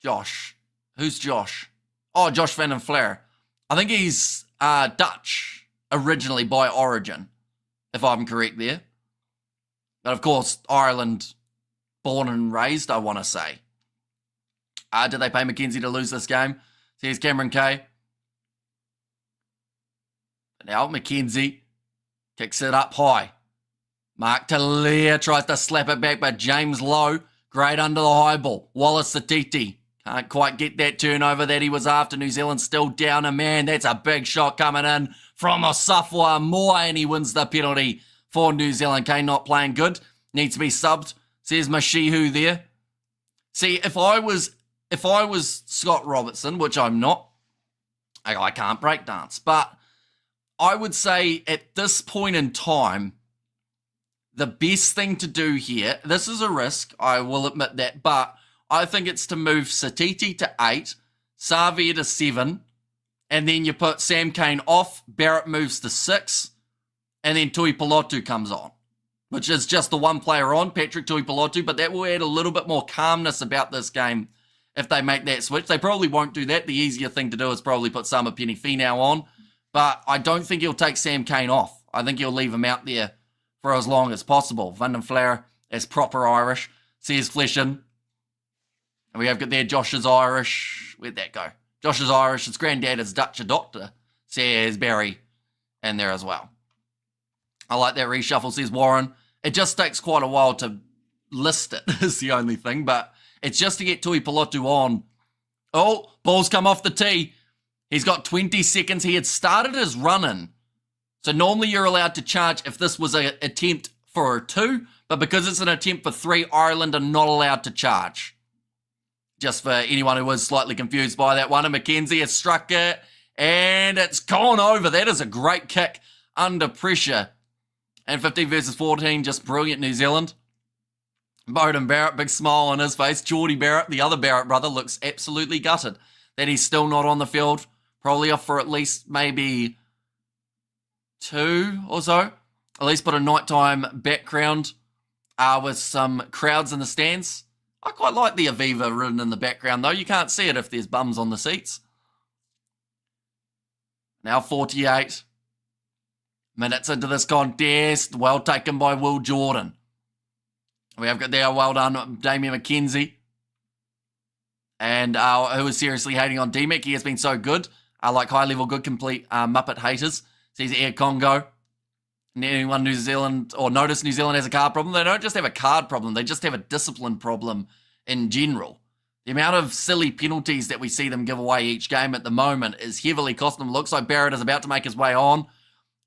Josh. Who's Josh? Oh, Josh Flair. I think he's Dutch originally by origin, if I'm correct there. But of course, Ireland, born and raised, I want to say. Did they pay McKenzie to lose this game? Here's Cameron K. Now McKenzie kicks it up high. Mark Talia tries to slap it back, but James Lowe, great under the high ball. Wallace Satiti can't quite get that turnover that he was after. New Zealand still down a man. That's a big shot coming in from Osafwa Moore, and he wins the penalty for New Zealand. Kane not playing good. Needs to be subbed, says Mashihu there. See, if I was Scott Robertson, which I'm not, I can't break dance, but I would say at this point in time, the best thing to do here, this is a risk, I will admit that, but I think it's to move Satiti to 8, Savia to 7, and then you put Sam Cane off, Barrett moves to 6, and then Tuipulotu comes on, which is just the one player on, Patrick Tuipulotu, but that will add a little bit more calmness about this game if they make that switch. They probably won't do that. The easier thing to do is probably put Sama Penifenau on, but I don't think he'll take Sam Cane off. I think he'll leave him out there for as long as possible. Van den Vlaar as proper Irish, says Fleshin. And we have got there Josh is Irish. Where'd that go? Josh is Irish. His granddad is Dutch doctor, says Barry in there as well. I like that reshuffle, says Warren. It just takes quite a while to list it, is the only thing, but it's just to get Tuipulotu on. Oh, ball's come off the tee. He's got 20 seconds. He had started his run-in. So normally you're allowed to charge if this was an attempt for a 2, but because it's an attempt for 3, Ireland are not allowed to charge. Just for anyone who was slightly confused by that one. And McKenzie has struck it, and it's gone over. That is a great kick under pressure. And 15 versus 14, just brilliant New Zealand. Bowden Barrett, big smile on his face. Geordie Barrett, the other Barrett brother, looks absolutely gutted that he's still not on the field. Probably off for at least maybe 2 or so. At least put a nighttime background with some crowds in the stands. I quite like the Aviva written in the background, though. You can't see it if there's bums on the seats. Now 48 minutes into this contest. Well taken by Will Jordan. We have got there, well done, Damien McKenzie. And who is seriously hating on D-Mac. He has been so good. Like high-level good complete Muppet haters. Says Air Congo. And anyone New Zealand, or notice New Zealand has a card problem. They don't just have a card problem. They just have a discipline problem in general. The amount of silly penalties that we see them give away each game at the moment is heavily costing them. Looks like Barrett is about to make his way on.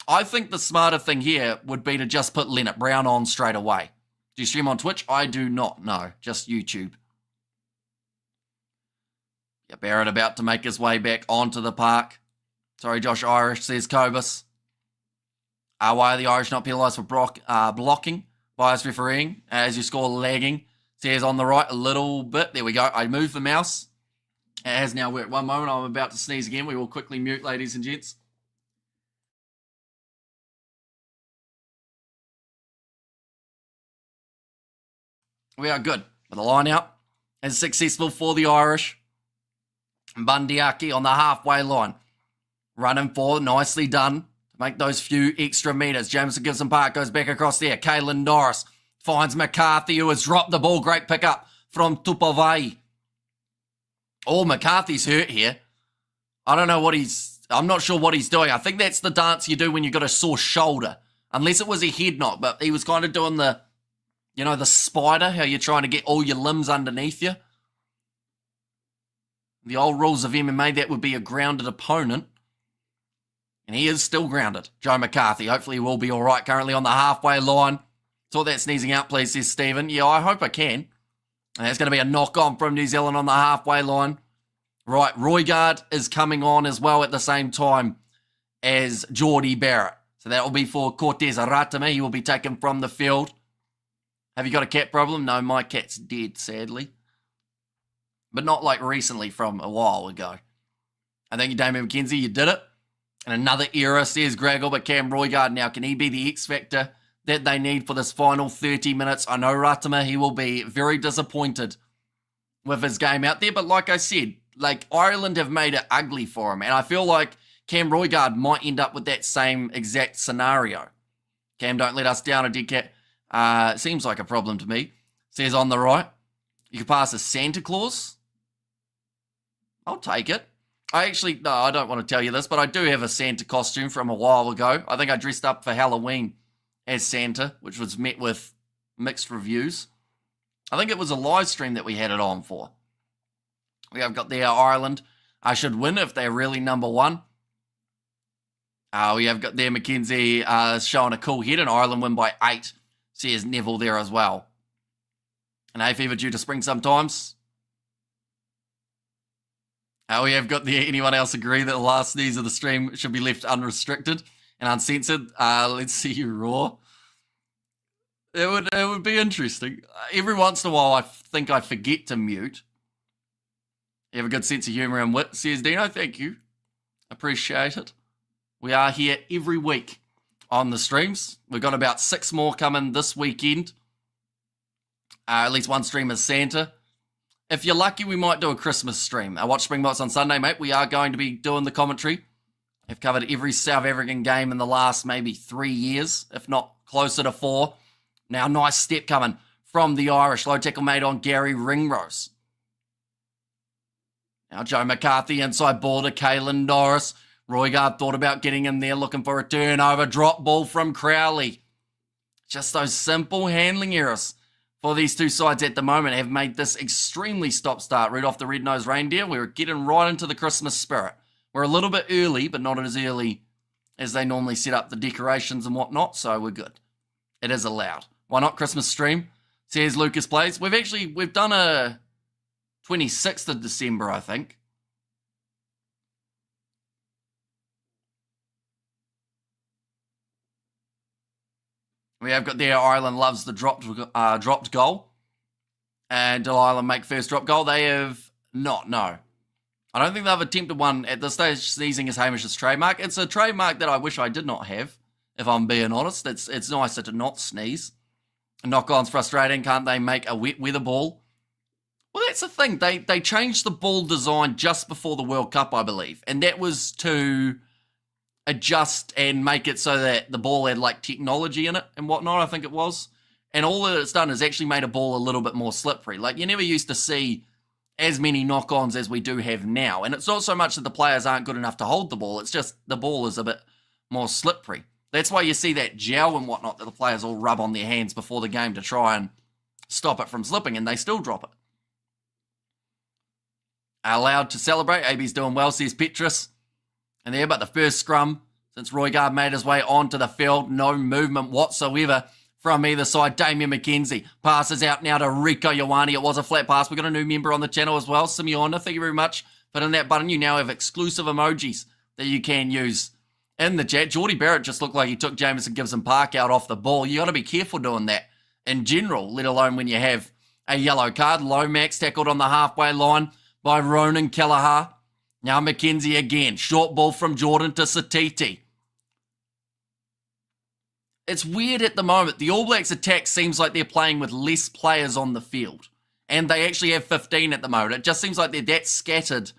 I think the smarter thing here would be to just put Leonard Brown on straight away. Do you stream on Twitch? I do not. No, just YouTube. Yeah, Barrett about to make his way back onto the park. Sorry, Josh Irish, says Cobus. Why are the Irish not penalised for blocking? Bias refereeing as you score lagging. Says on the right a little bit. There we go. I moved the mouse. It has now worked. One moment. I'm about to sneeze again. We will quickly mute, ladies and gents. We are good. But the line out is successful for the Irish. Bundyaki on the halfway line. Running forward. Nicely done. To make those few extra metres. Jameson Gibson Park goes back across there. Caelan Norris finds McCarthy, who has dropped the ball. Great pickup from Tupavai. Oh, McCarthy's hurt here. I don't know what I'm not sure what he's doing. I think that's the dance you do when you've got a sore shoulder. Unless it was a head knock, but he was kind of doing the, the spider, how you're trying to get all your limbs underneath you. The old rules of MMA, that would be a grounded opponent. And he is still grounded. Joe McCarthy. Hopefully he will be all right. Currently on the halfway line. Sort that sneezing out, please, says Stephen. Yeah, I hope I can. And that's going to be a knock-on from New Zealand on the halfway line. Right, Roygaard is coming on as well at the same time as Geordie Barrett. So that will be for Cortez Aratame. He will be taken from the field. Have you got a cat problem? No, my cat's dead, sadly. But not like recently, from a while ago. I thank you, Damien McKenzie. You did it. And another era, says Graggle, but Cam Roygaard now, can he be the X-Factor that they need for this final 30 minutes? I know Ratama, he will be very disappointed with his game out there. But like I said, Ireland have made it ugly for him. And I feel like Cam Roygaard might end up with that same exact scenario. Cam, don't let us down, a dead cat. Seems like a problem to me. Says on the right, you can pass as Santa Claus. I'll take it. I don't want to tell you this, but I do have a Santa costume from a while ago. I think I dressed up for Halloween as Santa, which was met with mixed reviews. I think it was a live stream that we had it on for. We have got there Ireland. I should win if they're really number one. We have got there Mackenzie showing a cool head, and Ireland win by 8. Says Neville there as well. And hay fever due to spring sometimes. We have got there. Anyone else agree that the last sneeze of the stream should be left unrestricted and uncensored? Let's see you raw. It would be interesting. Every once in a while, I think I forget to mute. You have a good sense of humour and wit, says Dino. Thank you. Appreciate it. We are here every week on the streams. We've got about 6 more coming this weekend. At least one stream is Santa. If you're lucky, we might do a Christmas stream. I watch Springboks on Sunday, mate. We are going to be doing the commentary. I've covered every South African game in the last maybe 3 years, if not closer to 4. Now, nice step coming from the Irish. Low tackle made on Gary Ringrose. Now, Joe McCarthy inside ball to Caelan Norris. Roigard thought about getting in there, looking for a turnover. Drop ball from Crowley. Just those simple handling errors for these two sides at the moment have made this extremely stop-start. Rudolph the Red-Nosed Reindeer. We're getting right into the Christmas spirit. We're a little bit early, but not as early as they normally set up the decorations and whatnot, so we're good. It is allowed. Why not Christmas stream? Says Lucas Plays. We've done a 26th of December, I think. We have got there, Ireland loves the dropped goal. And did Ireland make first drop goal? They have not, no. I don't think they've attempted one at this stage. Sneezing is Hamish's trademark. It's a trademark that I wish I did not have, if I'm being honest. It's nicer to not sneeze. Knock-on's frustrating. Can't they make a wet weather ball? Well, that's the thing. They changed the ball design just before the World Cup, I believe. And that was to adjust and make it so that the ball had like technology in it and whatnot, I think it was. And all that it's done is actually made a ball a little bit more slippery. Like, you never used to see as many knock-ons as we do have now. And it's not so much that the players aren't good enough to hold the ball. It's just the ball is a bit more slippery. That's why you see that gel and whatnot that the players all rub on their hands before the game to try and stop it from slipping, and they still drop it. Allowed to celebrate. AB's doing well, says Petrus. And there, but the first scrum, since Roigard made his way onto the field, no movement whatsoever from either side. Damien McKenzie passes out now to Rico Ioane. It was a flat pass. We've got a new member on the channel as well, Simeona. Thank you very much. Put in that button. You now have exclusive emojis that you can use in the chat. Geordie Barrett just looked like he took Jamison Gibson Park out off the ball. You got to be careful doing that in general, let alone when you have a yellow card. Lomax tackled on the halfway line by Ronan Kelleher. Now McKenzie again. Short ball from Jordan to Satiti. It's weird at the moment. The All Blacks attack seems like they're playing with less players on the field. And they actually have 15 at the moment. It just seems like they're that scattered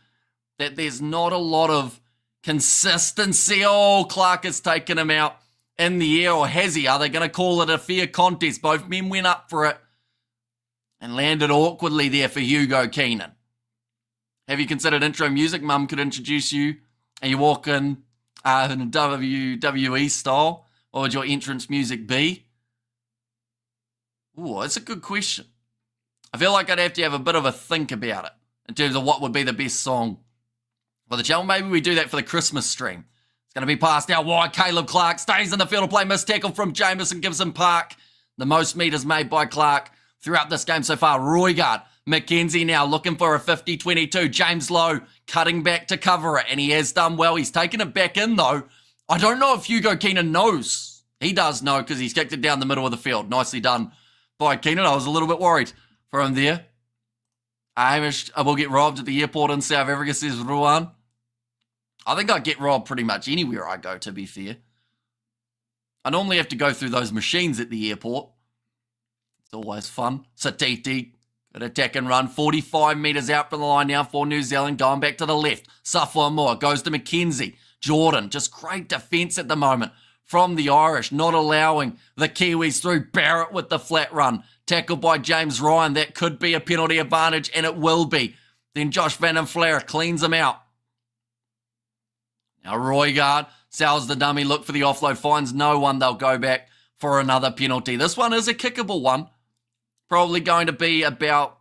that there's not a lot of consistency. Oh, Clark has taken him out in the air, or has he? Are they going to call it a fair contest? Both men went up for it and landed awkwardly there for Hugo Keenan. Have you considered intro music? Mum could introduce you and you walk in a WWE style. What would your entrance music be? Ooh, that's a good question. I feel like I'd have to have a bit of a think about it in terms of what would be the best song for the channel. Maybe we do that for the Christmas stream. It's going to be passed out wide. Caleb Clark stays in the field of play. Missed tackle from Jamison Gibson Park. The most meters made by Clark throughout this game so far. Roigard. McKenzie now looking for a 50-22. James Lowe cutting back to cover it, and he has done well. He's taken it back in, though. I don't know if Hugo Keenan knows. He does know because he's kicked it down the middle of the field. Nicely done by Keenan. I was a little bit worried for him there. Hamish will get robbed at the airport in South Africa, says Ruan. I think I get robbed pretty much anywhere I go, to be fair. I normally have to go through those machines at the airport. It's always fun. Satiti. Good attack and run, 45 metres out from the line now for New Zealand, going back to the left. Suffolk Moore goes to McKenzie. Jordan, just great defence at the moment from the Irish, not allowing the Kiwis through. Barrett with the flat run, tackled by James Ryan. That could be a penalty advantage, and it will be. Then Josh Van den Flair cleans him out. Now Roigard sells the dummy, look for the offload, finds no one. They'll go back for another penalty. This one is a kickable one. Probably going to be about,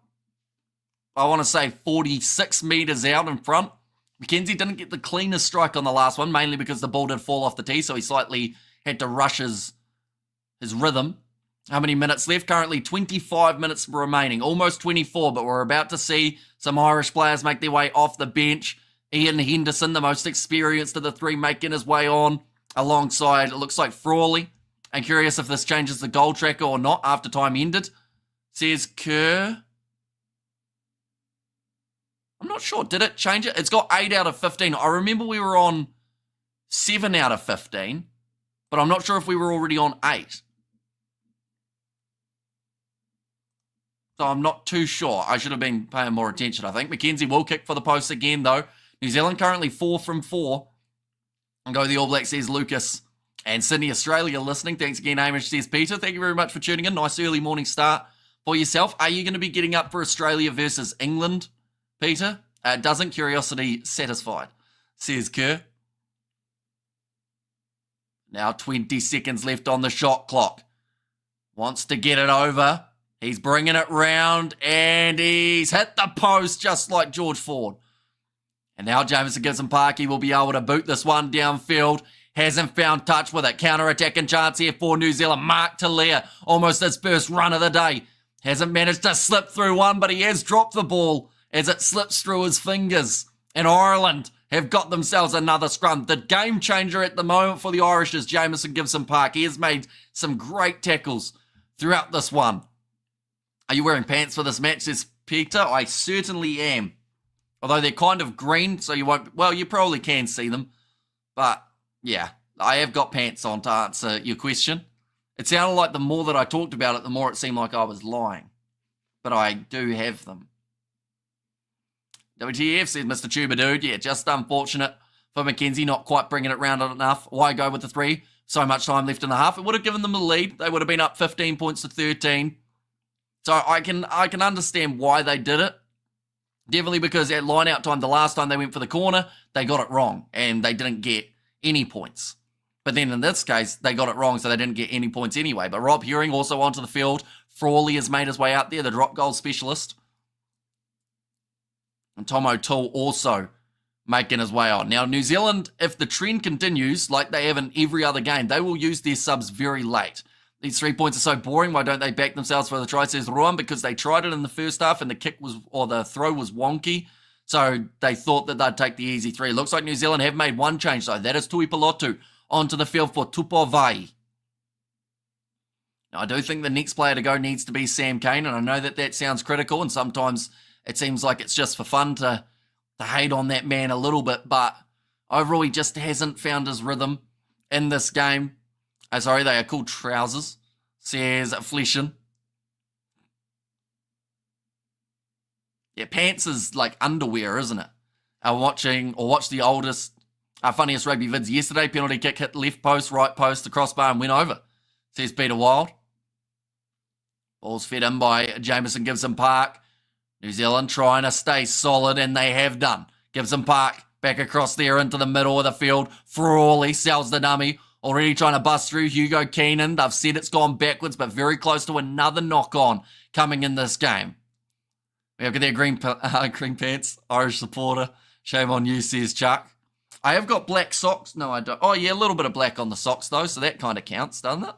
I want to say, 46 metres out in front. McKenzie didn't get the cleanest strike on the last one, mainly because the ball did fall off the tee, so he slightly had to rush his rhythm. How many minutes left? Currently 25 minutes remaining, almost 24, but we're about to see some Irish players make their way off the bench. Ian Henderson, the most experienced of the three, making his way on alongside, it looks like, Frawley I'm curious if this changes the goal tracker or not after time ended. Says Kerr. I'm not sure. Did it change it? It's got 8 out of 15. I remember we were on 7 out of 15, but I'm not sure if we were already on 8. So I'm not too sure. I should have been paying more attention, I think. Mackenzie will kick for the post again, though. New Zealand currently 4 from 4. And go the All Blacks, says Lucas. And Sydney, Australia listening. Thanks again, Hamish, says Peter. Thank you very much for tuning in. Nice early morning start for yourself. Are you going to be getting up for Australia versus England, Peter? Doesn't curiosity satisfied, says Kerr. Now 20 seconds left on the shot clock. Wants to get it over. He's bringing it round, and he's hit the post just like George Ford. And now Jamison Gibson-Parky will be able to boot this one downfield. Hasn't found touch with it. Counter-attacking chance here for New Zealand. Mark Talia, almost his first run of the day. Hasn't managed to slip through one, but he has dropped the ball as it slips through his fingers. And Ireland have got themselves another scrum. The game changer at the moment for the Irish is Jamison Gibson-Park. He has made some great tackles throughout this one. Are you wearing pants for this match, says Peter? I certainly am. Although they're kind of green, so you won't... Well, you probably can see them. But, yeah, I have got pants on to answer your question. It sounded like the more that I talked about it, the more it seemed like I was lying. But I do have them. WTF, says Mr. Tuba Dude. Yeah, just unfortunate for Mackenzie not quite bringing it round enough. Why go with the 3? So much time left in the half. It would have given them the lead. They would have been up 15 points to 13. So I can understand why they did it. Definitely because at line-out time, the last time they went for the corner, they got it wrong and they didn't get any points. But then in this case, they got it wrong, so they didn't get any points anyway. But Rob Herring also onto the field. Frawley has made his way out there, the drop goal specialist. And Tom O'Toole also making his way on. Now, New Zealand, if the trend continues like they have in every other game, they will use their subs very late. These 3 points are so boring. Why don't they back themselves for the try, says Ruan? Because they tried it in the first half and the kick was, or the throw was wonky. So they thought that they'd take the easy 3. Looks like New Zealand have made one change though. That is Tui Pelotu onto the field for Tupovai. Now I do think the next player to go needs to be Sam Cane, and I know that sounds critical and sometimes it seems like it's just for fun to hate on that man a little bit, but overall he just hasn't found his rhythm in this game. Sorry, they are called trousers, says Fleshin. Yeah, pants is like underwear, isn't it? Watch the oldest, funniest rugby vids yesterday. Penalty kick hit left post, right post, the crossbar and went over, says Peter Wild. Ball's fed in by Jamison Gibson-Park. New Zealand trying to stay solid, and they have done. Gibson-Park back across there into the middle of the field. Frawley sells the dummy. Already trying to bust through Hugo Keenan. They've said it's gone backwards, but very close to another knock-on coming in this game. We have got their green pants, Irish supporter. Shame on you, says Chuck. I have got black socks. No, I don't. Oh, yeah, a little bit of black on the socks, though, so that kind of counts, doesn't it?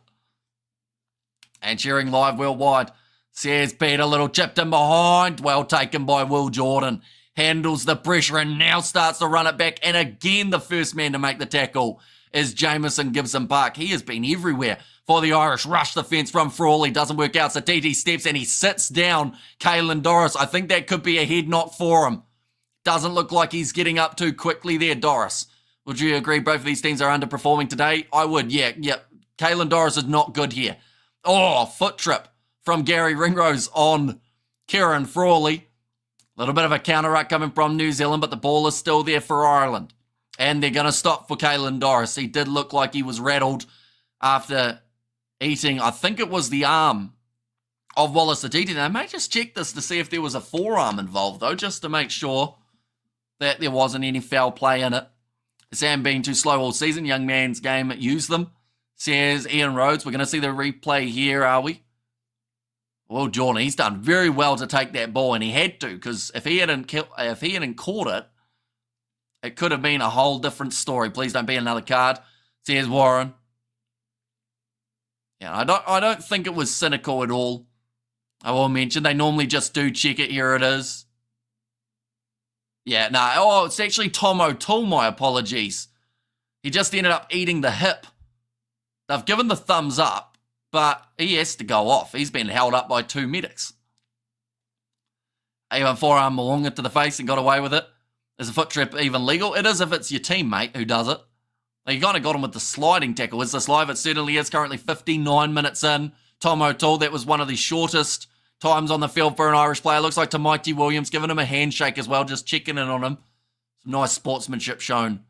And cheering live worldwide, says Peter, little chipped in behind. Well taken by Will Jordan. Handles the pressure and now starts to run it back. And again, the first man to make the tackle is Jamison Gibson-Park. He has been everywhere for the Irish. Rush the fence from Frawley. Doesn't work out. So TT steps and he sits down Caelan Doris. I think that could be a head knock for him. Doesn't look like he's getting up too quickly there, Doris. Would you agree both of these teams are underperforming today? I would, yeah. Caelan Doris is not good here. Oh, foot trip from Gary Ringrose on Kieran Frawley. A little bit of a counter-ruck coming from New Zealand, but the ball is still there for Ireland. And they're going to stop for Caelan Doris. He did look like he was rattled after eating, I think it was the arm of Wallace Atiti. Now, I may just check this to see if there was a forearm involved, though, just to make sure that there wasn't any foul play in it. Sam being too slow all season, young man's game, use them, says Ian Rhodes. We're going to see the replay here, are we? Well, Jordan, he's done very well to take that ball, and he had to, because if he hadn't caught it, it could have been a whole different story. Please don't be another card, says Warren. Yeah, I don't think it was cynical at all. I will mention they normally just do check it. Here it is. Yeah, no. Oh, it's actually Tom O'Toole. My apologies. He just ended up eating the hip They've given the thumbs up, but he has to go off. He's been held up by 2 medics. Even forearm Mo'unga to the face and got away with it. Is a foot trip even legal? It is if it's your teammate who does it. You kind of got him with the sliding tackle. Is this live? It certainly is. Currently 59 minutes in. Tom O'Toole, that was one of the shortest times on the field for an Irish player. Looks like Tamaiti Williams giving him a handshake as well, just checking in on him. Some nice sportsmanship shown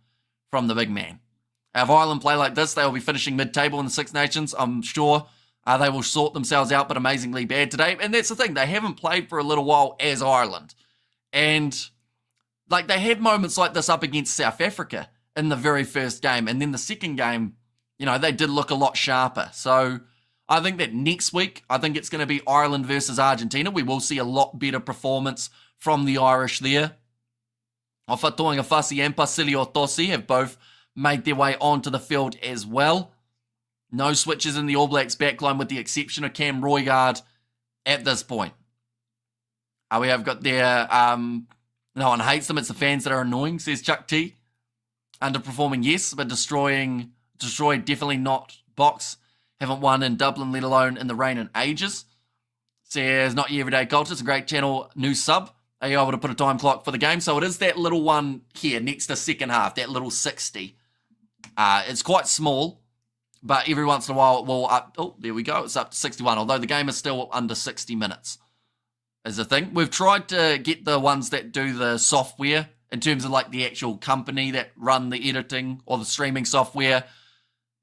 from the big man. If Ireland play like this, they will be finishing mid-table in the Six Nations. I'm sure they will sort themselves out, but amazingly bad today. And that's the thing. They haven't played for a little while as Ireland. And like they had moments like this up against South Africa in the very first game. And then the second game, you know, they did look a lot sharper. So I think that next week, I think it's going to be Ireland versus Argentina. We will see a lot better performance from the Irish there. Ofatoanga Fasi and Pasilio Tosi have both made their way onto the field as well. No switches in the All Blacks backline with the exception of Cam Roigard at this point. We have got their, no one hates them, it's the fans that are annoying, says Chuck T. Underperforming, yes, but destroyed, definitely not. Box, haven't won in Dublin, let alone in the rain in ages. Says, not your everyday culture, it's a great channel, new sub. Are you able to put a time clock for the game? So it is that little one here next to second half, that little 60. It's quite small, but every once in a while it will up. Oh, there we go. It's up to 61, although the game is still under 60 minutes is the thing. We've tried to get the ones that do the software in terms of like the actual company that run the editing or the streaming software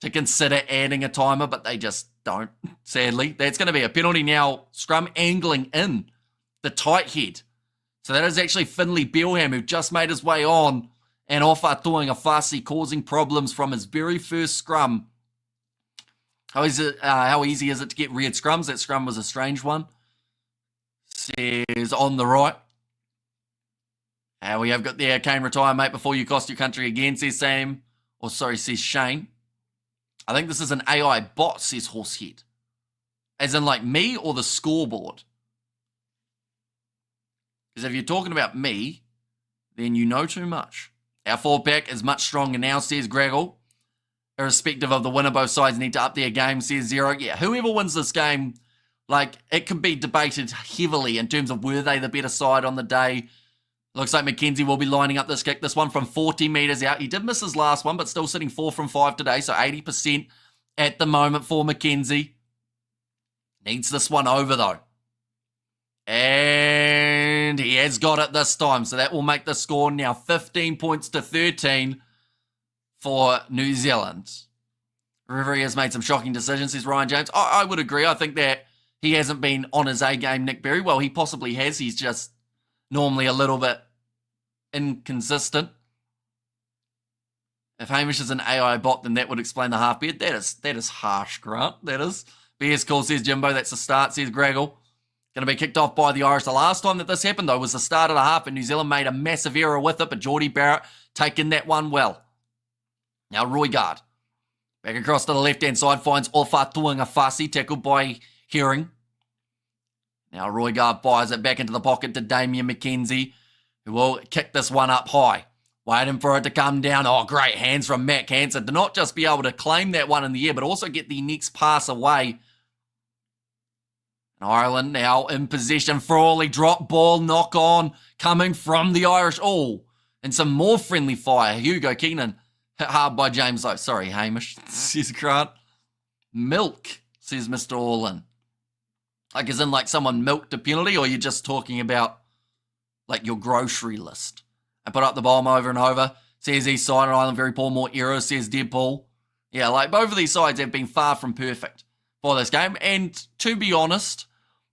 to consider adding a timer, but they just don't, sadly. That's going to be a penalty now. Scrum angling in the tight head. So that is actually Finlay Belham, who just made his way on and off Atuanga Fasi, causing problems from his very first scrum. How easy is it to get red scrums? That scrum was a strange one. Says on the right. We have got there, Kane retire, mate, before you cost your country again, says Sam. Or sorry, says Shane. I think this is an AI bot, says Horsehead. As in like me or the scoreboard. Because if you're talking about me, then you know too much. Our forward pack is much stronger now, says Graggle. Irrespective of the winner, both sides need to up their game, says Zero. Yeah, whoever wins this game, like, it can be debated heavily in terms of were they the better side on the day. Looks like McKenzie will be lining up this kick. This one from 40 metres out. He did miss his last one, but still sitting 4 from 5 today, so 80% at the moment for McKenzie. Needs this one over, though. And he has got it this time, so that will make the score now 15 points to 13 for New Zealand. Rivalry has made some shocking decisions, says Ryan James. I would agree. I think that he hasn't been on his A game, Nick Berry. Well, he possibly has. He's just normally a little bit inconsistent. If Hamish is an AI bot, then that would explain the half beard. That is harsh, Grant. That is. BS call, says Jimbo. That's the start, says Graggle. Going to be kicked off by the Irish. The last time that this happened, though, was the start of the half, and New Zealand made a massive error with it, but Geordie Barrett taking that one well. Now, Roigard. Back across to the left-hand side, finds Ofatuanga Fasi, tackled by Herring. Now, Roigard fires it back into the pocket to Damien McKenzie, who will kick this one up high. Waiting for it to come down. Oh, great hands from Matt Hansen to not just be able to claim that one in the air, but also get the next pass away. Ireland now in possession. Frawley, drop ball, knock on, coming from the Irish. Oh, and some more friendly fire. Hugo Keenan hit hard by James. Oh, sorry, Hamish, says Grant. Milk, says Mr. Orlin. Like, as in, like, someone milked a penalty, or you're just talking about, like, your grocery list? I put up the bomb over and over. Says East Side and Ireland, very poor, more errors, says Deadpool. Yeah, like, both of these sides have been far from perfect for this game. And to be honest,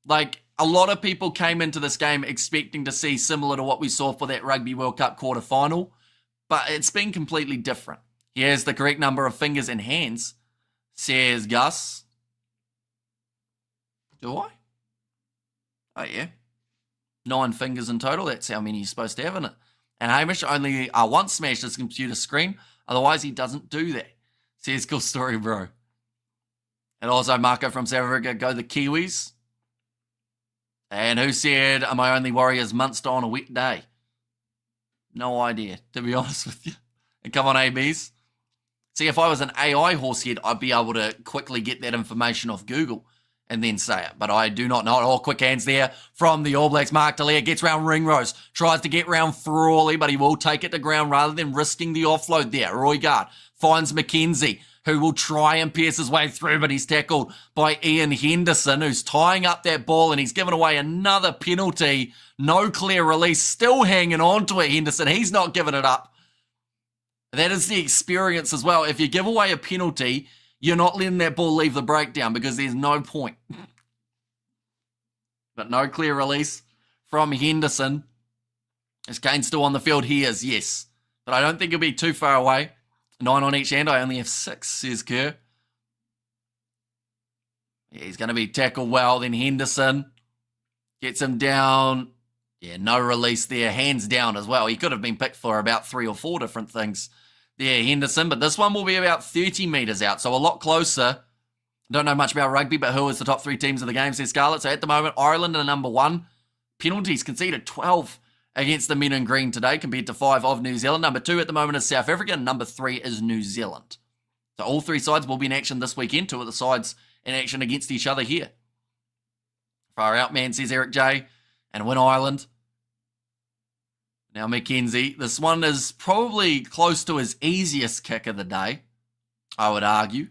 like, a lot of people came into this game expecting to see similar to what we saw for that Rugby World Cup quarterfinal, but it's been completely different. Here's the correct number of fingers and hands, says Gus. Do I? Oh, yeah. 9 fingers in total. That's how many you're supposed to have in it. And Hamish only once smashed his computer screen. Otherwise, he doesn't do that. Says, cool story, bro. And also, Marco from South Africa, go the Kiwis. And who said, my only worry is Munster on a wet day? No idea, to be honest with you. And come on, ABs. See, if I was an AI horsehead, I'd be able to quickly get that information off Google and then say it. But I do not know. Oh, quick hands there from the All Blacks. Mark Delia gets round Ringrose, tries to get round Frawley, but he will take it to ground rather than risking the offload there. Roigard finds McKenzie, who will try and pierce his way through, but he's tackled by Ian Henderson, who's tying up that ball, and he's given away another penalty. No clear release, still hanging on to it, Henderson. He's not giving it up. That is the experience as well. If you give away a penalty, you're not letting that ball leave the breakdown because there's no point. But no clear release from Henderson. Is Kane still on the field? He is, yes. But I don't think he'll be too far away. 9 on each hand. I only have 6, says Kerr. Yeah, he's going to be tackled well. Then Henderson gets him down. Yeah, no release there. Hands down as well. He could have been picked for about 3 or 4 different things there, Henderson. But this one will be about 30 metres out, so a lot closer. Don't know much about rugby, but who is the top 3 teams of the game, says Scarlett. So at the moment, Ireland are number 1. Penalties conceded 12 against the men in green today compared to 5 of New Zealand. Number 2 at the moment is South Africa, and number 3 is New Zealand. So all 3 sides will be in action this weekend. 2 of the sides in action against each other here. Far out, man, says Eric J. And win Ireland. Now McKenzie. This one is probably close to his easiest kick of the day, I would argue.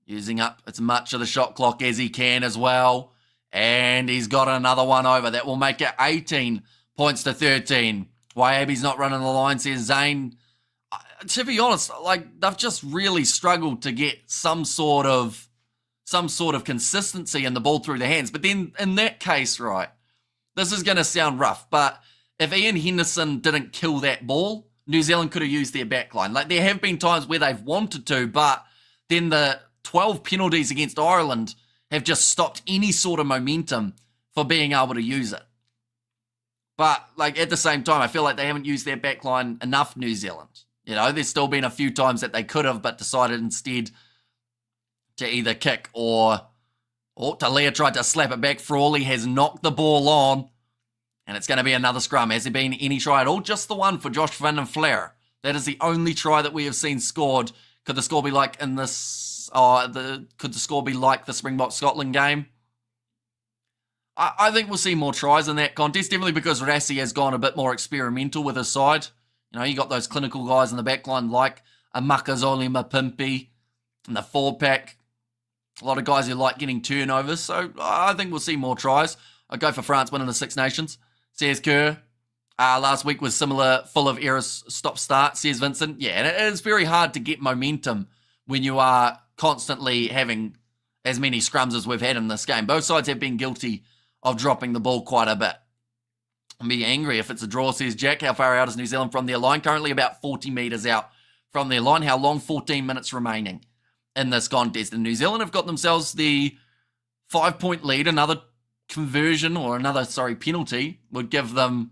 Using up as much of the shot clock as he can as well. And he's got another one over. That will make it 18 points to 13. Wyabi's not running the line, says Zane. To be honest, like, they've just really struggled to get some sort of consistency in the ball through the hands. But then in that case, right, this is going to sound rough, but if Ian Henderson didn't kill that ball, New Zealand could have used their backline. Like, there have been times where they've wanted to, but then the 12 penalties against Ireland have just stopped any sort of momentum for being able to use it. But, like, at the same time, I feel like they haven't used their backline enough, New Zealand. You know, there's still been a few times that they could have, but decided instead to either kick or Talia tried to slap it back. Frawley has knocked the ball on, and it's going to be another scrum. Has there been any try at all? Just the one for Josh Van den Flair. That is the only try that we have seen scored. Could the score be like in this... could the score be like the Springbok Scotland game? I think we'll see more tries in that contest, definitely because Rassie has gone a bit more experimental with his side. You know, you got those clinical guys in the back line like a Makazole Mapimpi in the 4-pack. A lot of guys who like getting turnovers, so I think we'll see more tries. I'll go for France winning the Six Nations, says Kerr. Last week was similar, full of errors, stop-start, says Vincent. Yeah, and it is very hard to get momentum when you are constantly having as many scrums as we've had in this game. Both sides have been guilty of dropping the ball quite a bit. I'll be angry if it's a draw, says Jack. How far out is New Zealand from their line? Currently about 40 metres out from their line. How long? 14 minutes remaining in this contest. And New Zealand have got themselves the 5-point lead. Another conversion or penalty would give them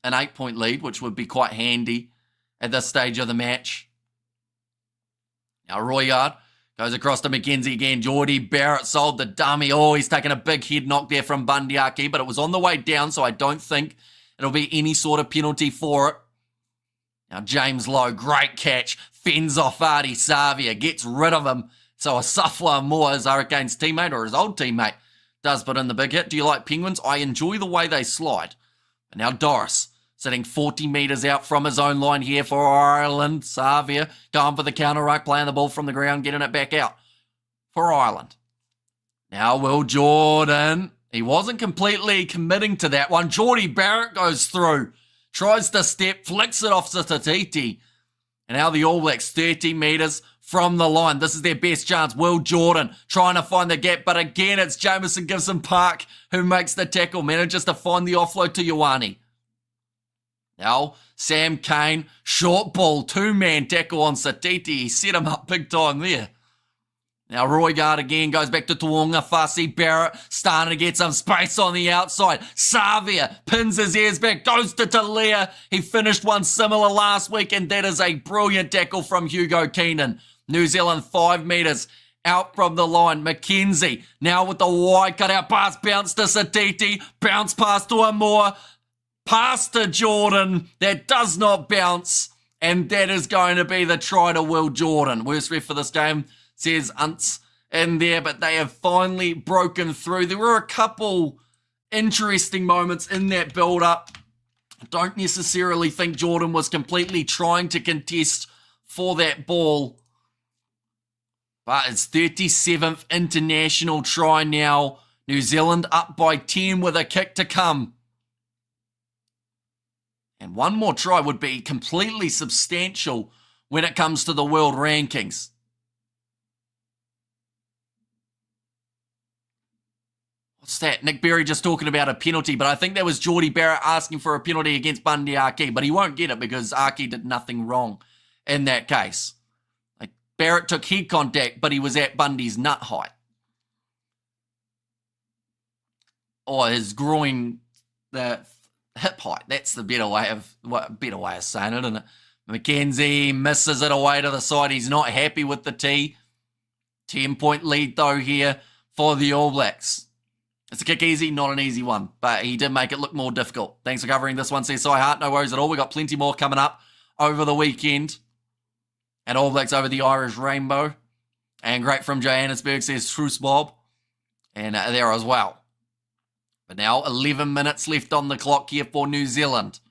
an 8-point lead, which would be quite handy at this stage of the match. Now Royard goes across to McKenzie again. Geordie Barrett sold the dummy. Oh, he's taken a big head knock there from Bundyaki, but it was on the way down, so I don't think it'll be any sort of penalty for it. Now James Lowe, great catch, fends off Artie Savia, gets rid of him. So a Safwa Moore, his Hurricanes teammate or his old teammate, does put in the big hit. Do you like Penguins? I enjoy the way they slide. And now Doris, sitting 40 metres out from his own line here for Ireland. Savia going for the counter ruck, playing the ball from the ground, getting it back out for Ireland. Now Will Jordan, he wasn't completely committing to that one. Geordie Barrett goes through, tries to step, flicks it off to Tatiti. And now the All Blacks 30 metres from the line. This is their best chance. Will Jordan trying to find the gap, but again it's Jamison Gibson Park who makes the tackle. Manages to find the offload to Ioane. Now Sam Cane, short ball, 2-man tackle on Satiti. He set him up big time there. Now Roigard again goes back to Tuonga Fussy. Barrett starting to get some space on the outside. Savia pins his ears back, goes to Talia. He finished one similar last week, and that is a brilliant tackle from Hugo Keenan. New Zealand 5 metres out from the line. McKenzie now with the wide cutout pass, bounce to Satiti, bounce pass to Amor, pass to Jordan. That does not bounce. And that is going to be the try to Will Jordan. Worst ref for this game, says Unts in there, but they have finally broken through. There were a couple interesting moments in that build-up. I don't necessarily think Jordan was completely trying to contest for that ball. But it's 37th international try now. New Zealand up by 10 with a kick to come. And one more try would be completely substantial when it comes to the world rankings. What's that? Nick Berry just talking about a penalty, but I think that was Geordie Barrett asking for a penalty against Bundy Aki, but he won't get it because Aki did nothing wrong in that case. Like, Barrett took head contact, but he was at Bundy's nut height. Or his groin, the hip height. That's the better way of saying it, isn't it? McKenzie misses it away to the side. He's not happy with the tee. 10-point lead, though, here for the All Blacks. It's a kick easy, not an easy one, but he did make it look more difficult. Thanks for covering this one, says Cy Hart. No worries at all. We've got plenty more coming up over the weekend. And All Blacks over the Irish Rainbow. And great from Johannesburg, says Truce Bob. And there as well. But now 11 minutes left on the clock here for New Zealand.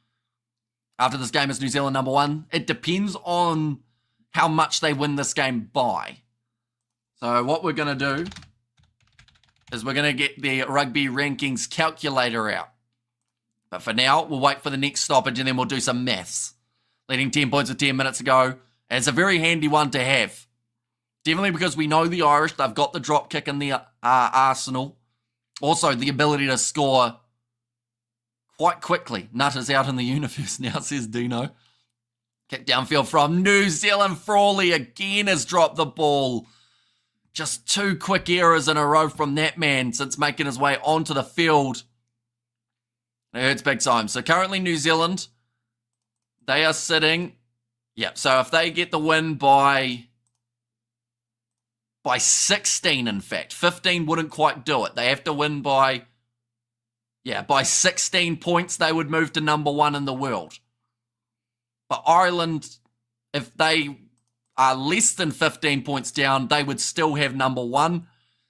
After this game, it's New Zealand number 1. It depends on how much they win this game by. So what we're going to do is we're going to get the rugby rankings calculator out. But for now, we'll wait for the next stoppage and then we'll do some maths. Leading 10 points with 10 minutes to go. And it's a very handy one to have. Definitely because we know the Irish, they've got the drop kick in the arsenal. Also, the ability to score quite quickly. Nutters out in the universe now, says Dino. Kick downfield from New Zealand. Frawley again has dropped the ball. Just 2 quick errors in a row from that man since making his way onto the field. It hurts big time. So currently New Zealand, they are sitting. Yeah, so if they get the win by 16, in fact. 15 wouldn't quite do it. They have to win by 16 points, they would move to number 1 in the world. But Ireland, if they are less than 15 points down, they would still have number 1.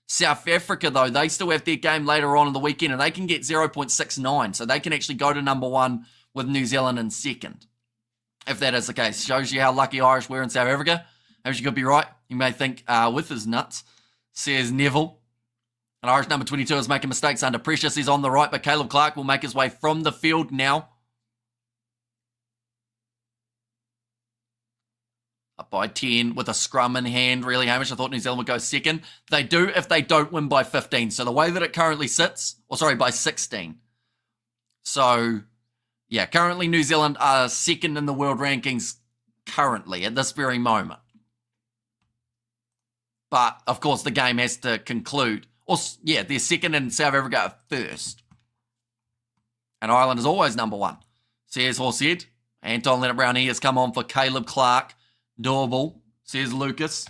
South Africa, though, they still have their game later on in the weekend, and they can get 0.69, so they can actually go to number 1 with New Zealand in second. If that is the case. Shows you how lucky Irish were in South Africa. Maybe you could be right. You may think with his nuts, says Neville. And Irish number 22 is making mistakes under pressure. He's on the right, but Caleb Clark will make his way from the field now. Up by 10 with a scrum in hand. Really, Hamish, I thought New Zealand would go second. They do if they don't win by 15. So the way that it currently sits, by 16. So, yeah, currently New Zealand are second in the world rankings currently at this very moment. But, of course, the game has to conclude. They're second and South Africa are first. And Ireland is always number 1. Says Horsehead. Anton Leonard-Brown here has come on for Caleb Clark. Doable, says Lucas.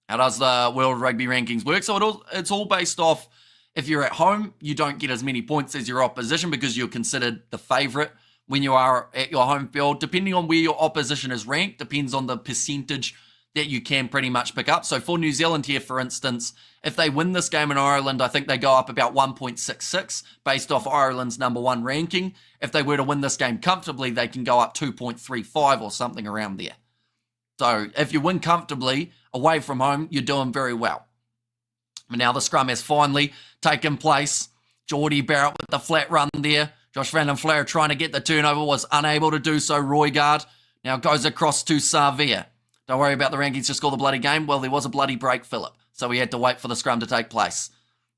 How does the World Rugby Rankings work? So it's all based off, if you're at home, you don't get as many points as your opposition because you're considered the favourite when you are at your home field. Depending on where your opposition is ranked, depends on the percentage that you can pretty much pick up. So for New Zealand here, for instance, if they win this game in Ireland, I think they go up about 1.66 based off Ireland's number 1 ranking. If they were to win this game comfortably, they can go up 2.35 or something around there. So if you win comfortably away from home, you're doing very well. But now the scrum has finally taken place. Geordie Barrett with the flat run there. Josh Van den Flair trying to get the turnover, was unable to do so. Roygaard now goes across to Savia. Don't worry about the rankings, just score the bloody game. Well, there was a bloody break, Phillip. So we had to wait for the scrum to take place.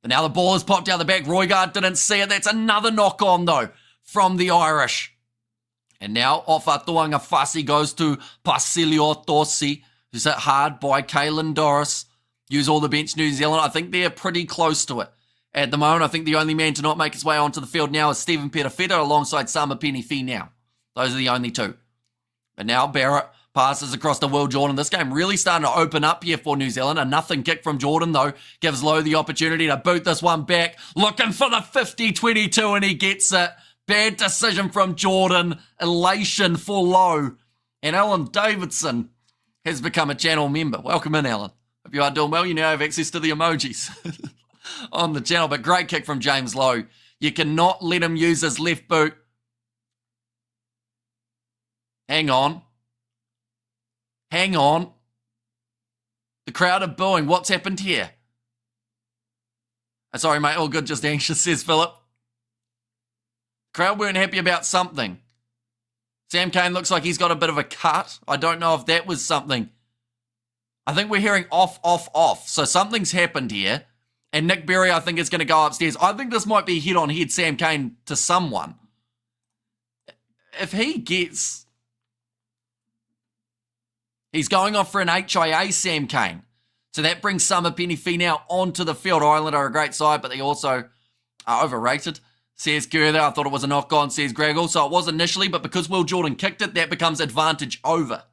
But now the ball has popped out the back. Roygaard didn't see it. That's another knock on, though, from the Irish. And now Ofa Tuanga Fasi goes to Pasilio Tosi, who's hit hard by Caelan Doris. Use all the bench New Zealand. I think they're pretty close to it. At the moment, I think the only man to not make his way onto the field now is Stephen Perafeta alongside Sama Penny-Fee now. Those are the only two. But now Barrett passes across to Will Jordan. This game really starting to open up here for New Zealand. A nothing kick from Jordan, though, gives Lowe the opportunity to boot this one back. Looking for the 50-22, and he gets it. Bad decision from Jordan. Elation for Lowe. And Alan Davidson has become a channel member. Welcome in, Alan. Hope you are doing well. You now have access to the emojis on the channel. But great kick from James Lowe. You cannot let him use his left boot. Hang on. Hang on. The crowd are booing. What's happened here? Sorry, mate. All good. Just anxious, says Philip. Crowd weren't happy about something. Sam Cane looks like he's got a bit of a cut. I don't know if that was something. I think we're hearing off, off, off. So something's happened here. And Nick Berry, I think, is going to go upstairs. I think this might be head-on-head Sam Cane to someone. If he gets... He's going off for an HIA, Sam Cane. So that brings Summer Penny now onto the field. Ireland are a great side, but they also are overrated. Says Kerr there, I thought it was a knock-on, says Greg. So it was initially, but because Will Jordan kicked it, that becomes advantage over.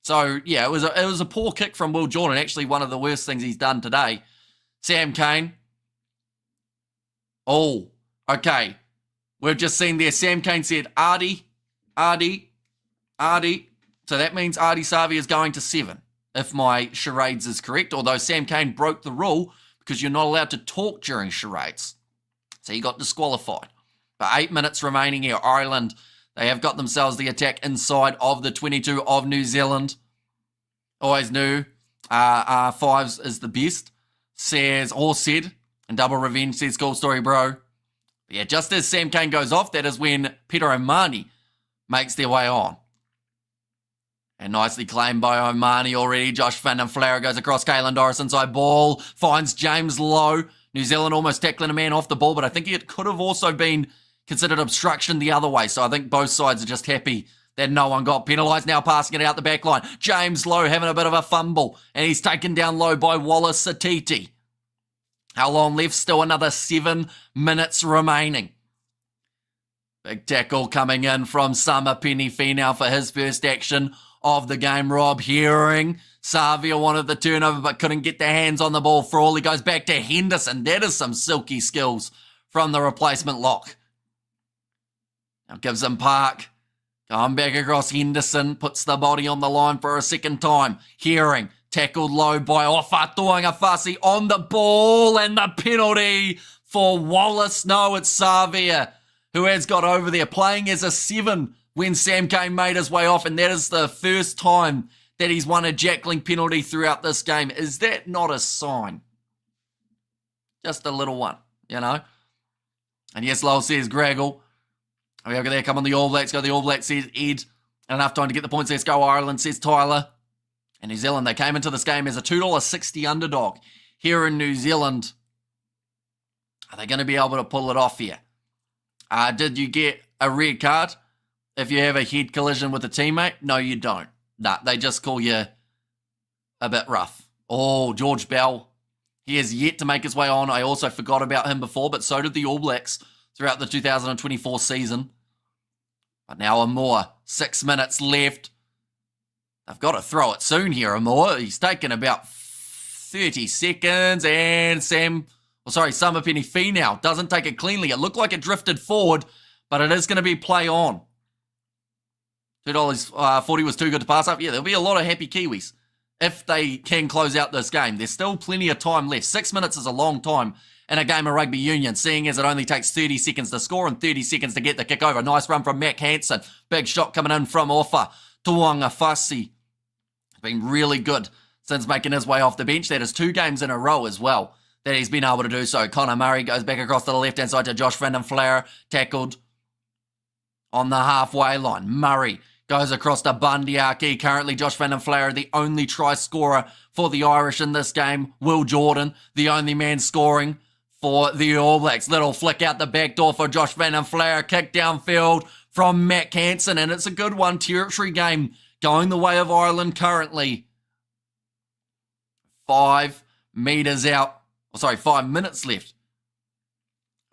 So, yeah, it was a poor kick from Will Jordan. Actually, one of the worst things he's done today. Sam Cane. Oh, okay. We've just seen there, Sam Cane said, Artie. So that means Artie Savi is going to 7, if my charades is correct. Although Sam Cane broke the rule because you're not allowed to talk during charades. So he got disqualified. But 8 minutes remaining here. Ireland, they have got themselves the attack inside of the 22 of New Zealand. Always knew fives is the best. Says, or said, and Double Revenge says, cool story, bro. But yeah, just as Sam Cane goes off, that is when Peter O'Mahony makes their way on. And nicely claimed by O'Mahony already. Josh Van den Flare goes across. Caelan Doris inside ball. Finds James Lowe. New Zealand almost tackling a man off the ball, but I think it could have also been considered obstruction the other way. So I think both sides are just happy that no one got penalised. Now passing it out the back line. James Lowe having a bit of a fumble. And he's taken down low by Wallace Satiti. How long left? Still another 7 minutes remaining. Big tackle coming in from Summer Penny now for his first action of the game. Rob Herring. Savia wanted the turnover but couldn't get their hands on the ball for all. He goes back to Henderson. That is some silky skills from the replacement lock. Now gives him Park. Going back across Henderson. Puts the body on the line for a second time. Herring tackled low by Ofa Tuangafasi on the ball. And the penalty for Wallace. No, it's Savia who has got over there. Playing as a 7 when Sam Cane made his way off. And that is the first time that he's won a jackling penalty throughout this game. Is that not a sign? Just a little one, you know? And yes, Lowell says Graggle. Okay, there come on the All Blacks. Go the All Blacks, says Ed. Enough time to get the points. Let's go Ireland, says Tyler. And New Zealand, they came into this game as a $2.60 underdog. Here in New Zealand, are they going to be able to pull it off here? Did you get a red card if you have a head collision with a teammate? No, you don't. Nah, they just call you a bit rough. Oh, George Bell. He has yet to make his way on. I also forgot about him before, but so did the All Blacks throughout the 2024 season. But now Amor, 6 minutes left. They've got to throw it soon here, Amor. He's taken about 30 seconds, and Summer Penny now doesn't take it cleanly. It looked like it drifted forward, but it is going to be play on. $2.40 was too good to pass up. Yeah, there'll be a lot of happy Kiwis if they can close out this game. There's still plenty of time left. 6 minutes is a long time in a game of rugby union, seeing as it only takes 30 seconds to score and 30 seconds to get the kick over. Nice run from Mac Hansen. Big shot coming in from Ofa Tuangafasi. Been really good since making his way off the bench. That is 2 games in a row as well that he's been able to do so. Connor Murray goes back across to the left-hand side to Josh Van den Flare. Tackled on the halfway line. Murray goes across to Bundyaki. Currently, Josh Van den Flare, the only try scorer for the Irish in this game. Will Jordan, the only man scoring for the All Blacks. Little flick out the back door for Josh Van den Flare. Kick downfield from Matt Hansen, and it's a good one. Territory game going the way of Ireland currently. 5 minutes left.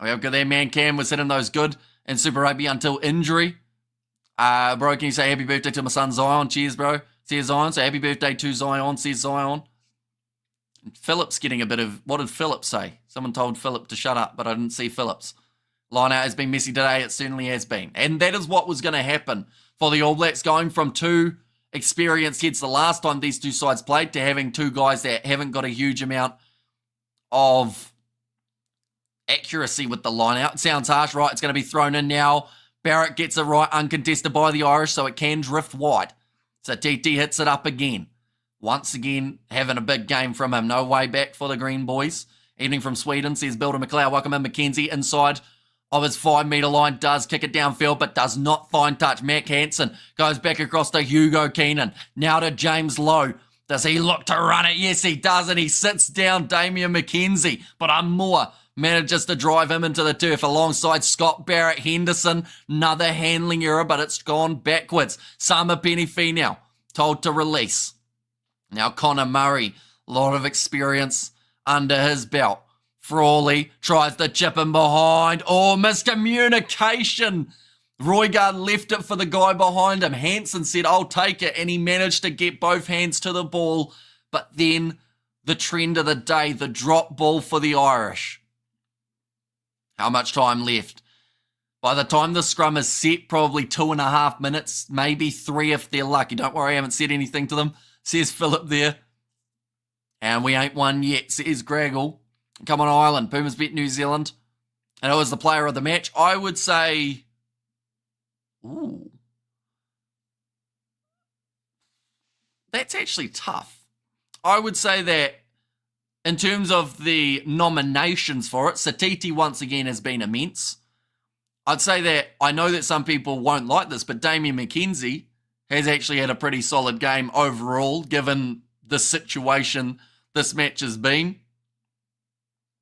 We have got their man Cam was hitting those good in Super Rugby until injury. Bro, can you say happy birthday to my son Zion? Cheers, bro. Says Zion. So happy birthday to Zion, says Zion. Phillips getting a bit of... What did Phillips say? Someone told Philip to shut up, but I didn't see Phillips. Line out has been messy today. It certainly has been. And that is what was going to happen for the All Blacks, going from 2 experienced heads the last time these 2 sides played to having 2 guys that haven't got a huge amount of accuracy with the line out. It sounds harsh, right? It's going to be thrown in now. Barrett gets it right, uncontested by the Irish, so it can drift wide. So TT hits it up again. Once again, having a big game from him. No way back for the Green Boys. Evening from Sweden, says Builder McLeod. Welcome in. McKenzie inside of his 5-metre line, does kick it downfield, but does not find touch. Mac Hansen goes back across to Hugo Keenan. Now to James Lowe. Does he look to run it? Yes, he does, and he sits down Damian McKenzie. But Moore manages to drive him into the turf alongside Scott Barrett Henderson. Another handling error, but it's gone backwards. Sama Penifee now told to release. Now Connor Murray, a lot of experience under his belt. Frawley tries to chip him behind. Oh, miscommunication. Roygaard left it for the guy behind him. Hansen said, I'll take it, and he managed to get both hands to the ball. But then the trend of the day, the drop ball for the Irish. How much time left? By the time the scrum is set, probably 2.5 minutes, maybe 3 if they're lucky. Don't worry, I haven't said anything to them, says Philip there. And we ain't won yet, says Graggle. Come on, Ireland. Pumas beat New Zealand. And it was the player of the match. I would say... Ooh. That's actually tough. I would say that in terms of the nominations for it, Satiti once again has been immense. I'd say that I know that some people won't like this, but Damian McKenzie has actually had a pretty solid game overall, given the situation this match has been.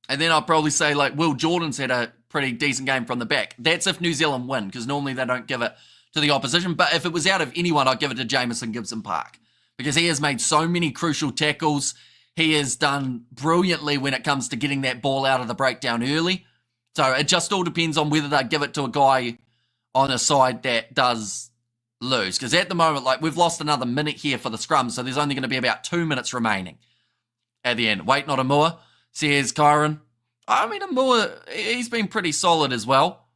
And then I'll probably say, like, Will Jordan's had a pretty decent game from the back. That's if New Zealand win, because normally they don't give it to the opposition. But if it was out of anyone, I'd give it to Jamison Gibson Park, because he has made so many crucial tackles. He has done brilliantly when it comes to getting that ball out of the breakdown early. So it just all depends on whether they give it to a guy on a side that does lose. Because at the moment, like, we've lost another minute here for the scrum, so there's only going to be about 2 minutes remaining at the end. Wait, not a Moore, says Kyron. I mean, a Moore, he's been pretty solid as well.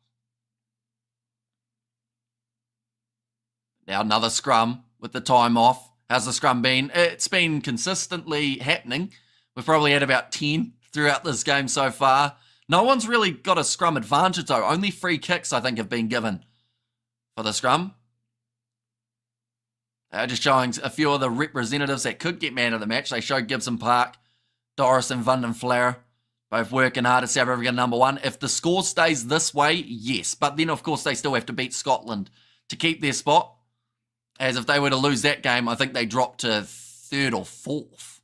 Now another scrum with the time off. How's the scrum been? It's been consistently happening. We've probably had about 10 throughout this game so far. No one's really got a scrum advantage, though. Only free kicks, I think, have been given for the scrum. Just showing a few of the representatives that could get man of the match. They showed Gibson Park, Doris and Van den Flair, both working hard at South Africa #1. If the score stays this way, yes. But then, of course, they still have to beat Scotland to keep their spot. As if they were to lose that game, I think they drop to 3rd or 4th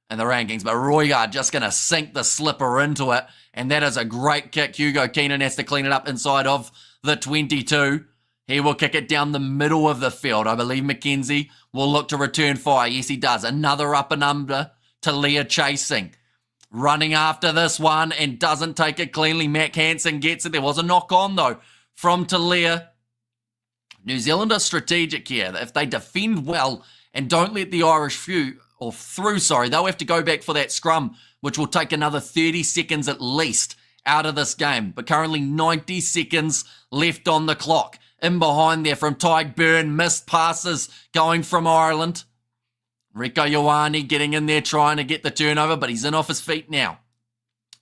in the rankings. But Roygaard just going to sink the slipper into it. And that is a great kick. Hugo Keenan has to clean it up inside of the 22. He will kick it down the middle of the field. I believe McKenzie will look to return fire. Yes, he does. Another up and under. Talia chasing. Running after this one and doesn't take it cleanly. Mac Hansen gets it. There was a knock on, though, from Talia. New Zealand are strategic here. If they defend well and don't let the Irish through, they'll have to go back for that scrum, which will take another 30 seconds at least out of this game. But currently 90 seconds left on the clock. In behind there from Tyke Byrne, missed passes going from Ireland. Rieko Ioane getting in there trying to get the turnover, but he's in off his feet now.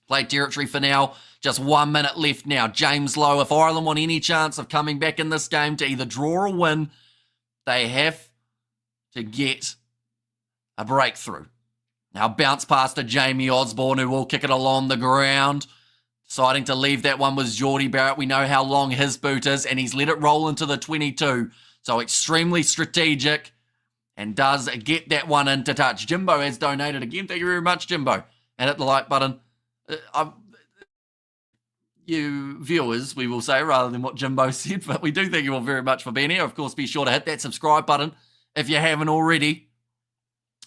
Play territory for now. Just 1 minute left now. James Lowe, if Ireland want any chance of coming back in this game to either draw or win, they have to get a breakthrough. Now bounce past to Jamie Osborne, who will kick it along the ground. Deciding to leave that one was Geordie Barrett. We know how long his boot is, and he's let it roll into the 22. So extremely strategic, and does get that one into touch. Jimbo has donated again. Thank you very much, Jimbo. And hit the like button. You viewers, we will say, rather than what Jimbo said, but we do thank you all very much for being here. Of course, be sure to hit that subscribe button if you haven't already.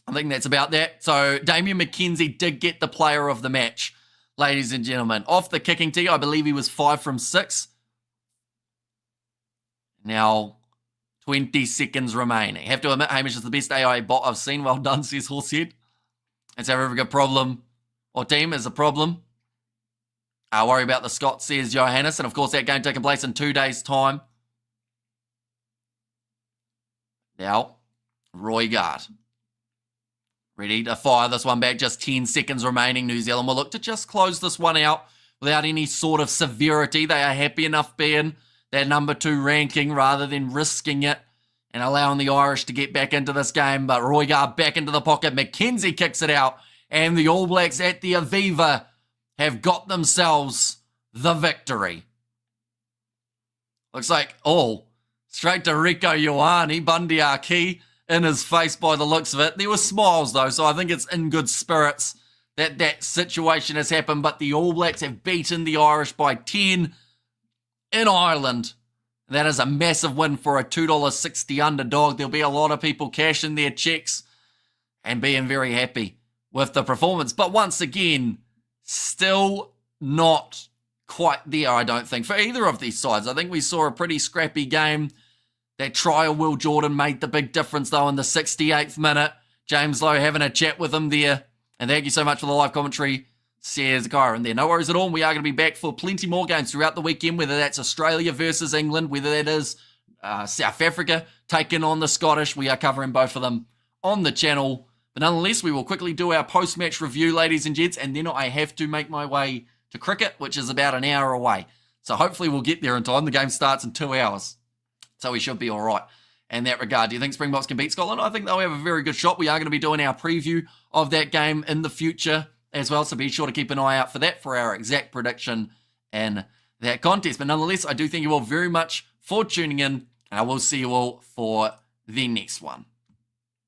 I think that's about that. So Damian McKenzie did get the player of the match, ladies and gentlemen. Off the kicking tee, I believe he was 5 from 6. Now, 20 seconds remaining. Have to admit, Hamish is the best AI bot I've seen. Well done, says Horsehead. It's our Africa problem, or team is a problem. Worry about the Scots, says Johannes. And of course, that game taking place in 2 days' time. Now, Roy Gard. Ready to fire this one back. Just 10 seconds remaining. New Zealand will look to just close this one out without any sort of severity. They are happy enough being that number 2 ranking rather than risking it and allowing the Irish to get back into this game. But Roy Gard back into the pocket. McKenzie kicks it out. And the All Blacks at the Aviva have got themselves the victory. Looks like, straight to Rico Ioane, Bundy Aki in his face by the looks of it. There were smiles though, so I think it's in good spirits that that situation has happened. But the All Blacks have beaten the Irish by 10 in Ireland. That is a massive win for a $2.60 underdog. There'll be a lot of people cashing their checks and being very happy with the performance. But once again, still not quite there, I don't think, for either of these sides. I think we saw a pretty scrappy game. That try of Will Jordan made the big difference, though, in the 68th minute. James Lowe having a chat with him there. And thank you so much for the live commentary, says Kyron there. No worries at all. We are going to be back for plenty more games throughout the weekend, whether that's Australia versus England, whether that is South Africa taking on the Scottish. We are covering both of them on the channel. But nonetheless, we will quickly do our post-match review, ladies and gents, and then I have to make my way to cricket, which is about an hour away. So hopefully we'll get there in time. The game starts in 2 hours. So we should be all right in that regard. Do you think Springboks can beat Scotland? I think they'll have a very good shot. We are going to be doing our preview of that game in the future as well, so be sure to keep an eye out for that for our exact prediction in that contest. But nonetheless, I do thank you all very much for tuning in, and I will see you all for the next one.